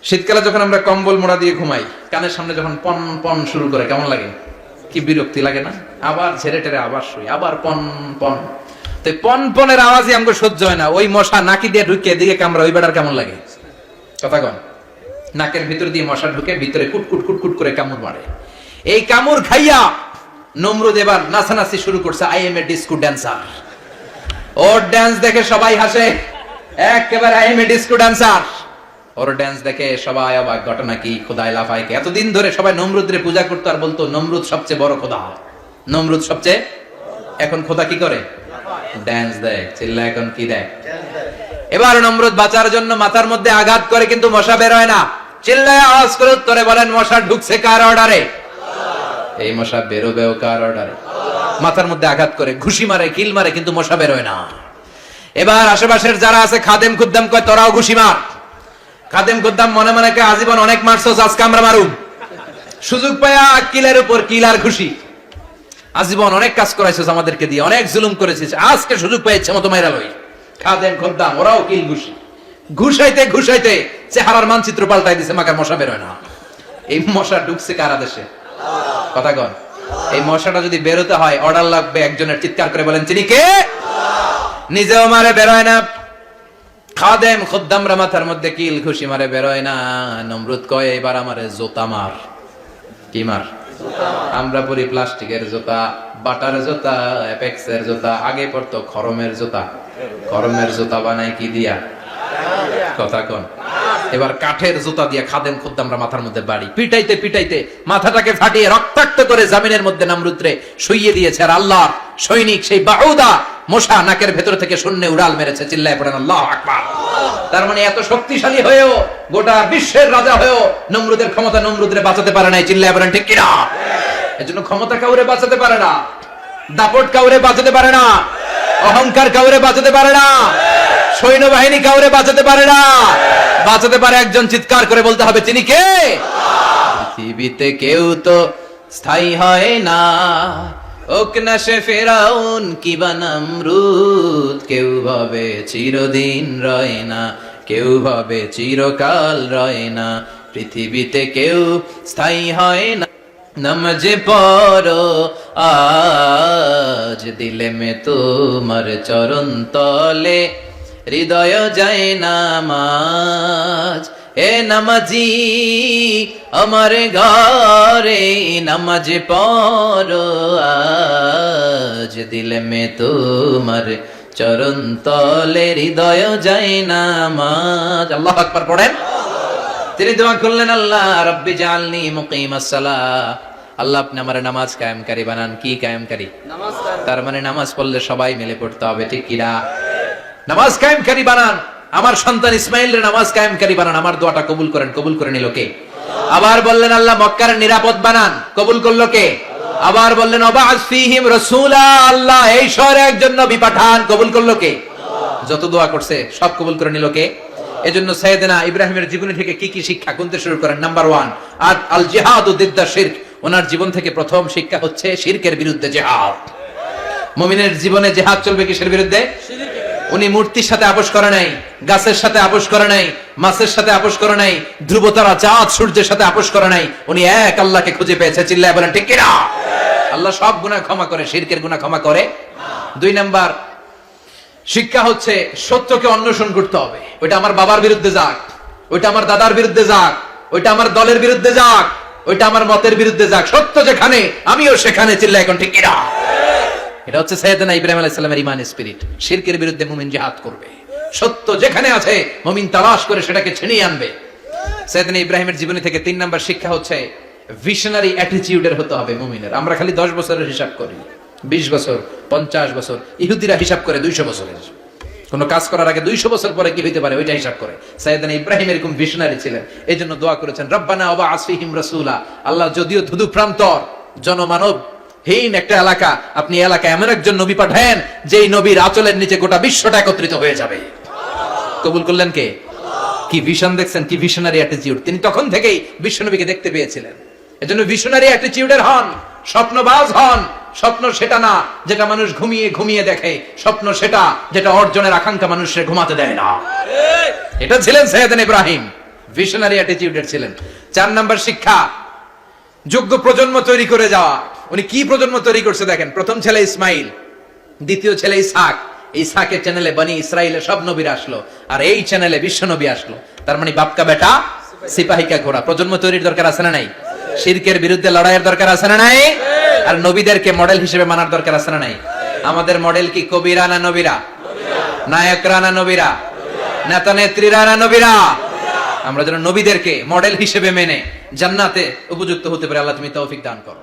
শীতকালে যখন আমরা কম্বল মোড়া দিয়ে ঘুমাই, কানের সামনে যখন পন পন শুরু করে কেমন লাগে? কি বিরক্তি লাগে না? আবার ঝেড়ে টেরে আবার শুই, আবার পন পন। তো পন পনের আওয়াজই আমাকে সহ্য হয় না। ওই মশা নাকি দিয়ে ঢুকে দিকে কামড়া, ওই বেটার কেমন লাগে? কথা কন। নাকের ভিতর দিয়ে মশা ঢুকে ভিতরে কুটকুট কুটকুট করে কামড় মারে। এই কামড় খাইয়া নমরুদ এবার নাচানাচি শুরু করছে। I M A disco dancer. Or dance দেখে সবাই হাসে, একেবারে I M A disco dancer. Or dance দেখে সবাই অবাক। ঘটনা কি? খোদায় লাফায়। এতদিন ধরে সবাই নমরুদরে পূজা করতো আর বলতো নমরুদ সবচেয়ে বড় খোদা, নমরুদ সবচেয়ে। এখন খোদা কি করে? ড্যান্স দেয়। চিল্লা এখন কি দেয়? এবার নমরুদ বাঁচার জন্য মাথার মধ্যে আঘাত করে, কিন্তু মশা বের হয় না। চিল্লায় আওয়াজ করে উত্তরে বলেন, মশা ঢুকছে কার অর্ডারে? এই মশা বেরোবেও কার অর্ডারে? মাথার মধ্যে আঘাত করে, ঘুষি মারে, কিল মারে, কিন্তু মশা বের হয় না। এবার আশেপাশের যারা আছে খাদেম খুদ্দাম কয়, তোরাও ঘুষি মার। খাদেম খুদ্দাম মনে মনে কয়, আজীবন অনেক মারছস, আজকে আমরা মারুম। সুযোগ পায়া কিলের উপর কিল আর ঘুষি। আজীবন অনেক কাজ করাইছিস আমাদেরকে দিয়ে, অনেক জুলুম করেছিস, আজকে সুযোগ পেয়েছে মতো মাইরা লই। খাদেম খুদ্দাম ওরাও কিল ঘুষি। ঘুষাইতে ঘুষাইতে চেহারার মানচিত্র পাল্টাই দিছে, মাকার মশা বের হয় না। এই মশা ঢুকছে কারা দেশে? কথা কন। এই মশাটা যদি বেরোতে হয়, অর্ডার লাগবে একজনের। চিৎকার করে বলেন, তিনি কে? নিজেও মারে, বেরোয় না। খাদেম খুদ্দামরা মাথার মধ্যে কিল ঘুষি মারে, বেরোয় না। নমরুদ কয়, এবার আমারে জুতা মার। কি মার? আমরা পরি প্লাস্টিকের জুতা, বাটার জুতা, অ্যাপেক্সের জুতা। আগে পড়তো খরমের জুতা। খরমের জুতা বানায় কি দিয়া? কথা কন। এবার কাঠের জুতা দিয়ে খাদেম খুদ্দামরা মাথার মধ্যে বাড়ি। পিটাইতে পিটাইতে মাথাটাকে ফাটিয়ে রক্তাক্ত করে জামিনের মধ্যে নমরুদরে শুইয়ে দিয়েছে। আর আল্লাহর সৈনিক সেই বাহুদা মশা নাকের ভেতর থেকে শূন্যে উড়াল মেরেছে। চিল্লায় পড়েন আল্লাহু আকবার। তার মানে এত শক্তিশালী হয়েও, গোটা বিশ্বের রাজা হয়েও নমরুদের ক্ষমতা নমরুদরে বাঁচাতে পারে নাই। চিল্লায় পড়েন ঠিক কিনা? এজন্য ক্ষমতা কাউরে বাঁচাতে পারে না, দাপট কাউরে বাঁচাতে পারে না, অহংকার কাউরে বাঁচাতে পারে না, সৈন্যবাহিনী কাউরে বাঁচাতে পারে না। বাঁচাতে পারে একজন। চিৎকার করে বলতে হবে, তিনি কে? পৃথিবীতে কেউ তো স্থায়ী হয় না, ওক না সে ফেরাউন কিবা নমরুদ। কেউ ভাবে চিরদিন রয় না, কেউ ভাবে চিরকাল রয় না। পৃথিবীতে কেউ স্থায়ী হয় না। নমজে পড়ো আজ দিলে মে তোমার চরণ তলে, হৃদয় যায় নামাজ। এ নামাজি আমার ঘরে, নামাজ পড়ো আজ দিলে মে তোমার চরণ তলে, হৃদয় যায় নামাজ। আল্লাহু আকবার পড়েন। তিনি দোয়া করলেন, আল্লাহ রাব্বি জাআলনি মুকিমাস সালাহ। আল্লাহ আপনি আমার নামাজ কায়েমকারী বানান। কি কায়েমকারী? নামাজ। তার মানে নামাজ পড়লে সবাই মিলে পড়তে হবে, ঠিক কিনা? নামাজ কায়েমকারী বানান। আমার সন্তান ইসমাইলের নামাজ কায়েমকারী বানান। আমার দোয়াটা কবুল করেন। কবুল করে নিল কে? আবার বললেন, আল্লাহ মক্কার নিরাপদ বানান। কবুল করলো কে? আবার বললেন, ওয়াবা'আস ফীহিম রাসূলা। আল্লাহ এই শহরে একজন নবী পাঠান। কবুল করলো কে? যত দোয়া করছে সব কবুল করে নিল কে? এজন্য সাইয়েদনা ইব্রাহিমের জীবনী থেকে কি কি শিক্ষা কোনতে শুরু করেন? নাম্বার 1, আল জিহাদু দিদ্দা শিরক। ওনার জীবন থেকে প্রথম শিক্ষা হচ্ছে শিরকের বিরুদ্ধে জিহাদ। মুমিনের জীবনে জিহাদ চলবে কিসের বিরুদ্ধে? উনি মূর্তির সাথে আপোষ করে নাই, গাছের সাথে আপোষ করে নাই, মাছের সাথে আপোষ করে নাই, ধ্রুবতারা চাঁদ সূর্যের সাথে আপোষ করে নাই। উনি এক আল্লাহকে খুঁজে পেয়েছে। চিল্লায় বলেন ঠিক কিনা? আল্লাহ সব গুনাহ ক্ষমা করে, শিরকের গুনাহ ক্ষমা করে। 2 নাম্বার শিক্ষা হচ্ছে সত্যকে অন্বেষণ করতে হবে। ওইটা আমার বাবার বিরুদ্ধে যাক, ওইটা আমার দাদার বিরুদ্ধে যাক, ওইটা আমার দলের বিরুদ্ধে যাক, ওইটা আমার মতের বিরুদ্ধে যাক, সত্য যেখানে আমিও সেখানে। চিল্লায় এখন ঠিক কিনা? এটা হচ্ছে সাইয়েদনা ইব্রাহিম আলাইহিস সালামের ঈমান স্পিরিট। শিরকের বিরুদ্ধে মুমিন জিহাদ করবে। সত্য যেখানে আছে মুমিন তালাশ করে সেটাকে ছিনিয়ে আনবে। সাইয়েদনা ইব্রাহিমের জীবনী থেকে 3 নাম্বার শিক্ষা হচ্ছে ভিশনারি অ্যাটিটিউডের হতে হবে মুমিনের। আমরা খালি 10 বছরের হিসাব করি, 20 বছর, 50 বছর। ইহুদিরা হিসাব করে 200 বছরের। কোন কাজ করার আগে 200 বছর পরে কি হইতে পারে ওইটা হিসাব করে। সাইয়েদনা ইব্রাহিম এরকম ভিশনারি ছিলেন। এজন্য দোয়া করেছেন, রব্বানা ওয়াবআস ফীহিম রাসূলা। আল্লাহ যদিও ধুধু প্রান্তর জনমানব হীন একটা এলাকা, আপনি এলাকায় এমন একজন নবী পাঠান যেই নবীর আঁচলের নিচে গোটা বিশ্বটা একত্রিত হয়ে যাবে। কবুল করলেন কে? কি ভিশন দেখছেন, কি ভিশনারি অ্যাটিটিউড। তিনি তখন থেকেই বিশ্বনবীকে দেখতে পেয়েছিলেন। এজন্য ভিশনারি অ্যাটিটিউডের হন, স্বপ্নবাজ হন। স্বপ্ন সেটা না যেটা মানুষ ঘুমিয়ে ঘুমিয়ে দেখে, স্বপ্ন সেটা যেটা অর্জনের আকাঙ্ক্ষা মানুষের ঘুমাতে দেয় না। এটা ছিলেন সাইয়েদনা ইব্রাহিম, ভিশনারি অ্যাটিটিউডের ছিলেন। 4 নাম্বার শিক্ষা, যোগ্য প্রজন্ম তৈরি করে যাওয়া। উনি কি প্রজন্ম তৈরি করছে দেখেন। প্রথম ছেলে ইসমাইল, দ্বিতীয় ছেলে ইসহাক। ইসহাকের চ্যানেলে বনি ইসরাইলের সব নবীরা আসলো, আর এই চ্যানেলে বিশ্ব নবী আসলো। তার মানে বাপকা বেটা সিপাহিকা ঘোড়া। প্রজন্ম তৈরির দরকার আছে না নাই? শিরকের বিরুদ্ধে লড়াইয়ের দরকার আছে না নাই? আর নবীদেরকে মডেল হিসেবে মানার দরকার আছে না নাই? আমাদের মডেল কি কবিরা না নবীরা? নায়করা না নবীরা? নেতা নেত্রীরা না নবীরা? আমরা যেন নবীদেরকে মডেল হিসেবে মেনে জান্নাতে উপযুক্ত হতে পারে। আল্লাহ তুমি তৌফিক দান করো।